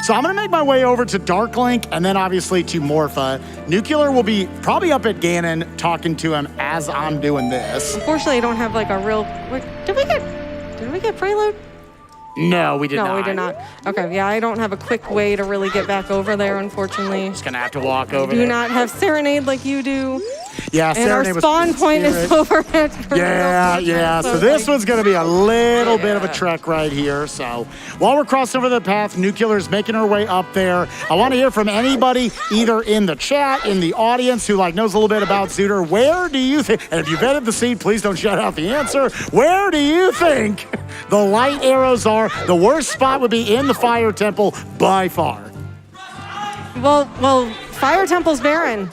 So I'm gonna make my way over to Dark Link and then obviously to Morpha. Nuclear will be probably up at Ganon talking to him as I'm doing this. Unfortunately, I don't have like a real. Wait, did we get Prelude? No, we did not. No, we did not. Okay, yeah, I don't have a quick way to really get back over there, unfortunately. Just gonna have to walk over there. Do not have Serenade like you do. Yeah, and Serenade our spawn point is over at Yeah. So this one's gonna be a little bit of a trek right here. So while we're crossing over the path, Nuclear's making her way up there. I want to hear from anybody, either in the chat, in the audience, who like knows a little bit about ZOOTR. Where do you think? And if you vetted the seed, please don't shout out the answer. Where do you think the light arrows are? The worst spot would be in the Fire Temple by far. Well, Fire Temple's barren.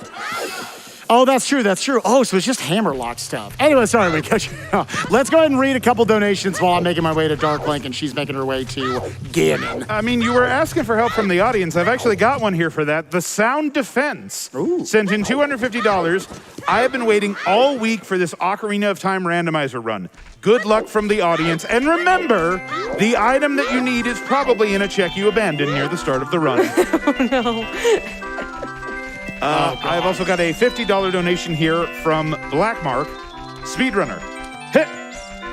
Oh, that's true. Oh, so it's just hammerlock stuff. Anyway, sorry, we cut you off. Let's go ahead and read a couple donations while I'm making my way to Dark Link and she's making her way to Ganon. I mean, you were asking for help from the audience. I've actually got one here for that. The Sound Defense sent in $250. I have been waiting all week for this Ocarina of Time randomizer run. Good luck from the audience. And remember, the item that you need is probably in a check you abandoned near the start of the run. Oh, no. I've also got a $50 donation here from Blackmark, Speedrunner. Hip,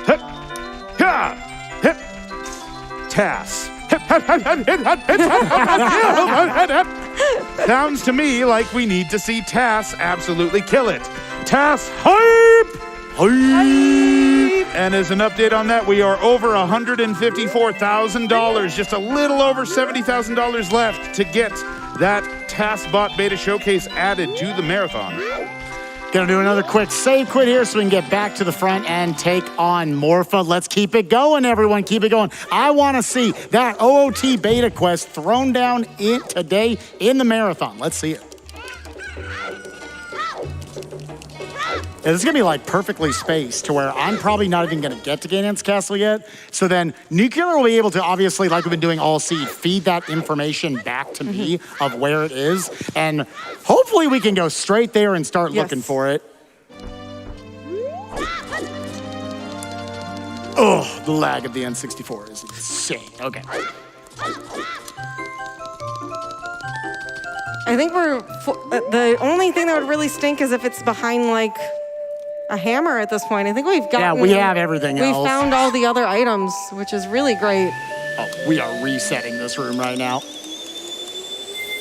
hip, ha, hip, Tass. Hip, hip, hip, hip, hip, hip, hip. Sounds to me like we need to see Tass absolutely kill it. Tass, hype! Hype! And as an update on that, we are over $154,000, just a little over $70,000 left to get that TaskBot Beta Showcase added to the marathon. Gonna do another quick save quit here so we can get back to the front and take on Morpha. Let's keep it going, everyone. Keep it going. I want to see that OOT beta quest thrown down today in the marathon. Let's see it. Yeah, this is gonna be like perfectly spaced to where I'm probably not even gonna get to Ganon's castle yet. So then Nuclear will be able to, obviously, like we've been doing all seed, feed that information back to me of where it is. And hopefully we can go straight there and start looking for it. Oh, the lag of the N64 is insane. Okay. I think the only thing that would really stink is if it's behind like a hammer at this point. I think we've gotten... Yeah, we have everything else. We found all the other items, which is really great. Oh, we are resetting this room right now.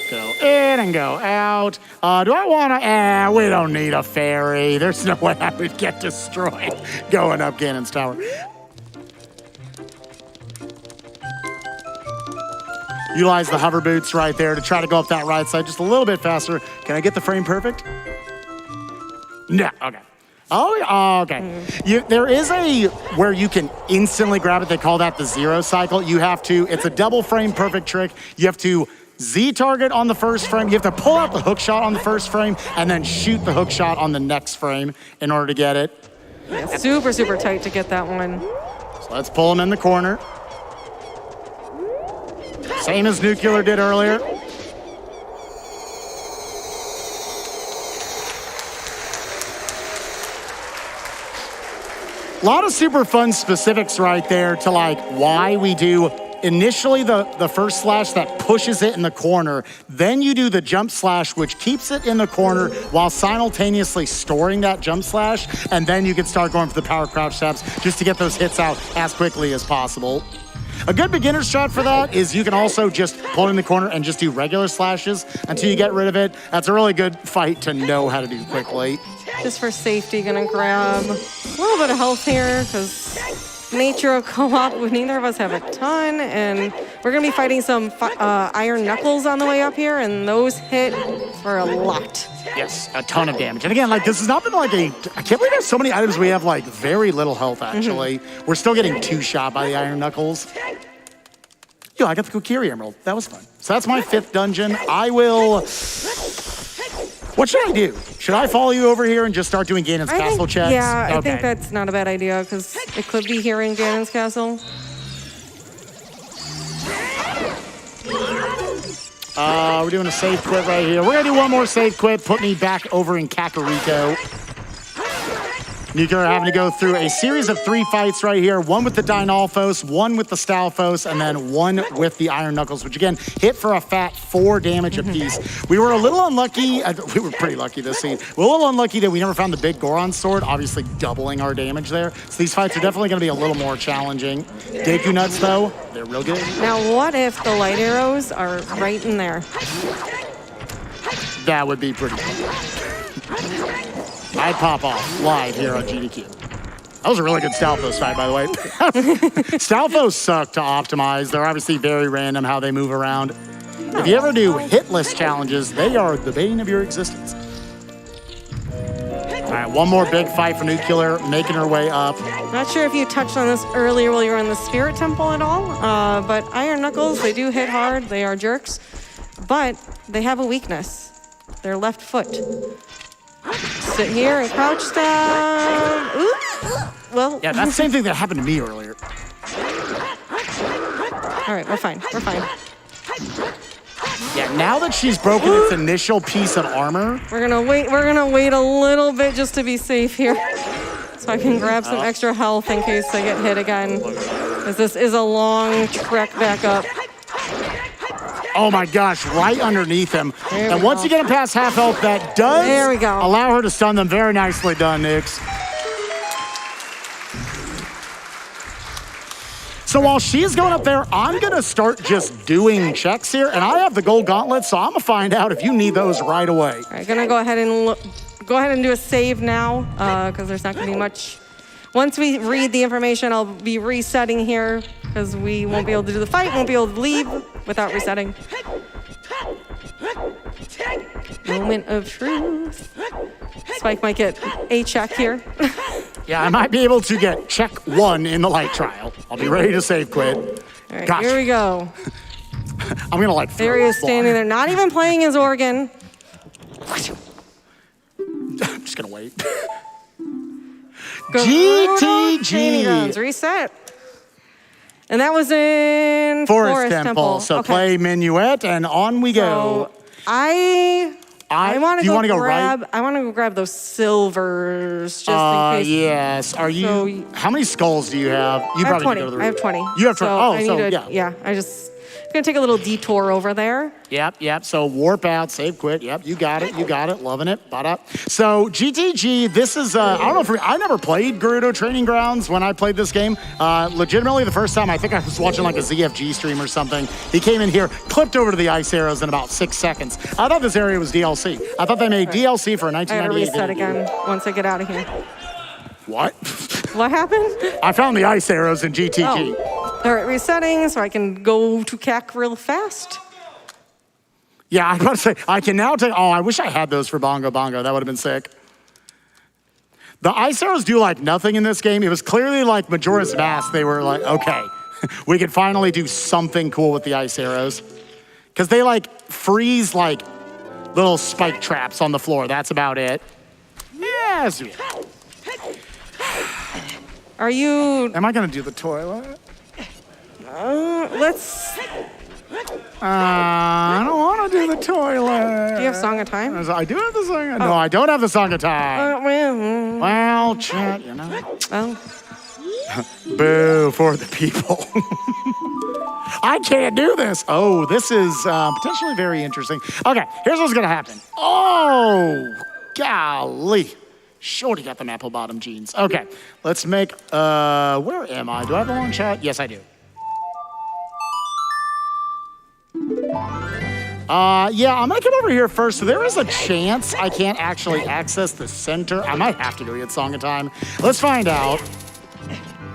Go in and go out. Do I want to... we don't need a ferry. There's no way I would get destroyed going up Ganon's tower. utilize the hover boots right there to try to go up that right side just a little bit faster. Can I get the frame perfect? No, okay. Oh, okay. There is a where you can instantly grab it. They call that the zero cycle. You have to, it's a double frame perfect trick. You have to Z target on the first frame. You have to pull out the hook shot on the first frame and then shoot the hook shot on the next frame in order to get it. Yeah, super, super tight to get that one. So let's pull him in the corner. Same as Nuclear did earlier. A lot of super fun specifics right there to like why we do initially the first slash that pushes it in the corner. Then you do the jump slash, which keeps it in the corner while simultaneously storing that jump slash. And then you can start going for the power crouch steps just to get those hits out as quickly as possible. A good beginner strat for that is you can also just pull it in the corner and just do regular slashes until you get rid of it. That's a really good fight to know how to do quickly. Just for safety, gonna grab a little bit of health here because nature of co-op, neither of us have a ton, and we're gonna be fighting some iron knuckles on the way up here, and those hit for a lot. Yes, a ton of damage. And again, like this has not been like I can't believe there's so many items we have like very little health actually. We're still getting two-shot by the iron knuckles. Yo, I got the Kokiri Emerald. That was fun. So that's my 5th dungeon. What should I do? Should I follow you over here and just start doing Ganon's castle checks? Yeah, okay. I think that's not a bad idea because it could be here in Ganon's castle. We're doing a save quit right here. We're gonna do one more save quit, put me back over in Kakariko. Nuclear having to go through a series of 3 fights right here. One with the Dynalphos, one with the Stalfos, and then one with the Iron Knuckles, which again, hit for a fat 4 damage apiece. We were a little unlucky. We were pretty lucky this scene. We're a little unlucky that we never found the big Goron sword, obviously doubling our damage there. So these fights are definitely gonna be a little more challenging. Deku nuts though, they're real good. Now what if the light arrows are right in there? That would be pretty cool. I'd pop off live here on GDQ. That was a really good Stalfos fight, by the way. Stalfos suck to optimize. They're obviously very random how they move around. If you ever do hitless challenges, they are the bane of your existence. All right, one more big fight for Nuclear, making her way up. Not sure if you touched on this earlier while you were in the Spirit Temple at all, but Iron Knuckles, they do hit hard. They are jerks, but they have a weakness. Their left foot. Sit here and crouch down. Ooh. Well. Yeah, that's the same thing that happened to me earlier. All right, we're fine. We're fine. Yeah, now that she's broken its initial piece of armor. We're gonna wait a little bit just to be safe here. So I can grab some extra health in case I get hit again. Because this is a long trek back up. Oh my gosh, right underneath him. And once you get him past half health, that does allow her to stun them. Very nicely done, Nukes. So while she's going up there, I'm gonna start just doing checks here, and I have the gold gauntlet, so I'm gonna find out if you need those right away. All right, gonna go ahead and do a save now, because there's not gonna be much. Once we read the information, I'll be resetting here, because we won't be able to do the fight, won't be able to leave without resetting. Moment of truth. Spike might get a check here. Yeah, I might be able to get check 1 in the light trial. I'll be ready to save quit. All right, here we go. I'm gonna like. There he is standing there, not even playing his organ. I'm just gonna wait. GTG. Reset. And that was in Forest Temple. So play Minuet, and on we go. So I want to go grab. Right? I want to go grab those silvers just in case. Yes. Are you? So, how many skulls do you have? You I have 20. Need to go to the I have 20. You have 20. Yeah. I just gonna take a little detour over there. Yep. So warp out, save, quit. Yep, you got it. Loving it. So GTG, this is, I don't know if I never played Gerudo Training Grounds when I played this game. Legitimately, the first time, I think I was watching like a ZFG stream or something. He came in here, clipped over to the ice arrows in about 6 seconds. I thought this area was DLC. I thought they made DLC for a 1998 I gotta reset again once I get out of here. What? What happened? I found the ice arrows in GTG. Oh. All right, resetting so I can go to CAC real fast. Yeah, I was about to say, I can now take, oh, I wish I had those for Bongo Bongo. That would have been sick. The ice arrows do like nothing in this game. It was clearly like Majora's Mask. They were like, okay, we could finally do something cool with the ice arrows. Because they like freeze like little spike traps on the floor. That's about it. Yes. Are you? Am I gonna do the toilet? Let's. I don't want to do the toilet. Do you have Song of Time? I do have the Song of Time. No, I don't have the Song of Time. Well, chat, you know. Well. Boo for the people. I can't do this. Oh, this is potentially very interesting. Okay, here's what's gonna happen. Oh, golly. Shorty got the apple bottom jeans. Okay, let's make, where am I? Do I have a long chat? Yes, I do. Yeah, I'm gonna come over here first. So there is a chance I can't actually access the center. I might have to go get Song of Time. Let's find out.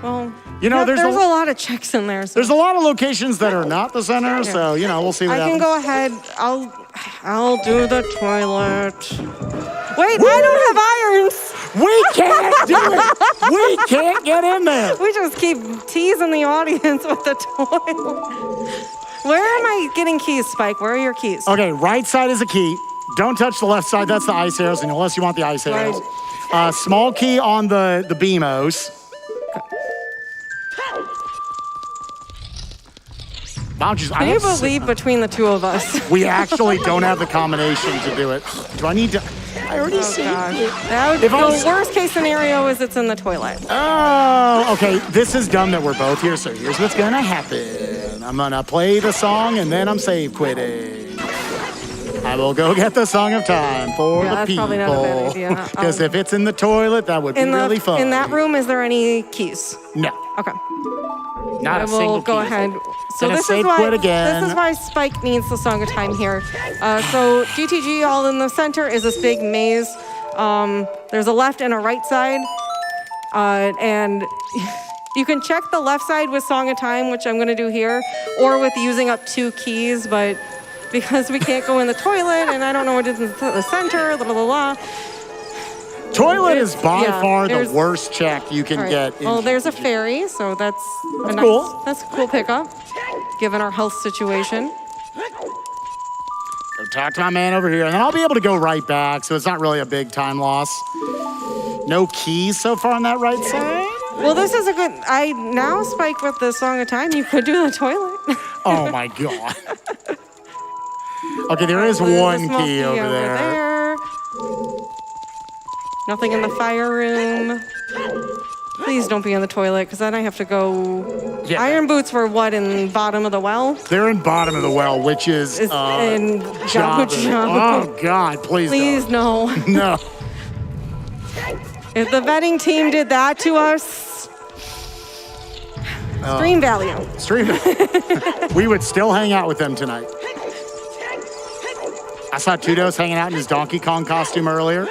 Well, you know, there's a lot of checks in there. So. There's a lot of locations that are not the center, so, you know, we'll see what happens. I can go ahead. I'll do the toilet. Wait, I don't have irons. We can't do it. We can't get in there. We just keep teasing the audience with the toilet. Where am I getting keys, Spike? Where are your keys? Okay, right side is a key. Don't touch the left side. That's the ice arrows, unless you want the ice arrows. Right. Small key on the BMOs. Can you believe between the two of us? We actually don't have the combination to do it. Do I need to? I already saved it. The worst case scenario is it's in the toilet. Oh, okay. This is dumb that we're both here, so here's what's gonna happen. I'm gonna play the song and then I'm save quitting. I will go get the Song of Time for the people. Probably not a bad idea. Because if it's in the toilet, that would be really fun. In that room, is there any keys? No. Okay. Not a single key. Go ahead. So this is why Spike needs the Song of Time here. So GTG all in the center is this big maze. There's a left and a right side. And you can check the left side with Song of Time, which I'm going to do here, or with using up 2 keys, but because we can't go in the toilet and I don't know what is in the center, blah, blah, blah. Toilet is by far the worst check you can get. Well, there's a ferry, so that's cool. That's a cool pickup, given our health situation. Go talk to my man over here, and then I'll be able to go right back, so it's not really a big time loss. No keys so far on that right side. Well, this is a good. Now Spike with the Song of Time. You could do the toilet. Oh my god. Okay, there is one key over there. Nothing in the fire room. Please don't be in the toilet, because then I have to go. Yeah. Iron boots were what, in bottom of the well? They're in bottom of the well, which is in Jabu. Oh God, please no. No. If the vetting team did that to us, stream value. We would still hang out with them tonight. I saw Tudos hanging out in his Donkey Kong costume earlier.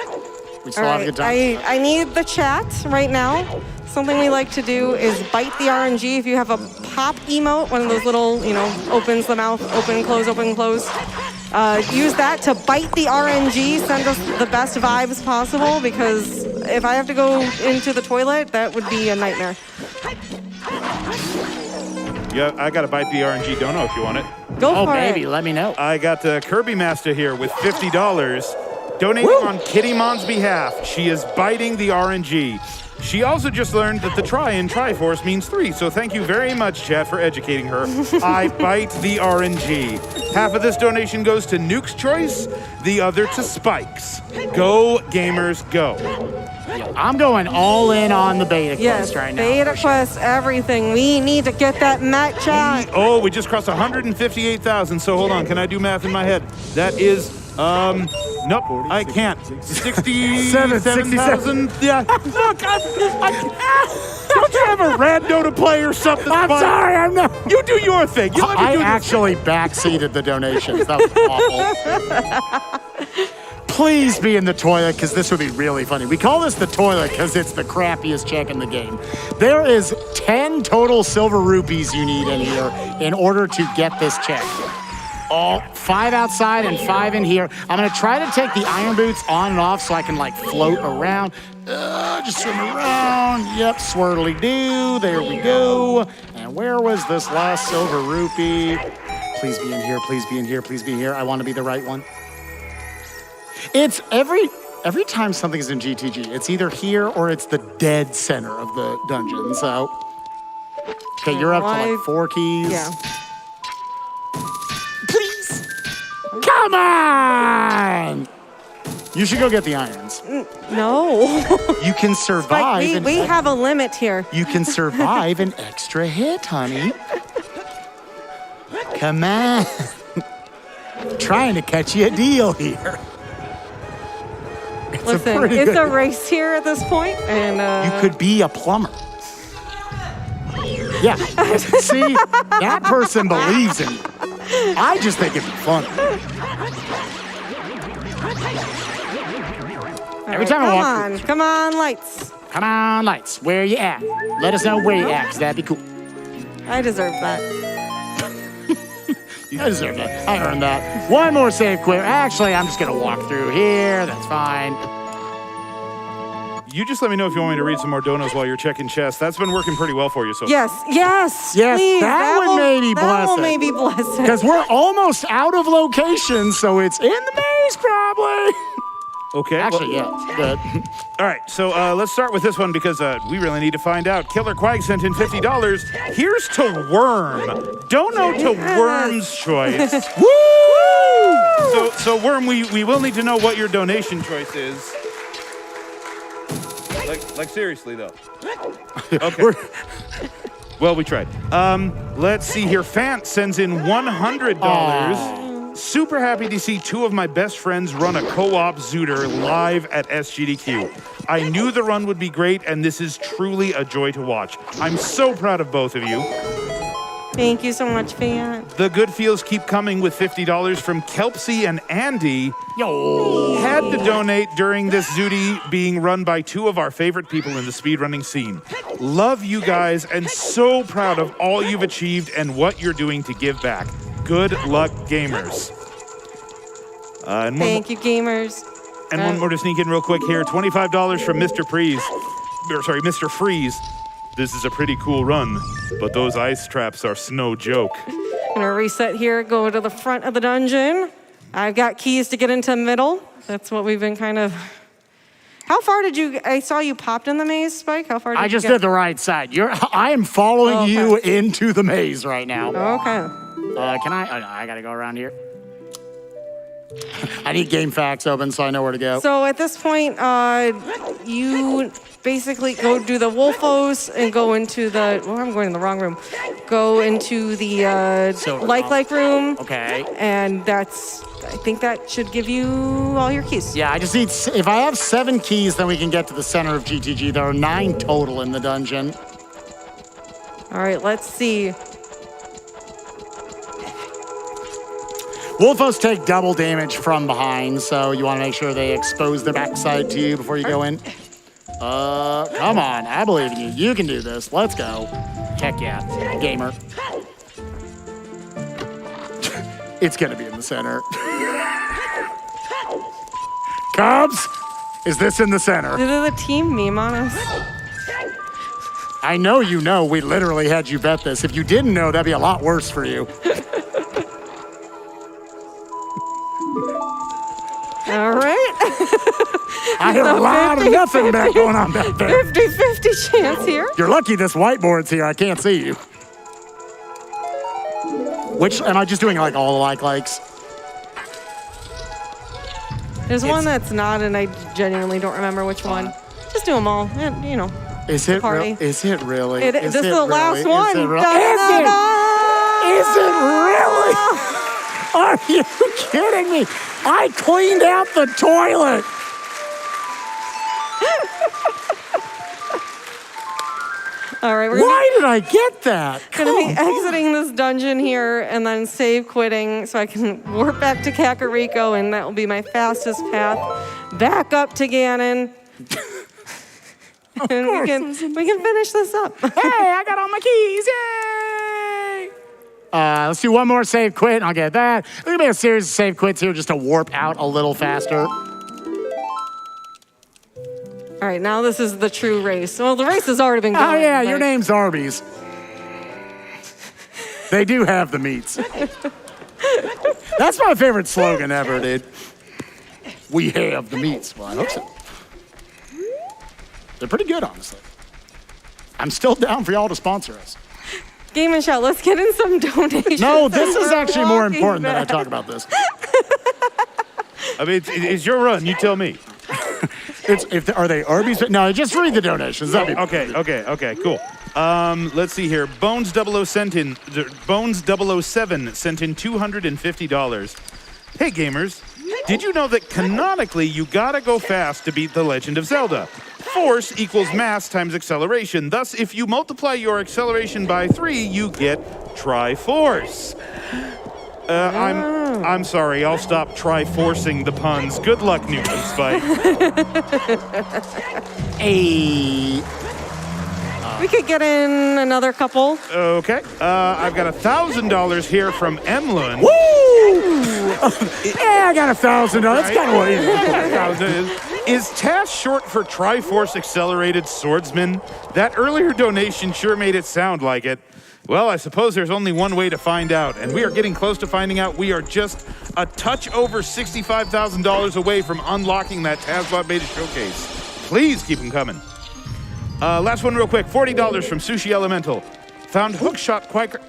We still have a good time. I need the chat right now. Something we like to do is bite the RNG. If you have a pop emote, one of those little, opens the mouth, open, close, use that to bite the RNG, send us the best vibes possible, because if I have to go into the toilet, that would be a nightmare. Yeah, I got to bite the RNG dono if you want it. Go for it. Oh, baby, let me know. I got the Kirby Master here with $50, donating on Kitty Mon's behalf. She is biting the RNG. She also just learned that the try in Triforce means 3, so thank you very much, chat, for educating her. I bite the RNG. Half of this donation goes to Nukes Choice, the other to Spikes. Go, gamers, go. I'm going all in on the beta quest right now. Beta quest, everything. We need to get that Met chat. Oh, we just crossed 158,000, so hold on. Can I do math in my head? That is, nope, I can't. 67,000. Yeah. Look, don't you have a rando to play or something? I'm sorry, I'm not. You do your thing. I actually backseated the donations. That was awful. Please be in the toilet, because this would be really funny. We call this the toilet because it's the crappiest check in the game. There is 10 total silver rupees you need in here in order to get this check. All 5 outside and 5 in here. I'm gonna try to take the iron boots on and off so I can like float around. Just swim around. Yep, swirly-doo. There we go. And where was this last silver rupee? Please be in here, please be in here, please be here. I want to be the right one. It's every time something's in GTG, it's either here or it's the dead center of the dungeon. So, okay, you're up to like 4 keys. Yeah. Please. Come on! You should go get the irons. No. You can survive. Like, we have a limit here. You can survive an extra hit, honey. Come on. Trying to catch you a deal here. Listen, it's a race here at this point, and you could be a plumber. Yeah. See, that person believes in you. I just think it'd be fun. Every time I walk. Come on, lights. Come on, lights. Where you at? Let us know where you at, 'cause that'd be cool. I deserve that. I deserve that. I earned that. One more save quit. Actually, I'm just gonna walk through here. That's fine. You just let me know if you want me to read some more donos while you're checking chests. That's been working pretty well for you. So Yes, please. That would maybe bless That will it. maybe bless it. Because we're almost out of location, so it's in the maze probably. Okay. Actually, yeah, it's good. All right, so let's start with this one because we really need to find out. Killer Quag sent in $50. Here's to Worm. Dono to Worm's choice. Woo! So Worm, we will need to know what your donation choice is. Like seriously though. Okay. Well, we tried. Let's see here. Fant sends in $100. Super happy to see 2 of my best friends run a co-op ZOOTR live at SGDQ. I knew the run would be great, and this is truly a joy to watch. I'm so proud of both of you. Thank you so much, Fan. The good feels keep coming with $50 from Kelpsy and Andy. Yo. Had to donate during this Zooty being run by 2 of our favorite people in the speedrunning scene. Love you guys, and so proud of all you've achieved and what you're doing to give back. Good luck, gamers. Thank you, gamers. And one more to sneak in real quick here. $25 from Mr. Freeze. Mr. Freeze. This is a pretty cool run, but those ice traps are no joke. Gonna reset here, go to the front of the dungeon. I've got keys to get into the middle. That's what we've been kind of... How far did you... I saw you popped in the maze, Spike. How far did you I just get? did the right side. I am following you into the maze right now. Okay. Can I gotta go around here. I need game facts open so I know where to go. So at this point, you basically go do the Wolfos and go into the... Well, I'm going in the wrong room. Go into the like room. Okay. And that's... I think that should give you all your keys. Yeah, I just need... If I have 7 keys, then we can get to the center of GTG. There are 9 total in the dungeon. All right, let's see. Wolfos take double damage from behind, so you want to make sure they expose their backside to you before you go in. Come on, I believe in you. You can do this. Let's go. Heck yeah, gamer. It's gonna be in the center. Cubs, is this in the center? Did the team meme on us? I know you know. We literally had you bet this. If you didn't know, that'd be a lot worse for you. All right. I hear a lot of nothing back going on back there. 50-50 chance here. You're lucky this whiteboard's here. I can't see you. Which, am I just doing like all the likes? There's one that's not, and I genuinely don't remember which one. Just do them all, you know. Is it party. Is it really? This is the last one. Is it really? Is it really? Are you kidding me? I cleaned out the toilet. All right, we're Why did I get that? gonna be exiting this dungeon here and then save quitting so I can warp back to Kakariko, and that will be my fastest path back up to Ganon. And we can finish this up. Hey, I got all my keys. Yay! Let's do one more save quit, and I'll get that. We're gonna make a series of save quits here just to warp out a little faster. All right, now this is the true race. Well, the race has already been going. Oh yeah, your name's Arby's. They do have the meats. That's my favorite slogan ever, dude. We have the meats. Well, I hope so. They're pretty good, honestly. I'm still down for y'all to sponsor us. Game and Shout, let's get in some donations. No, this is actually more important that I talk about this. I mean, it's your run. You tell me. Are they Arby's? No, just read the donations. That'd be Okay, cool. Let's see here. Bones 007 sent in $250. Hey, gamers. Did you know that canonically you gotta go fast to beat The Legend of Zelda? Force equals mass times acceleration. Thus, if you multiply your acceleration by 3, you get Triforce. I'm sorry. I'll stop try-forcing the puns. Good luck, Nukes and Spike. Hey. We could get in another couple. Okay. I've got $1,000 here from Emlyn. Woo! Yeah, I got $1,000. That's kind of what it is. Is TAS short for Triforce Accelerated Swordsman? That earlier donation sure made it sound like it. Well, I suppose there's only one way to find out, and we are getting close to finding out. We are just a touch over $65,000 away from unlocking that TASBot Beta Showcase. Please keep them coming. Last one real quick, $40 from Sushi Elemental. Found hookshot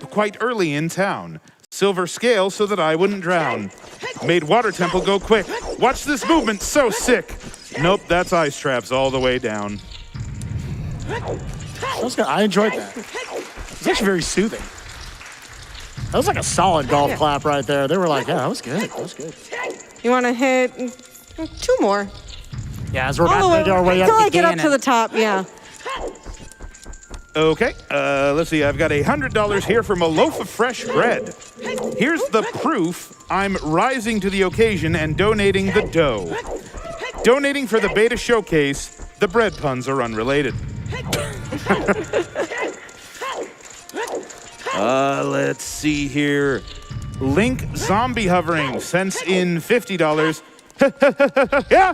quite early in town. Silver scale so that I wouldn't drown. Made Water Temple go quick. Watch this movement, so sick. Nope, that's ice traps all the way down. That was good. I enjoyed that. It was actually very soothing. That was like a solid golf clap right there. They were like, yeah, that was good. That was good. You want to hit 2 more? Yeah, as we're about to make our way up until I get up Ganon. to the top, yeah. Okay, let's see. I've got $100 here from a loaf of fresh bread. Here's the proof I'm rising to the occasion and donating the dough. Donating for the beta showcase, the bread puns are unrelated. Let's see here. Link Zombie Hovering sends in $50. Yeah.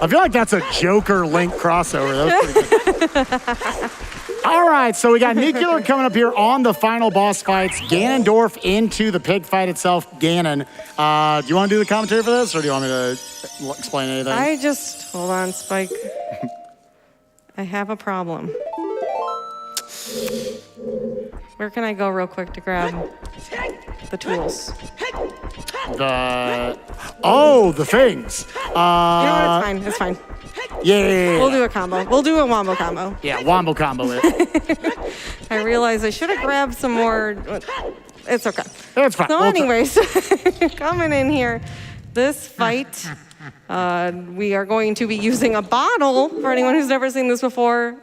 I feel like that's a Joker Link crossover. That was pretty good. All right, so we got Nuclear coming up here on the final boss fights. Ganondorf into the pig fight itself. Ganon. Do you want to do the commentary for this, or do you want me to explain anything? Hold on, Spike. I have a problem. Where can I go real quick to grab the tools? The things. You know what? It's fine. Yeah. We'll do a combo. We'll do a wombo combo. Yeah, wombo combo it. I realized I should have grabbed some more. It's okay. It's fine. So anyways, coming in here, this fight, we are going to be using a bottle for anyone who's never seen this before.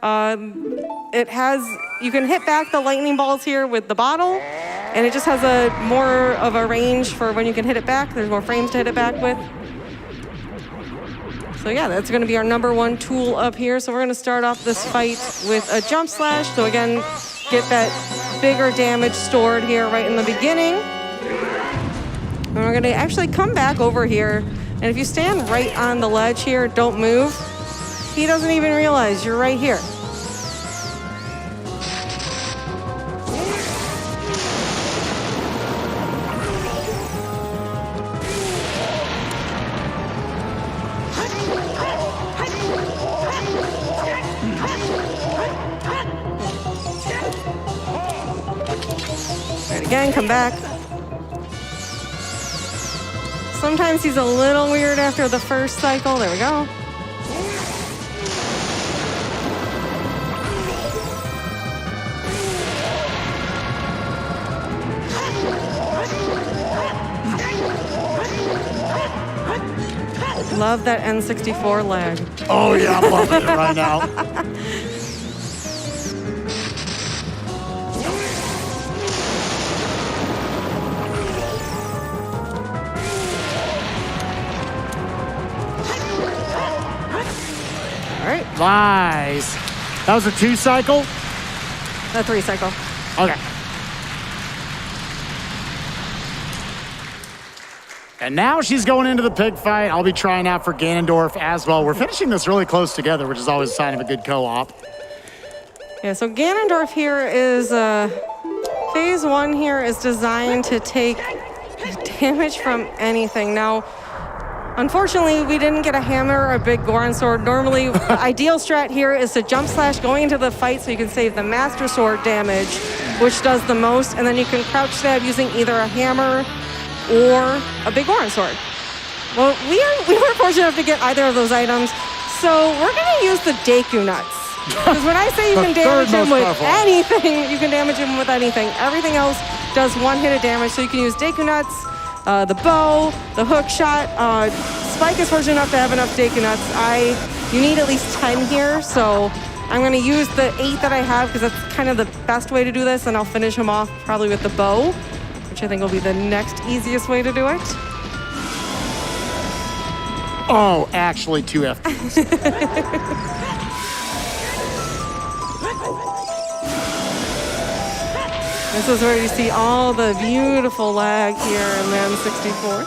You can hit back the lightning balls here with the bottle, and it just has a more of a range for when you can hit it back. There's more frames to hit it back with. So yeah, that's gonna be our #1 tool up here. So we're gonna start off this fight with a jump slash. So again, get that bigger damage stored here right in the beginning. And we're gonna actually come back over here. And if you stand right on the ledge here, don't move, he doesn't even realize you're right here. Again, come back. Sometimes he's a little weird after the first cycle. There we go. Love that N64 lag. Oh yeah, I'm loving it right now. right. Nice. That was a 2-cycle? A 3-cycle. Okay. And now she's going into the pig fight. I'll be trying out for Ganondorf as well. We're finishing this really close together, which is always a sign of a good co-op. Yeah, so Ganondorf here is, phase 1 here is designed to take damage from anything. Now, unfortunately, we didn't get a hammer or a big Goron sword. Normally, the ideal strat here is to jump slash going into the fight so you can save the Master Sword damage, which does the most, and then you can crouch stab using either a hammer or a big Goron sword. Well, we were fortunate enough to get either of those items, so we're gonna use the Deku nuts. Because when I say you can damage him with anything, you can damage him with anything. Everything else does 1 hit of damage, so you can use Deku nuts, the bow, the hook shot. Spike is fortunate enough to have enough Deku nuts. You need at least 10 here, so I'm gonna use the 8 that I have because that's kind of the best way to do this, and I'll finish him off probably with the bow, which I think will be the next easiest way to do it. Oh, actually 2 FPs. This is where you see all the beautiful lag here in the N64.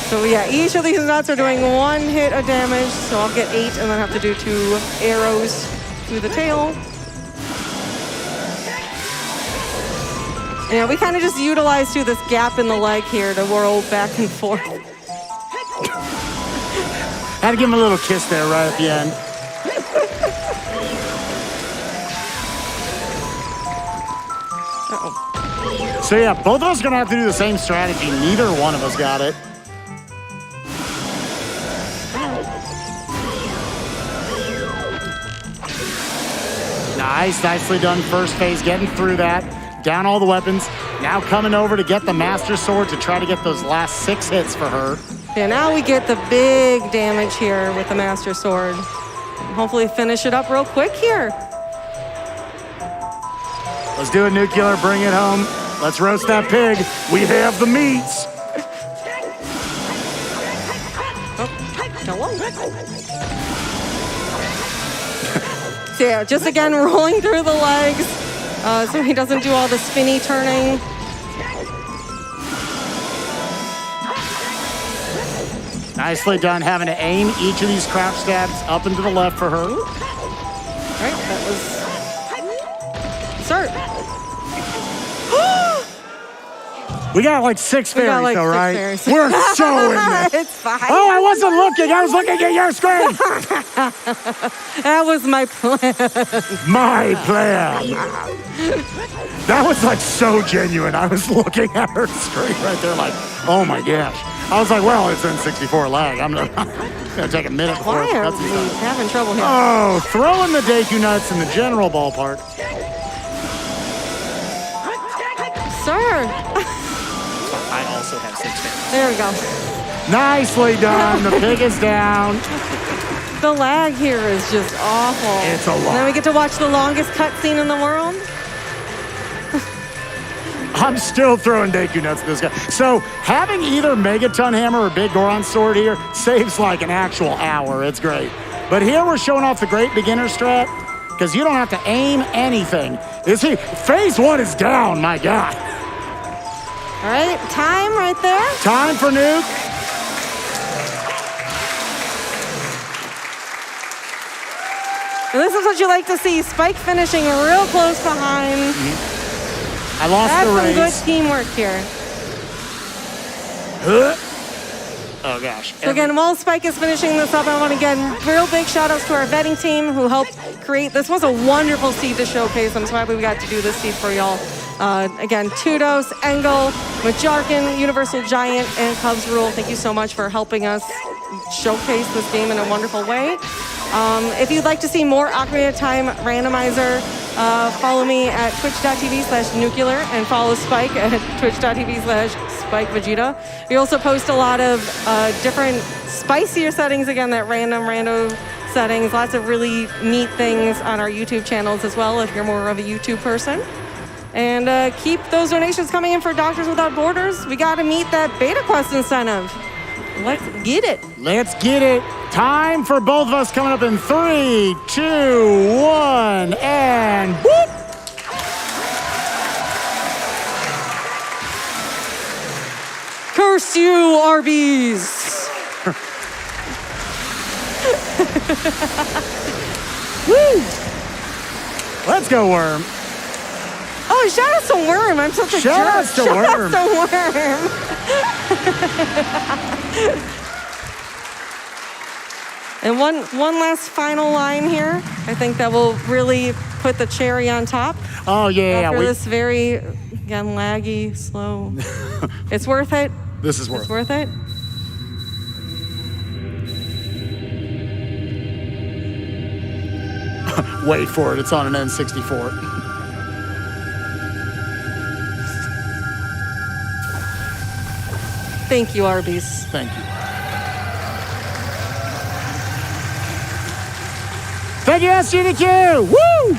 So yeah, each of these nuts are doing 1 hit of damage, so I'll get 8 and then have to do 2 arrows through the tail. Yeah, we kind of just utilize too this gap in the leg here to whirl back and forth. Had to give him a little kiss there right at the end. Uh-oh. So yeah, both of us are gonna have to do the same strategy. Neither one of us got it. Nice, nicely done first phase, getting through that. Down all the weapons. Now coming over to get the Master Sword to try to get those last 6 hits for her. Yeah, now we get the big damage here with the Master Sword. And hopefully finish it up real quick here. Let's do it, Nuclear. Bring it home. Let's roast that pig. We have the meats. Oh, hello. So yeah, just again rolling through the legs so he doesn't do all the spinny turning. Nicely done, having to aim each of these crouch stabs up and to the left for her. All right, that was... Start. We got like 6 fairies got like though, 6 right? fairies. We're so in there. It's fine. Oh, I wasn't looking. I was looking at your screen. That was my plan. My plan. That was like so genuine. I was looking at her screen right there like, oh my gosh. I was like, well, it's N64 lag. I'm gonna take a minute before Why it are cuts we me. having trouble here? Oh, throwing the Deku nuts in the general ballpark. Sir. I also have 6 fingers. There we go. Nicely done. The pig is down. The lag here is just awful. It's a lot. And then we get to watch the longest cutscene in the world. I'm still throwing Deku nuts at this guy. So having either Megaton Hammer or Big Goron Sword here saves like an actual hour. It's great. But here we're showing off the great beginner strat because you don't have to aim anything. You see, phase 1 is down, my God. All right, time right there. Time for Nuke. And this is what you like to see. Spike finishing real close behind. I lost That's the some race. good teamwork here. Oh gosh. So again, while Spike is finishing this up, I want to give real big shout outs to our vetting team who helped create, this was a wonderful seed to showcase. I'm so happy we got to do this seed for y'all. Again, Tudos, Engel, Majarkin, Universal Giant, and Cubs Rule, thank you so much for helping us showcase this game in a wonderful way. If you'd like to see more Ocarina of Time Randomizer, follow me at twitch.tv/nuclear and follow Spike at twitch.tv/spikevegeta. We also post a lot of different spicier settings, again, that rando settings, lots of really neat things on our YouTube channels as well if you're more of a YouTube person. And keep those donations coming in for Doctors Without Borders. We got to meet that beta quest incentive. Let's get it. Let's get it. Time for both of us coming up in 3, 2, 1, and whoop! Curse you, Arby's. Woo! Let's go, Worm. Oh, shout out to Worm. I'm such a Shout jerk. outs to Worm. Shout out to Worm. And one last final line here. I think that will really put the cherry on top. Oh, yeah. After this very, again, laggy, slow. It's worth it. This is It's worth worth it. Wait for it. It's on an N64. Thank you, Arby's. Thank you. Thank you, SGDQ. Woo!